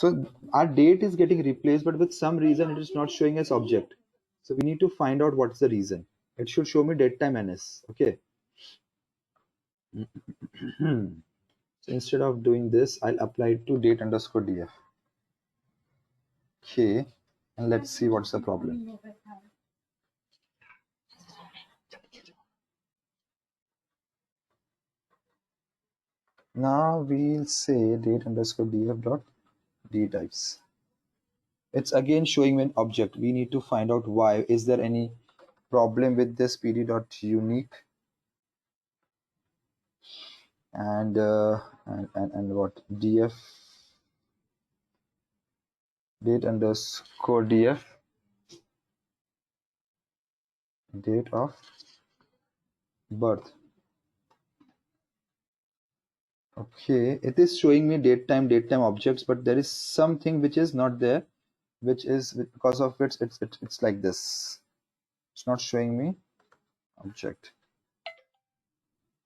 So our date is getting replaced, but with some reason it is not showing as object. So we need to find out what's the reason. It should show me date time ns. Okay. So instead of doing this, I'll apply it to date underscore df. Okay, and let's see what's the problem. Now we'll say date underscore df dot d types. It's again showing me an object. We need to find out why. Is there any problem with this pd dot unique and what df date underscore df date of birth. Okay, it is showing me date time objects, but there is something which is not there, which is because of which it's like this. It's not showing me object.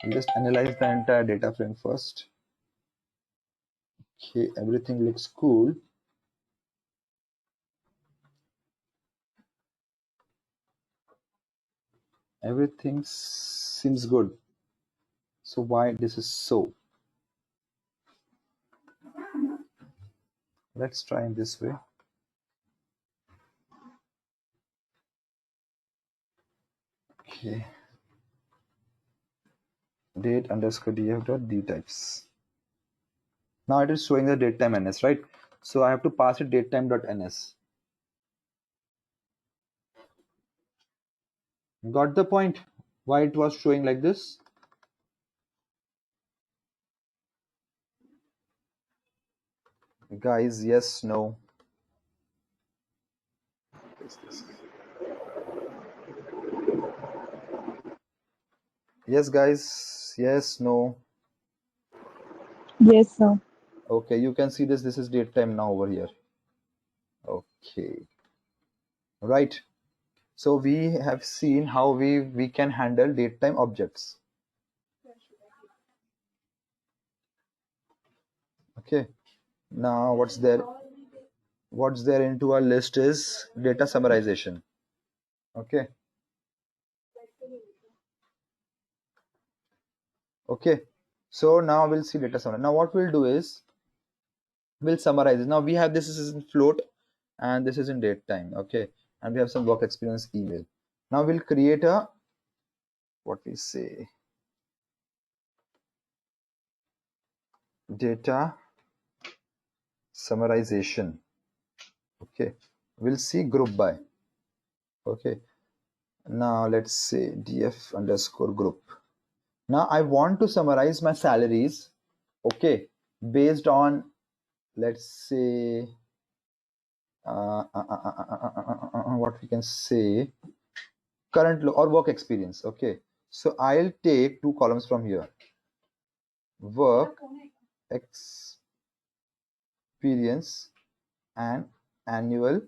We'll just analyze the entire data frame first. Okay, everything looks cool. Everything seems good. So why this is so? Let's try in this way. Okay. Date underscore df dot d types. Now it is showing the date time ns, right? So I have to pass it date time dot ns. Got the point? Why it was showing like this? Guys, yes, no. Yes, guys, yes, no. Yes, sir. Okay, you can see this. This is date time now over here. Okay, right. So we have seen how we can handle date time objects. Okay, now what's there into our list is data summarization. Okay. Okay, so now we'll see data summary. Now what we'll do is we'll summarize it. Now we have this is in float and this is in date time. Okay, and we have some work experience email. Now we'll create a what we say data summarization. Okay, we'll see group by. Okay, now let's say df underscore group. Now I want to summarize my salaries, okay, based on, let's say what we can say, current or work experience. Okay, so I'll take two columns from here, work experience and annual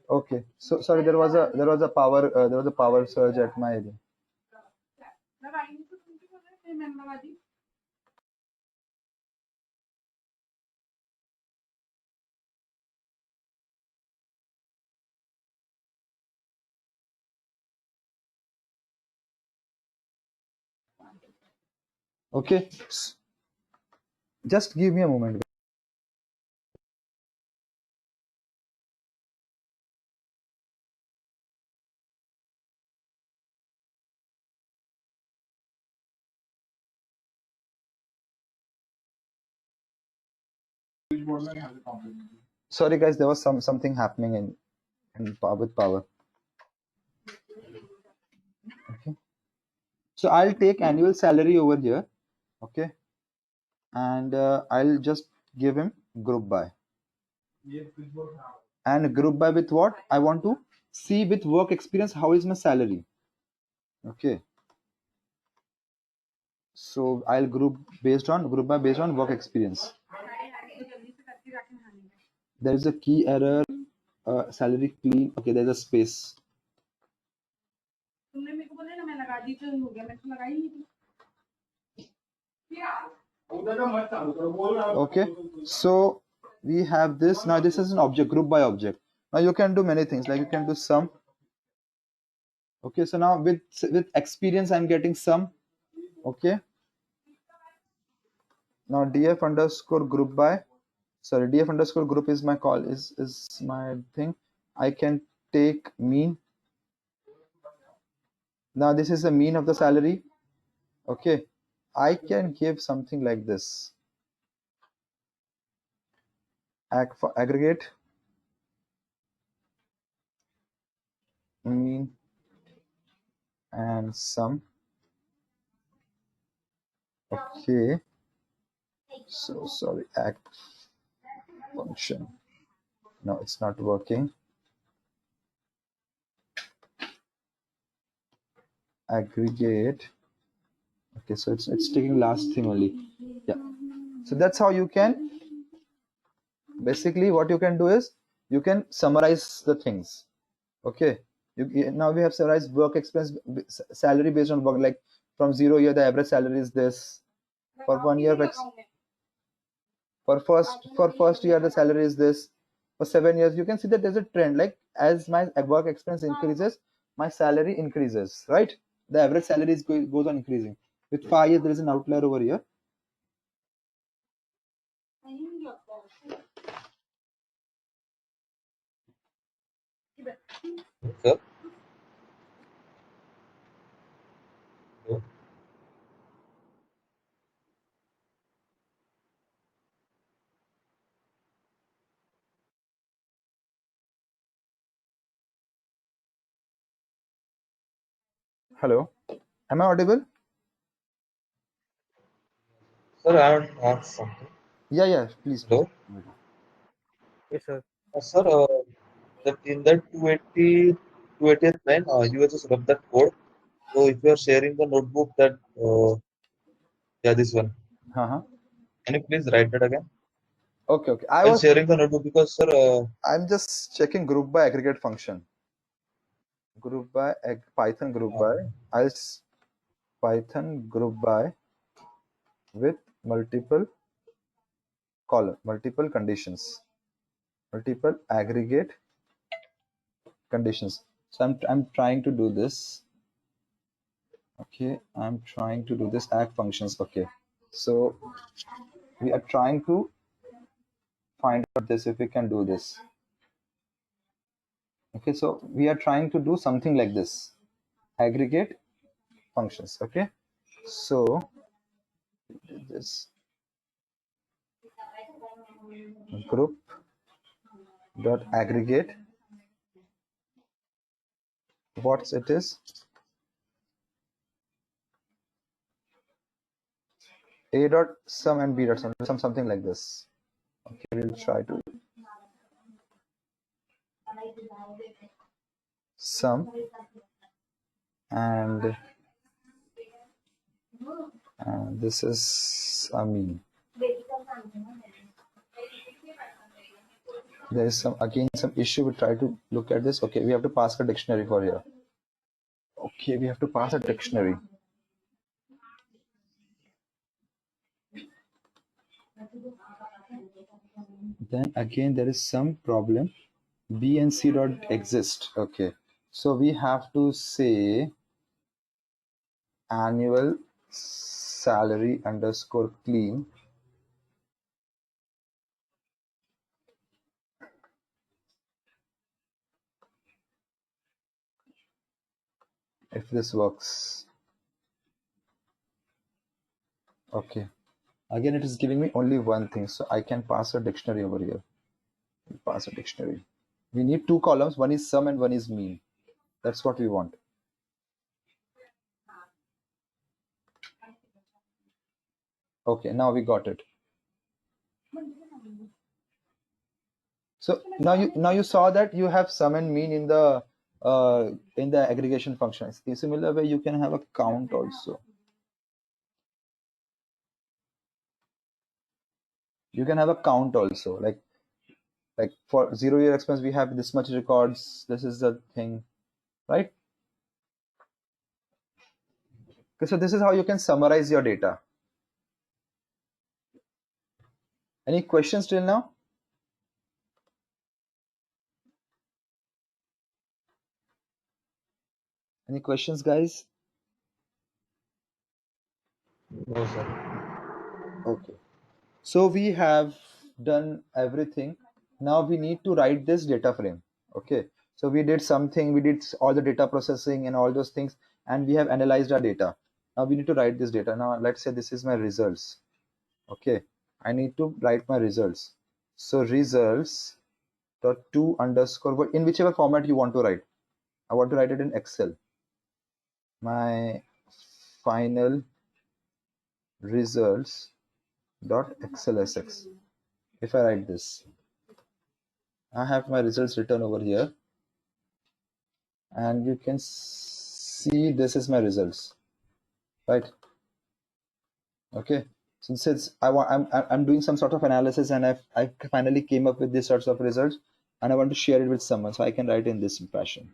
Okay, so sorry, there was a power surge at my area. Okay, just give me a moment. Sorry guys, there was something happening in and with power. Okay. So I'll take annual salary over here. Okay. And I'll just give him group by. And group by with what? I want to see with work experience how is my salary. Okay. So I'll group by based on work experience. There is a key error, salary clean. Okay, there's a space. Okay, so we have this. Now this is an object, group by object. Now you can do many things, like you can do sum. Okay, so now with experience I'm getting sum. Okay, now df underscore group by, sorry, df underscore group is my call, is my thing. I can take mean. Now this is the mean of the salary. Okay, I can give something like this. For aggregate mean and sum. Okay, so sorry, act function. No, it's not working. Aggregate. Okay, so it's taking last thing only. Yeah, so that's how you can, basically what you can do is you can summarize the things. Okay, now we have summarized work expense, salary based on work, like from 0 year the average salary is this, for 1 year for first year the salary is this, for 7 years. You can see that there's a trend, like as my work expense increases my salary increases, right? The average salary goes on increasing. With 5 years there is an outlier over here. Sir? Hello? Hello, am I audible? Sir, I want to ask something. Yeah, please. Hello? Yes, sir. Sir, that in that 280th line, you have just rub that code. So if you are sharing the notebook that, yeah, this one. Uh-huh. Can you please write that again? Okay. While sharing the notebook, because sir, I'm just checking group by aggregate function. Group by Python group by. I'll Python group by with multiple column, multiple conditions, multiple aggregate conditions. So I'm trying to do this. Okay, I'm trying to do this add functions. Okay, so we are trying to find out this, if we can do this. Okay, so we are trying to do something like this, aggregate functions. Okay, so this group dot aggregate, what it is, a dot sum and b dot sum, something like this. Okay, we'll try to sum and this is a mean. There is some issue. We try to look at this. Okay, we have to pass a dictionary for here. Okay, we have to pass a dictionary. Then again there is some problem. B and C dot exist. Okay, so we have to say annual salary underscore clean if this works. Okay, again it is giving me only one thing, so I can pass a dictionary over here. Pass a dictionary. We need two columns. One is sum and one is mean. That's what we want. Okay, now we got it. So now you saw that you have sum and mean in the aggregation function. In similar way, you can have a count also. You can have a count also, like for 0-year expense, we have this much records. This is the thing, right? Okay, so this is how you can summarize your data. Any questions till now? Any questions, guys? No, sir. Okay. So we have done everything. Now we need to write this data frame. Okay. So we did something, we did all the data processing and all those things, and we have analyzed our data. Now we need to write this data. Now let's say this is my results. Okay. I need to write my results. So results dot to underscore, in whichever format you want to write. I want to write it in Excel. My final results dot XLSX. If I write this, I have my results written over here, and you can see this is my results, right? Okay. So since I'm doing some sort of analysis, and I finally came up with these sorts of results, and I want to share it with someone, so I can write in this fashion.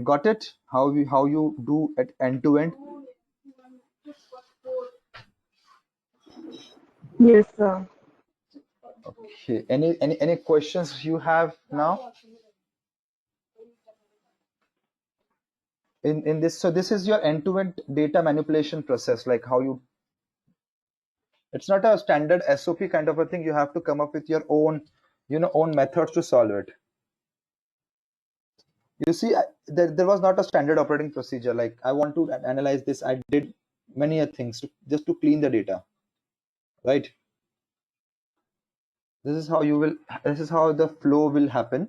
Got it? How you do it end to end? Yes, sir. Okay. Any questions you have now in this? So this is your end-to-end data manipulation process, like how you. It's not a standard SOP kind of a thing. You have to come up with your own, own methods to solve it. You see, there was not a standard operating procedure. Like I want to analyze this. I did many things just to clean the data, right? This is how you will. This is how the flow will happen.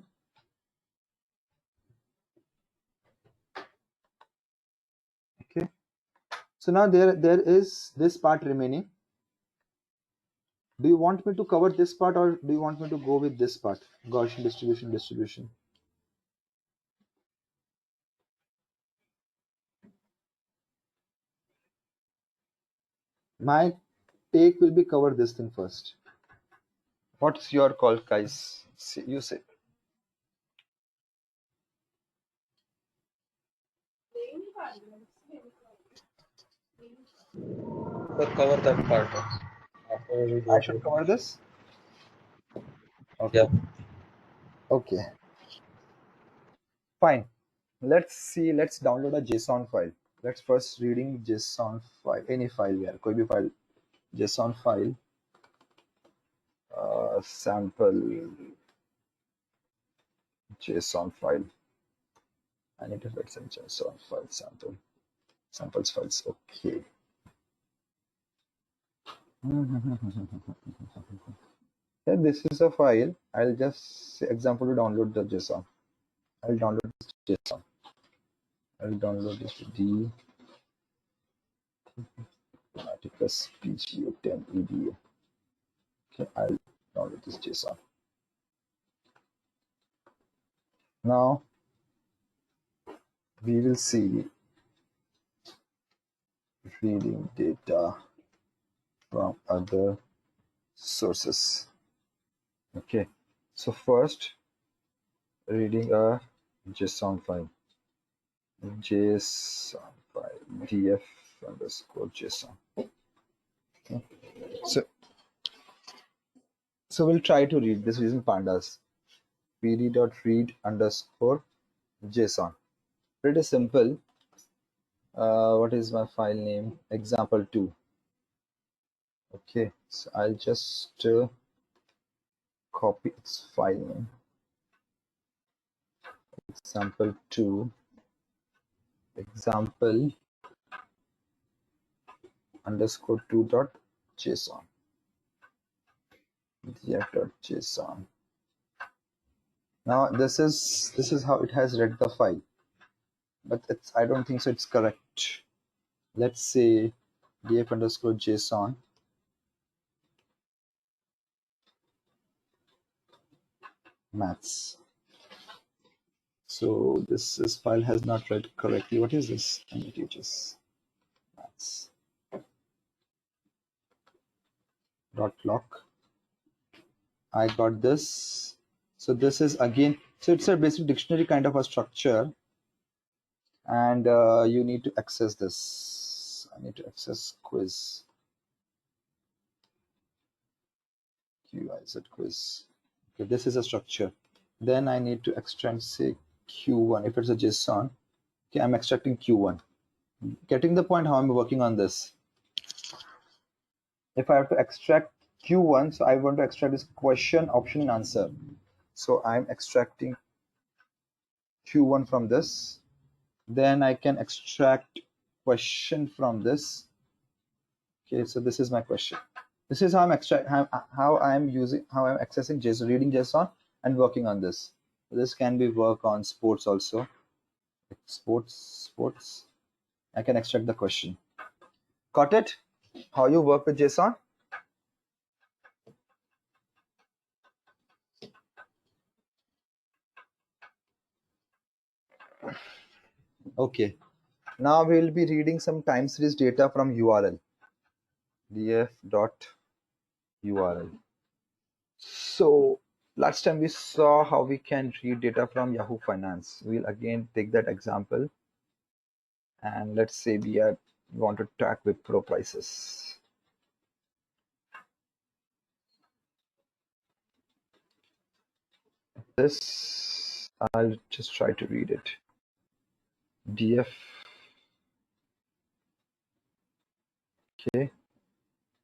Okay. So now there is this part remaining. Do you want me to cover this part, or do you want me to go with this part? Gaussian distribution. My take will be cover this thing first. What's your call, guys? You say. So cover that part. After we I go should through. cover this? Okay. Yeah. Okay. Fine. Let's see. Let's download a JSON file. Let's first reading JSON file. Any file here. कोई भी file. JSON file. Sample JSON file. I need to write some JSON file sample. Samples files. Okay. Yeah, this is a file. I'll just say example to download the JSON. I'll download this JSON. I'll download this D plus PGO10 EDA. Okay, I'll download this JSON. Now we will see reading data from other sources. Okay, so first reading a JSON file. JSON file DF underscore JSON. Okay. So we'll try to read this using pandas. pd.read underscore JSON. Pretty simple. What is my file name? Example2. Okay, so I'll just copy its file name. Example2. Example underscore 2.json. df.json. Now this is how it has read the file, but I don't think so it's correct. Let's say df underscore JSON maths. So this file has not read correctly. What is this? MTHS maths dot lock. I got this. So this is again, so it's a basic dictionary kind of a structure, and you need to access this. I need to access quiz. QIZ quiz. Okay, this is a structure. Then I need to extract, say, Q1. If it's a JSON, okay, I'm extracting Q1. Getting the point how I'm working on this. If I have to extract Q1, so I want to extract this question, option, and answer. So I'm extracting Q1 from this. Then I can extract question from this. Okay, so this is my question. This is how I'm accessing JSON, reading JSON and working on this. This can be work on sports also. Sports. I can extract the question. Got it? How you work with JSON? Okay. Now we will be reading some time series data from URL. df.url. So last time we saw how we can read data from Yahoo Finance. We'll again take that example, and let's say we want to track Wipro prices. This, I'll just try to read it. df, okay,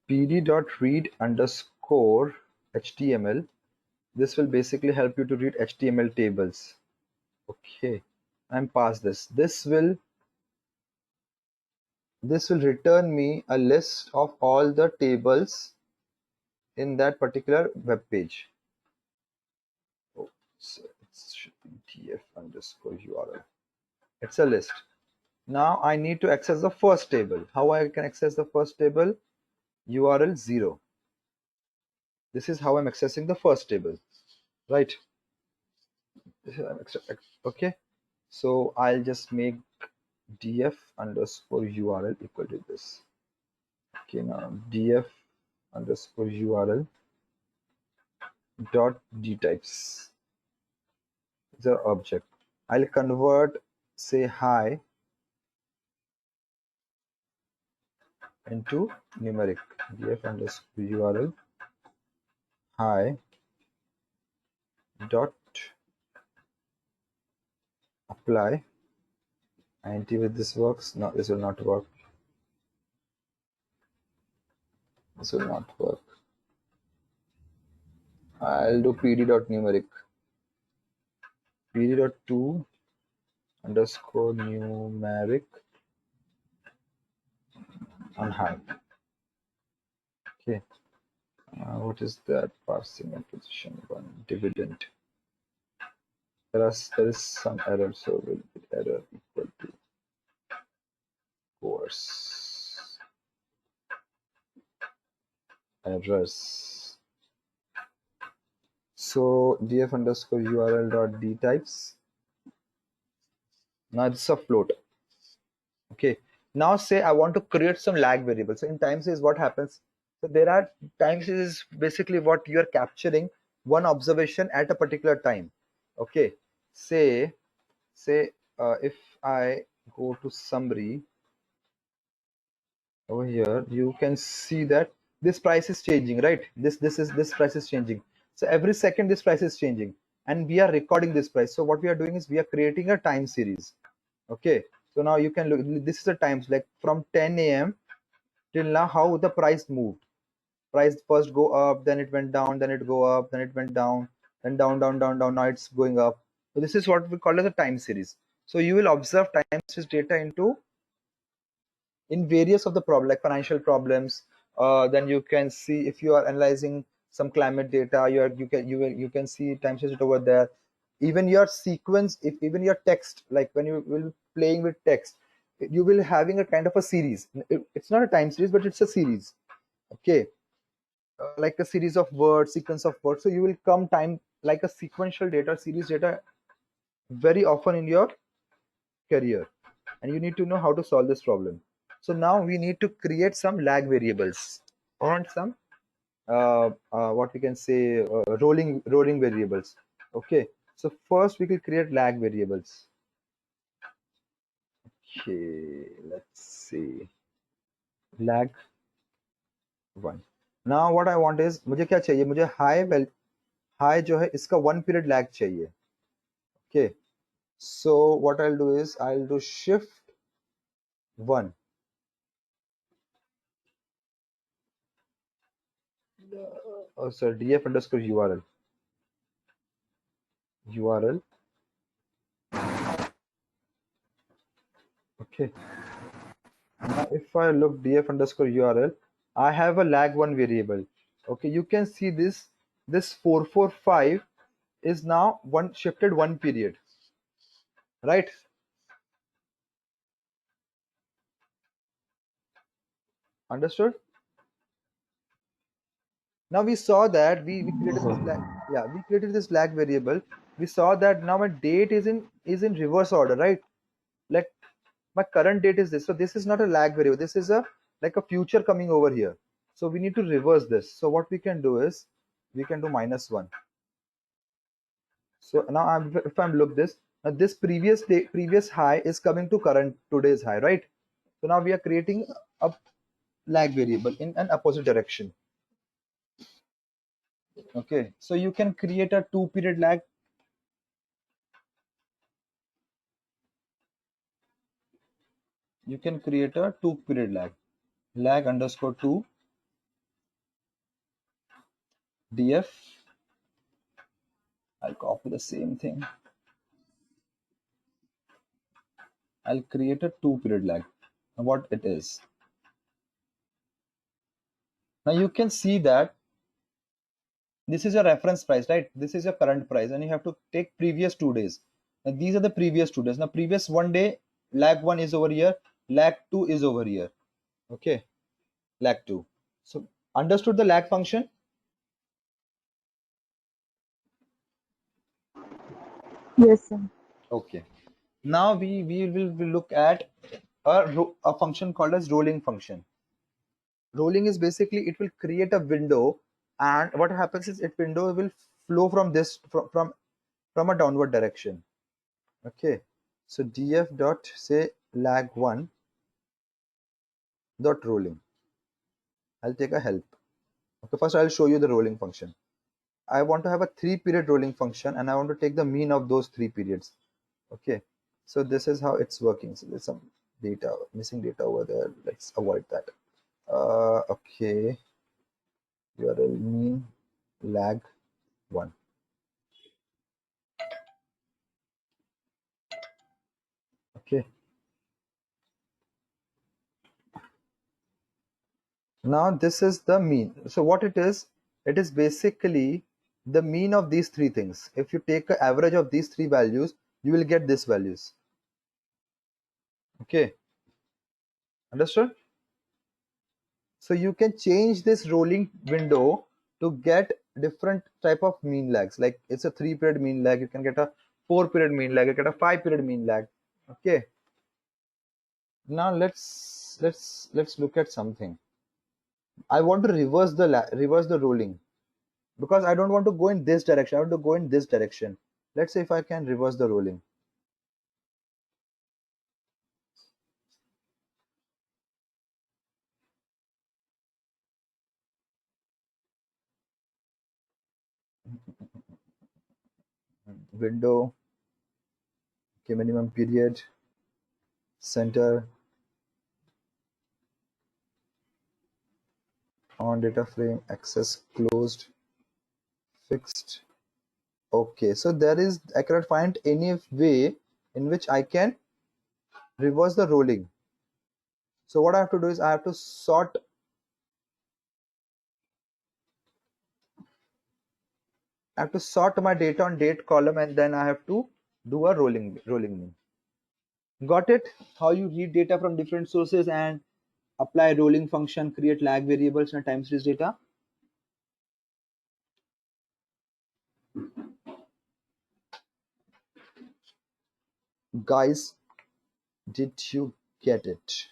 pd.read underscore html. This will basically help you to read HTML tables. Okay, I'm past this. This will return me a list of all the tables in that particular web page. Oh, so it should be df underscore URL. It's a list. Now I need to access the first table. How I can access the first table? URL 0. This is how I'm accessing the first table, right? Okay, so I'll just make df underscore URL equal to this. Okay, now df underscore URL dot dtypes is our object. I'll convert, say, hi into numeric. Df underscore URL hi dot apply. int with this works. No, this will not work. This will not work. I'll do pd.numeric. pd.to underscore numeric on hi. Okay. What is that? Parsing and position one dividend. There is some error, so we'll put error equal to course errors. So df underscore URL dot dtypes. Now it's a float. Okay. Now say I want to create some lag variable. So in time series, what happens? So there are time series is basically what you are capturing one observation at a particular time. Okay. Say if I go to summary over here, you can see that this price is changing, right? This price is changing. So every second this price is changing, and we are recording this price. So what we are doing is we are creating a time series. Okay, so now you can look, this is the times like from 10 a.m. till now how the price moved. Price first go up, then it went down, then it go up, then it went down, then down. Now it's going up. So this is what we call as a time series. So you will observe time series data in various of the problem, like financial problems. Then you can see if you are analyzing some climate data, you can see time series over there. even your sequence, if even your text, like when you will be playing with text, you will having a kind of a series. It's not a time series, but it's a series. Okay, like a series of words, sequence of words. So you will come time like a sequential data, series data very often in your career, and you need to know how to solve this problem. So now we need to create some lag variables or some what we can say rolling variables. Okay, so first we can create lag variables. Okay, let's see, lag 1. Now what I want is, मुझे क्या चाहिए, मुझे high जो है इसका 1 period lag चाहिए. Okay, so what I'll do is I'll do shift 1. Oh sorry, df underscore url. Okay, now if I look df underscore url, I have a lag1 variable. Okay, you can see this 445 is now one shifted 1 period, right? Understood? Now we saw that we created this lag, yeah, we created this lag variable. We saw that now my date is in reverse order, right? Like my current date is this, so this is not a lag variable, this is a like a future coming over here. So we need to reverse this. So what we can do is we can do -1. So now if I'm look this, now this previous high is coming to current today's high, right? So now we are creating a lag variable in an opposite direction. Okay, so you can create a 2 period lag. You can create a 2 period lag underscore 2 df. I'll copy the same thing. I'll create a 2 period lag. Now what it is, now you can see that this is your reference price, right? This is your current price, and you have to take previous 2 days. Now these are the previous 2 days. Now previous 1 day, lag 1 is over here, lag 2 is over here. Okay, lag 2. So understood the lag function? Yes, sir. Okay. Now we will look at a function called as rolling function. Rolling is basically it will create a window, and what happens is it window will flow from this from a downward direction. Okay, so df dot say lag1 dot rolling. I'll take a help. Okay, first I'll show you the rolling function. I want to have a 3 period rolling function, and I want to take the mean of those 3 periods. Okay, so this is how it's working. So there's some data, missing data over there. Let's avoid that. Okay, URL mean lag 1. Okay, now this is the mean. So what it is basically the mean of these 3 things. If you take an average of these 3 values, you will get these values. Okay, understood? So you can change this rolling window to get different type of mean lags. Like it's a 3 period mean lag, you can get a 4 period mean lag, you get a 5 period mean lag. Okay, now let's look at something. I want to reverse the rolling, because I don't want to go in this direction, I want to go in this direction. Let's say if I can reverse the rolling. Window, okay, minimum period, center, on data frame, access closed, fixed. Okay, so there is, I cannot find any way in which I can reverse the rolling. So what I have to do is I have to sort I have to sort my data on date column, and then I have to do a rolling mean. Got it? How you read data from different sources and apply rolling function, create lag variables in a time series data. Guys, did you get it?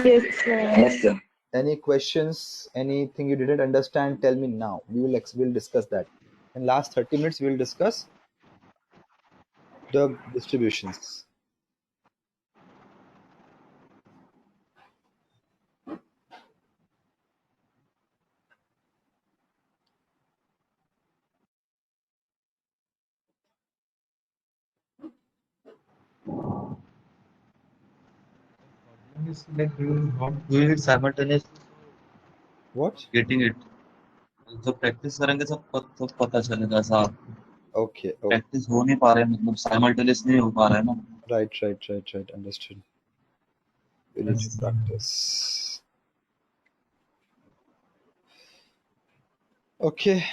Yes, sir. Yes, sir. Any questions? Anything you didn't understand? Tell me now. We'll discuss that. In last 30 minutes, we'll discuss the distributions. It's like not doing it simultaneously, What? getting it. जब practice करेंगे सब पता चलेगा साहब. Okay. Oh, practice हो नहीं पा रहा है, मतलब साइमल्टेनियस नहीं हो पा रहा है ना. right. Understood. We need to practice. Okay.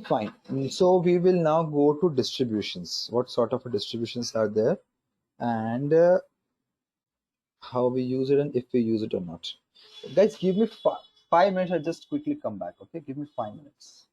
Fine. So we will now go to distributions. What sort of distributions are there, and how we use it, and if we use it or not. Guys, give me 5 minutes. I'll just quickly come back. Okay, give me 5 minutes.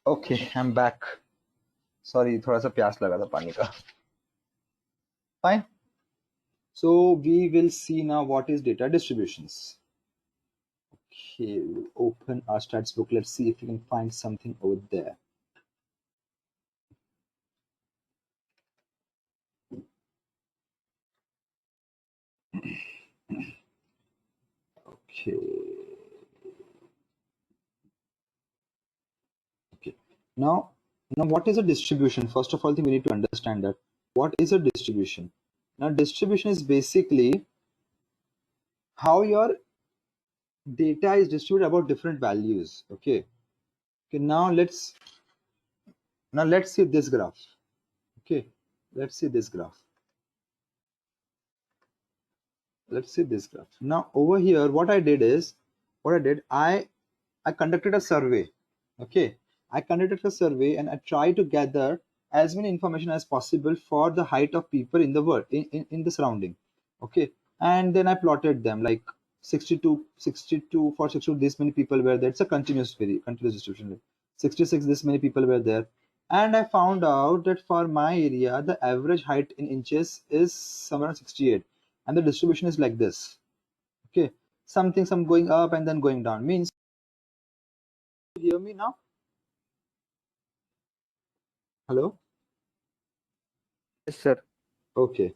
Okay, I'm back. Sorry, थोड़ा सा प्यास लगा था पानी का. Fine. So we will see now what is data distributions. Okay, we'll open our stats book. Let's see if we can find something over there. Okay. Now what is a distribution? First of all, I think we need to understand that. What is a distribution? Now, distribution is basically how your data is distributed about different values. Okay. Now let's see this graph. Okay. Let's see this graph. Now over here, what I did, I conducted a survey. Okay, I conducted a survey and I tried to gather as many information as possible for the height of people in the world, in the surrounding. Okay, and then I plotted them like 62 for 62 this many people were there. It's a continuous distribution. 66 this many people were there, and I found out that for my area the average height in inches is somewhere around 68, and the distribution is like this. Okay, some going up and then going down, means hear me now? Hello? Yes, sir. Okay.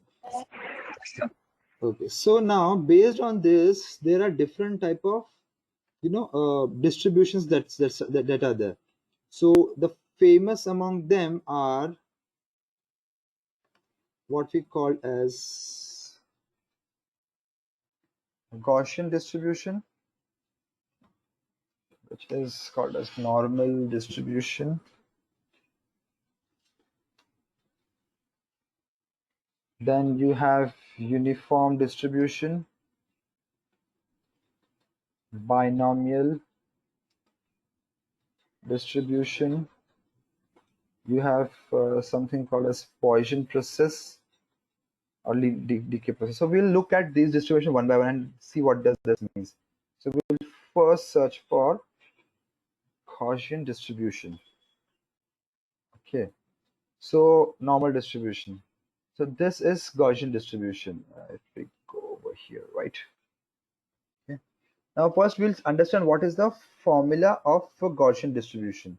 Okay. So now, based on this, there are different type of distributions that are there. So the famous among them are what we call as Gaussian distribution, which is called as normal distribution. Then you have uniform distribution, binomial distribution. You have something called as Poisson process or decay process. So we'll look at these distribution one by one and see what does this means. So we'll first search for Gaussian distribution. Okay, so normal distribution. So this is Gaussian distribution. If we go over here, right? Okay. Now first we'll understand what is the formula of a Gaussian distribution.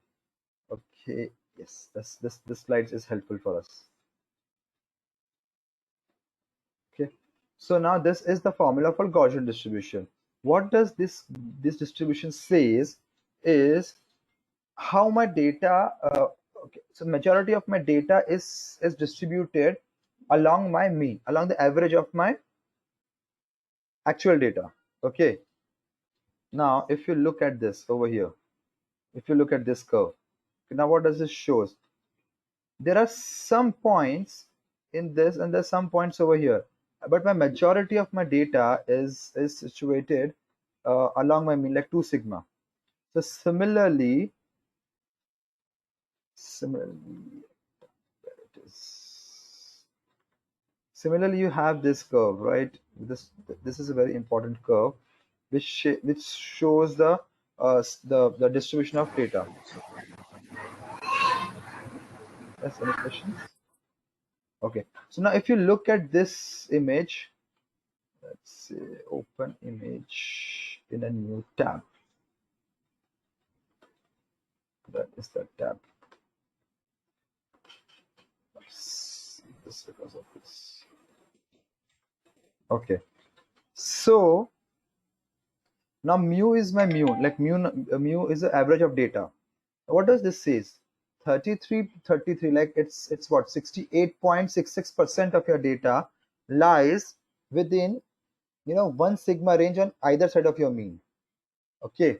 Okay, yes, this slide is helpful for us. Okay, so now this is the formula for Gaussian distribution. What does this distribution says is how my data okay, so majority of my data is distributed along my mean, along the average of my actual data. Okay, now if you look at this over here, if you look at this curve, now what does this shows? There are some points in this and there's some points over here, but my majority of my data is situated along my mean, like 2 sigma. So similarly there it is. Similarly, you have this curve, right? This is a very important curve, which shows the distribution of data. Yes, any questions? Okay, so now if you look at this image, let's say open image in a new tab. That is the tab. This because of this. Okay, so now mu is my mu, like mu is the average of data. What does this says? 33, like it's what, 68.66% of your data lies within 1 sigma range on either side of your mean. Okay,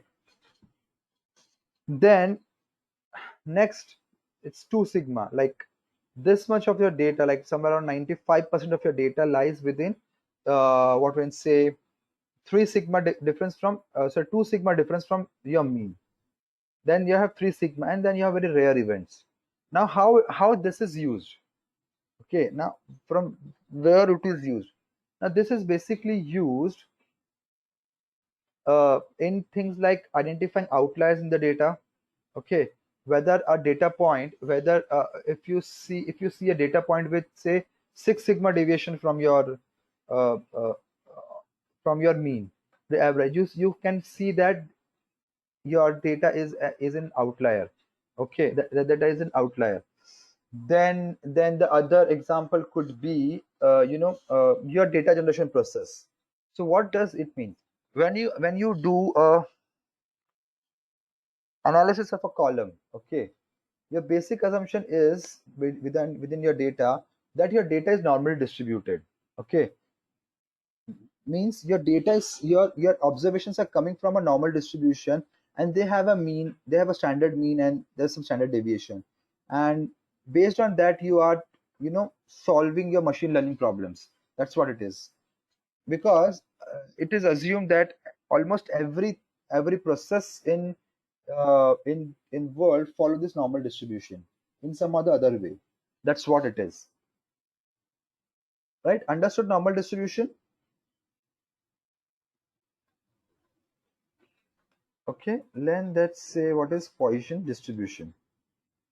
then next it's 2 sigma, like this much of your data, like somewhere around 95% of your data lies within what we can say 3 sigma difference from 2 sigma difference from your mean. Then you have 3 sigma, and then you have very rare events. Now how this is used? Okay, now from where it is used? Now this is basically used in things like identifying outliers in the data. Okay, whether a data point, whether if you see a data point with say 6 sigma deviation uh, uh, from your mean, the average, you can see that your data is an outlier. Okay, that is an outlier. Then the other example could be your data generation process. So what does it mean? When you do a analysis of a column, okay, your basic assumption is within your data that your data is normally distributed. Okay, means your data is your observations are coming from a normal distribution, and they have a mean, they have a standard mean, and there's some standard deviation, and based on that you are solving your machine learning problems. That's what it is. Because it is assumed that almost every process in world follow this normal distribution in some other way. That's what it is, right? Understood normal distribution? Okay, then let's say what is Poisson distribution.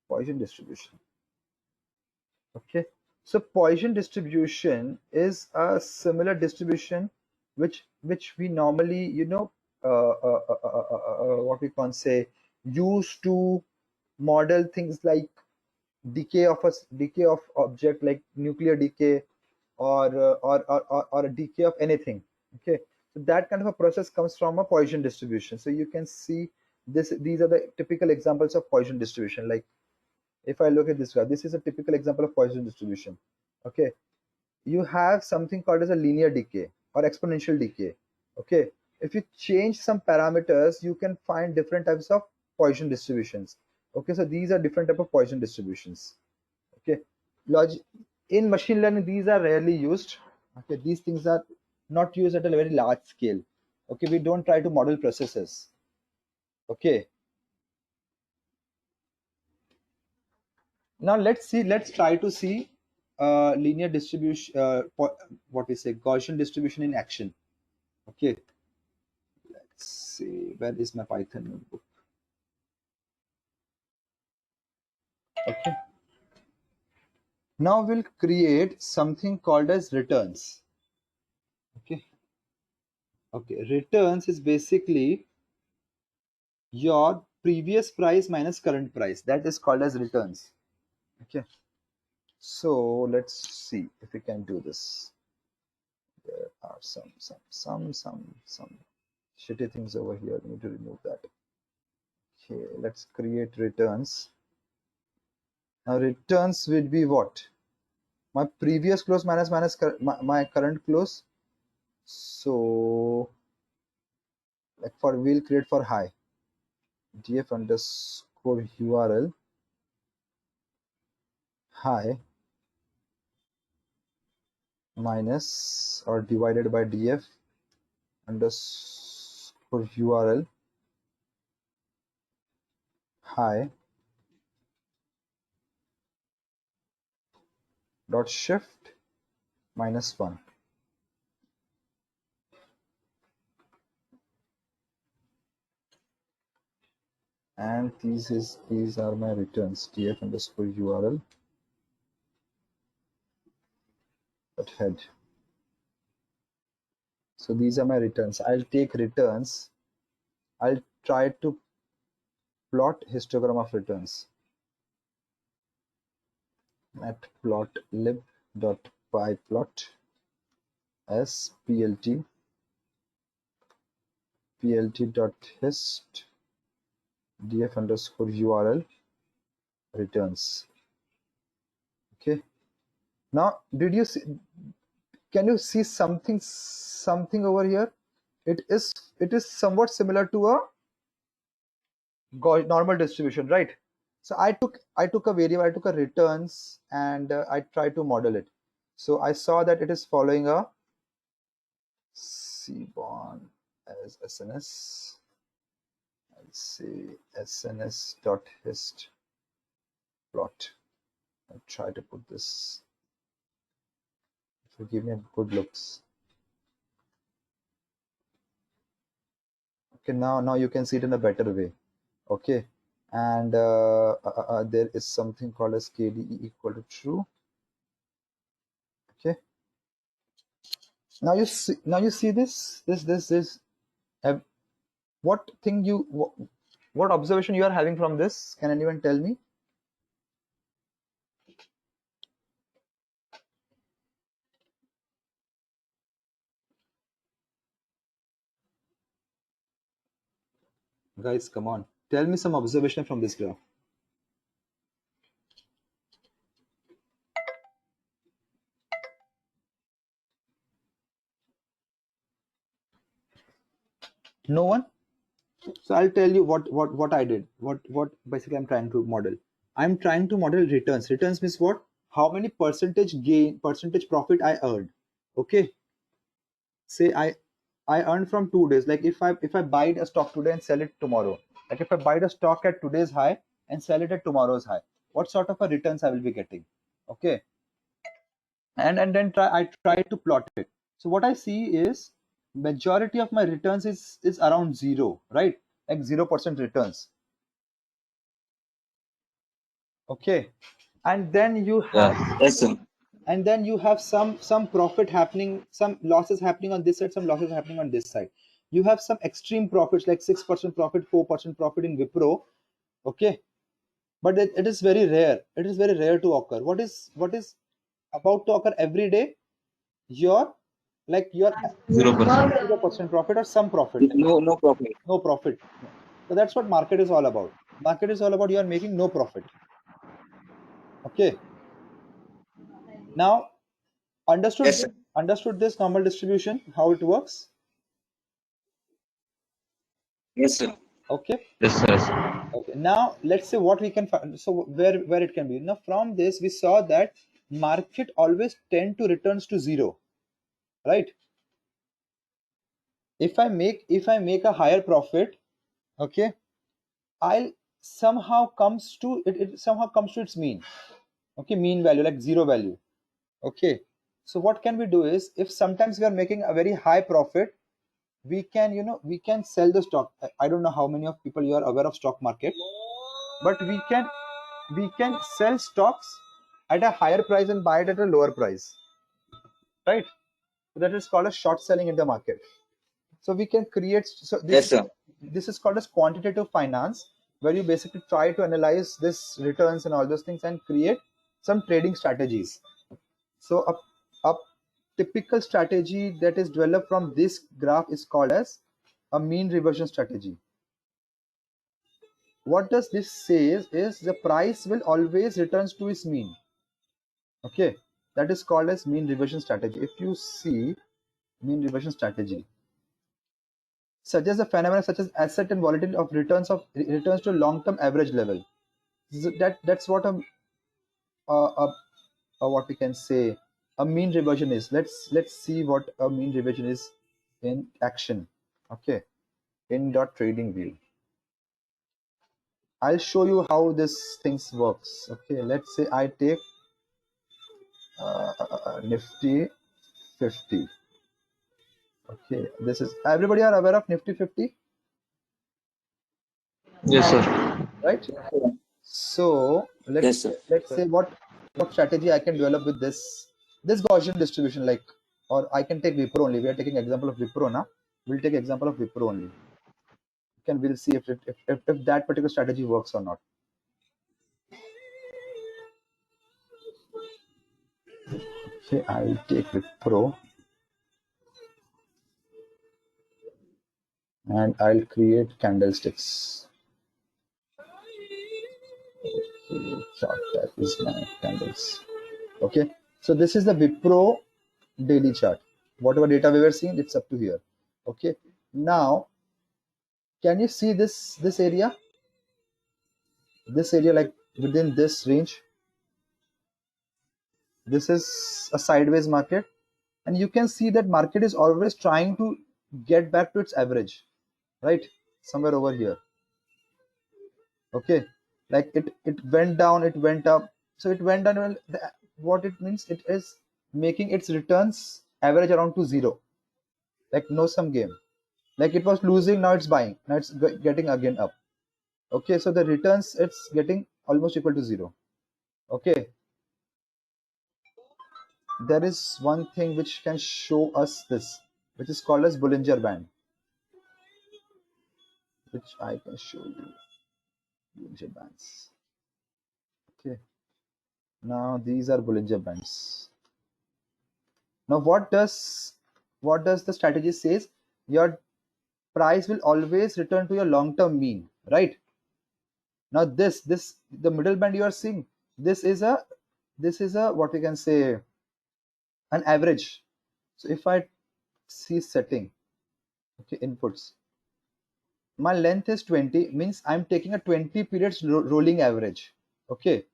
Poisson distribution. Okay, so Poisson distribution is a similar distribution which we normally what we can say used to model things like decay of object, like nuclear decay, or a decay of anything. Okay, so that kind of a process comes from a Poisson distribution. So you can see these are the typical examples of Poisson distribution. Like if I look at this graph, this is a typical example of Poisson distribution. Okay, you have something called as a linear decay or exponential decay. Okay, if you change some parameters, you can find different types of Poisson distributions. Okay, so these are different type of Poisson distributions. Okay, in machine learning, these are rarely used. Okay, these things are not used at a very large scale. Okay, we don't try to model processes. Okay, now let's try to see linear distribution, what we say, Gaussian distribution in action. Okay, let's see, where is my Python notebook? Okay, now we'll create something called as returns. Okay, returns is basically your previous price minus current price. That is called as returns. Okay, so let's see if we can do this. There are some shitty things over here. We need to remove that. Okay, let's create returns. Now returns will be what? My previous close minus my current close. So like we'll create for high, df underscore url high minus or divided by df underscore url high dot shift -1. And these are my returns, df underscore url dot head. So these are my returns. I'll take returns. I'll try to plot histogram of returns. Matplotlib.pyplot as plt plt.hist df underscore url returns. Okay, now did you see, can you see something over here? It is somewhat similar to a normal distribution, right? So I took a variable, I took a returns, and I tried to model it. So I saw that it is following a Seaborn as SNS. I'll say SNS.hist plot. I'll try to put this. It will give me a good looks. Okay, now you can see it in a better way. Okay, and there is something called as KDE equal to true. Okay, now you see this what thing what observation you are having from this? Can anyone tell me? Guys, come on, tell me some observation from this graph. No one? So I'll tell you what I did. What basically I'm trying to model. I'm trying to model returns. Returns means what? How many percentage profit I earned. Okay. Say I earned from 2 days. Like if I buy a stock today and sell it tomorrow. Like if I buy the stock at today's high and sell it at tomorrow's high, what sort of a returns I will be getting? Okay. And then I try to plot it. So what I see is majority of my returns is around 0, right? Like 0% returns. Okay, and then you have and then you have some profit happening, some losses happening on this side, some losses happening on this side. you have some extreme profits like 6% profit, 4% profit in Wipro. Okay, but it is very rare. It is very rare to occur. What is about to occur every day? Your 0%. 0% profit or some profit. No profit. No profit. So that's what market is all about. Market is all about you are making no profit. Okay. Now, understood Yes, sir. understood this normal distribution, how it works? Yes, sir. Okay. Yes, sir. Yes, sir. Okay. Now let's say what we can find. So where it can be. Now from this we saw that market always tend to returns to zero, right? If I make a higher profit, okay, I'll somehow comes to it somehow comes to its mean. Okay, mean value like zero value. Okay. So what can we do is if sometimes we are making a very high profit, we can we can sell the stock. I don't know how many of people you are aware of stock market, but we can sell stocks at a higher price and buy it at a lower price, right? So that is called as short selling in the market. So we can create, so Yes, sir. this is called as quantitative finance, where you basically try to analyze this returns and all those things and create some trading strategies. So a typical strategy that is developed from this graph is called as a mean reversion strategy. What does this say is the price will always returns to its mean. Okay, that is called as mean reversion strategy. If you see mean reversion strategy suggests a phenomenon such as asset and volatility of returns to long-term average level. That's what what we can say a mean reversion is. Let's see what a mean reversion is in action. Okay, in dot trading view. I'll show you how this things works. Okay, let's say I take Nifty 50. Okay, this is everybody are aware of Nifty 50, Yes, sir. right? So Yes, sir. let's say what strategy I can develop with this Gaussian distribution, like, or I can take Wipro only. We are taking example of Wipro now. We'll take example of Wipro only. We'll see if that particular strategy works or not. Okay, I'll take Wipro and I'll create candlesticks. Okay, chart type is my candles. Okay, so this is the Wipro daily chart. Whatever data we were seeing, it's up to here. Okay, now can you see this area? This area, like within this range, this is a sideways market, and you can see that market is always trying to get back to its average, right? Somewhere over here. Okay, like it went down, it went up, so it went down. Well, what it means, it is making its returns average around to zero, like no sum game. Like it was losing, now it's buying, now it's getting again up. Okay, so the returns, it's getting almost equal to zero. Okay, there is one thing which can show us this, which is called as Bollinger Band, which I can show you. Bollinger Bands. Okay, now these are Bollinger Bands. Now what does the strategy says? Your price will always return to your long-term mean, right? Now this the middle band you are seeing, this is a what we can say an average. So if I see setting, okay, inputs, my length is 20, means I'm taking a 20 periods rolling average. Okay,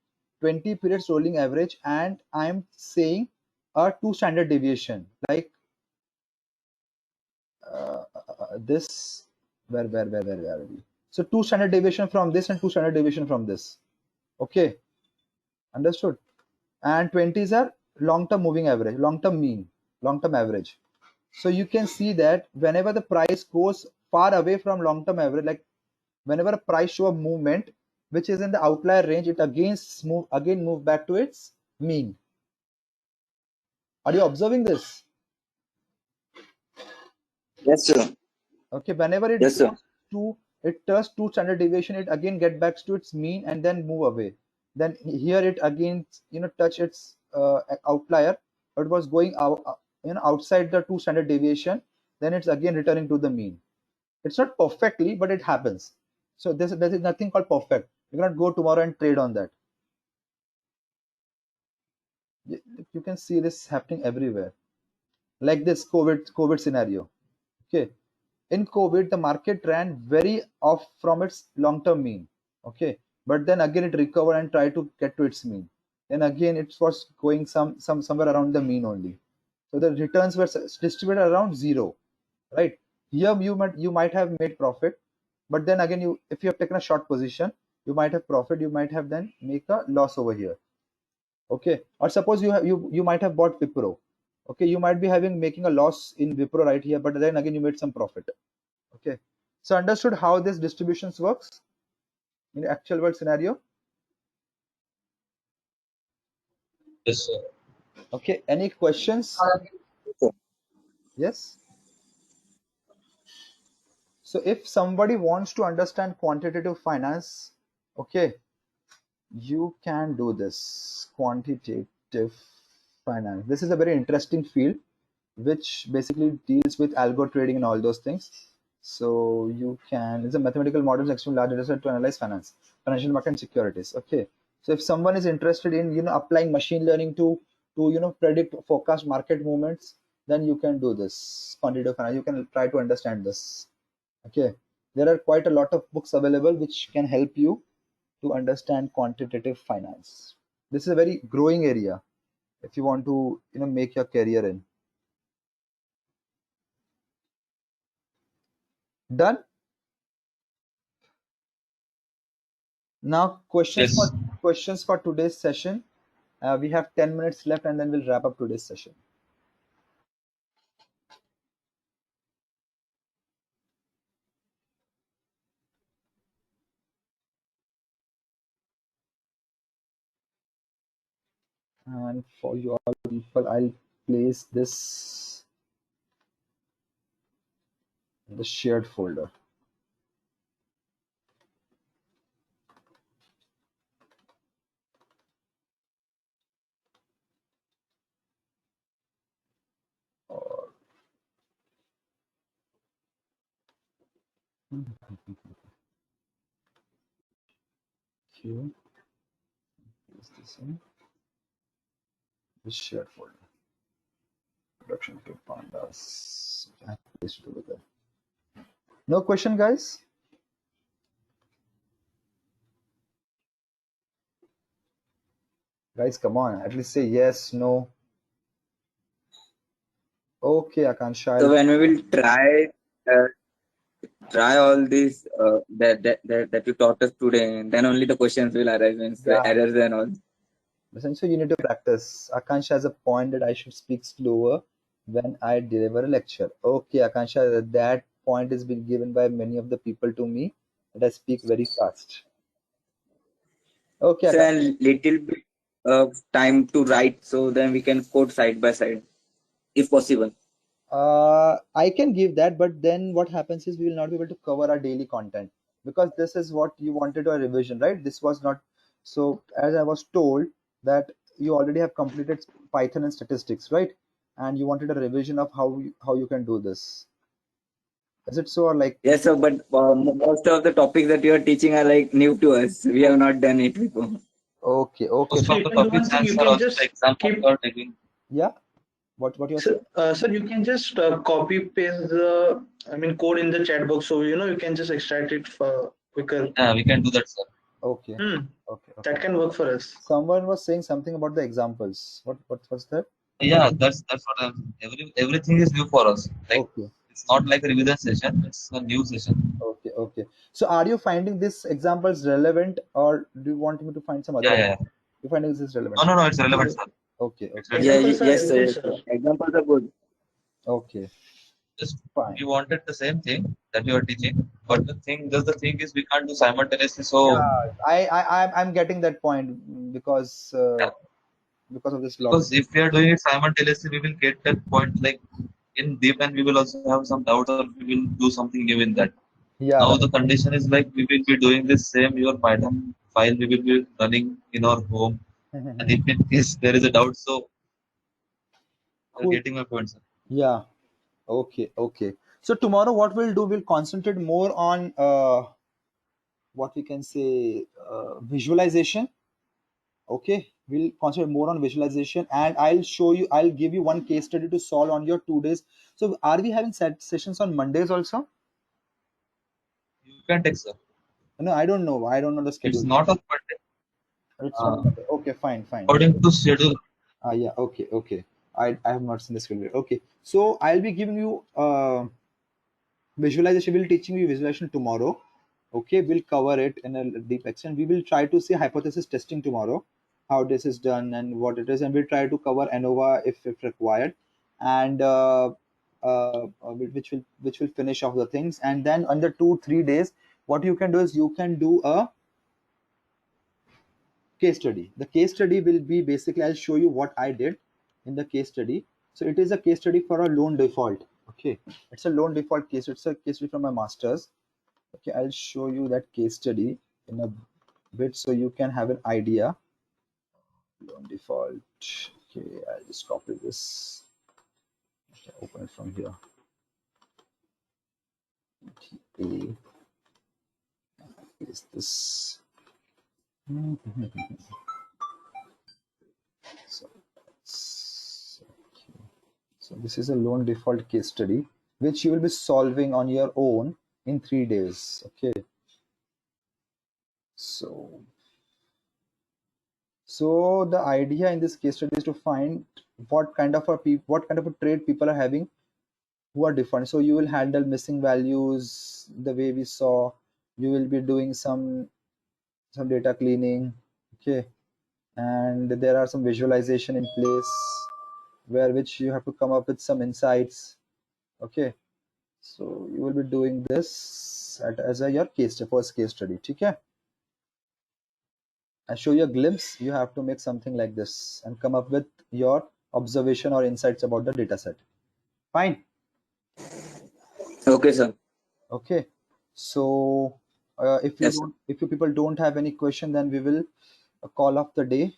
20 periods rolling average, and I'm saying a 2 standard deviation, like this, where are we? So 2 standard deviation from this and 2 standard deviation from this. Okay, understood. And 20s are long-term moving average, long-term mean, long-term average. So you can see that whenever the price goes far away from long-term average, like whenever a price show a movement which is in the outlier range, it again move back to its mean. Are you observing this? Yes, sir. Okay, whenever it Yes, sir. goes to, it does 2 standard deviation, it again get back to its mean and then move away. Then here it again, touch its outlier, but it was going out, outside the 2 standard deviation. Then it's again returning to the mean. It's not perfectly, but it happens. So there is nothing called perfect. You cannot go tomorrow and trade on that. You can see this happening everywhere, like this COVID scenario. Okay, in COVID, the market ran very off from its long-term mean. Okay, but then again it recovered and tried to get to its mean. Then again it was going somewhere around the mean only. So the returns were distributed around zero, right? Here you might have made profit, but then again if you have taken a short position, you might have profit. You might have then make a loss over here. Okay, or suppose you might have bought Wipro. Okay, you might be making a loss in Wipro right here, but then again you made some profit. Okay, so understood how this distributions works in the actual world scenario? Yes, sir. Okay, any questions? Yes. So if somebody wants to understand quantitative finance, okay, you can do this quantitative finance. This is a very interesting field which basically deals with algo trading and all those things. So it's a mathematical model extremely large data set to analyze financial market and securities. Okay, so if someone is interested in applying machine learning to predict forecast market movements, then you can do this quantitative finance. You can try to understand this. Okay, there are quite a lot of books available which can help you to understand quantitative finance. This is a very growing area if you want to make your career in. Done. Now questions Yes. for today's session. We have 10 minutes left and then we'll wrap up today's session. And for you all people, I'll place this in the shared folder. Or Q is this in the shared folder. Production to Pandas. I placed it over there. No question, guys? Guys, come on. At least say yes, no. Okay, Akansha. So when we will try all these that you taught us today, then only the questions will arise, means the Yeah. errors and all. Listen, so you need to practice. Akansha has a point that I should speak slower when I deliver a lecture. Okay, Akansha, that point is being given by many of the people to me that I speak very fast. Okay, So Akansha. a little bit of time to write, so then we can code side by side, if possible. I can give that, but then what happens is we will not be able to cover our daily content because this is what you wanted a revision, right? This was not. So as I was told that you already have completed Python and statistics, right? And you wanted a revision of how you can do this. Is it so, or like? Yes, sir. But most of the topics that you are teaching are like new to us. We have not done it before. Okay, okay. Most So of you the can do one topics thing. and You sir can also the just examples keep. are taking. Yeah. What you're So, saying? sir, you can just copy paste code in the chat box. So you can just extract it for quicker. Yeah, we can do that, sir. Okay. Hmm. Okay. That Okay. can work for us. Someone was saying something about the examples. What's that? Yeah, that's what everything is new for us. Like Okay. it's not like a revision session; it's a new session. Okay, okay. So are you finding this examples relevant or do you want me to find some other Yeah, yeah, example? yeah. You finding this is relevant? No, it's relevant, So sir. Okay, It's okay, relevant. Yeah. examples are Yes, sir. relevant, Yes, sir. sir. Examples are good. okay, Just fine. we wanted the same thing that you are teaching, but the thing is we can't do simultaneously. Yeah, So I'm getting that point yeah, because of this because lockdown. if we are doing it simultaneously, we will get that point like in deep and we will also have some doubts or we will do something new in that. Yeah, Now right. the condition is like we will be doing this same your Python file we will be running in our home, and if in case there is a doubt, so you're Cool. getting my point, sir. Yeah. Okay. Okay. So tomorrow, what we'll do, we'll concentrate more on what we can say visualization. Okay, we'll concentrate more on visualization, and I'll give you one case study to solve on your 2 days. So are we having sessions on Mondays also? You can take, sir. No, I don't know the It's schedule. not on Monday. It's on Uh, Monday. Okay, fine, fine. according to schedule, Yeah, okay, okay. I have not seen the schedule. Okay, so I'll be giving you visualization. We'll teaching you visualization tomorrow. Okay, we'll cover it in a deep extent. We will try to see hypothesis testing tomorrow, how this is done and what it is, and we'll try to cover ANOVA if required, and which will finish off the things. And then under 2-3 days, what you can do is you can do a case study. The case study will be basically, I'll show you what I did in the case study. So it is a case study for a loan default. Okay, it's a loan default case. It's a case study from my master's. Okay, I'll show you that case study in a bit so you can have an idea. Loan default. Okay, I'll just copy this. Okay, open it from here. Okay, is this? So, okay. So this is a loan default case study which you will be solving on your own in 3 days. Okay. So the idea in this case study is to find what kind of a trade people are having who are different. So you will handle missing values the way we saw. You will be doing some data cleaning. Okay. And there are some visualization in place where which you have to come up with some insights. Okay. So you will be doing this as your first case study. Okay. I show you a glimpse. You have to make something like this and come up with your observation or insights about the data set. Fine. Okay, sir. Okay. So if you Yes, sir. don't, if you people don't have any question, then we will call off the day.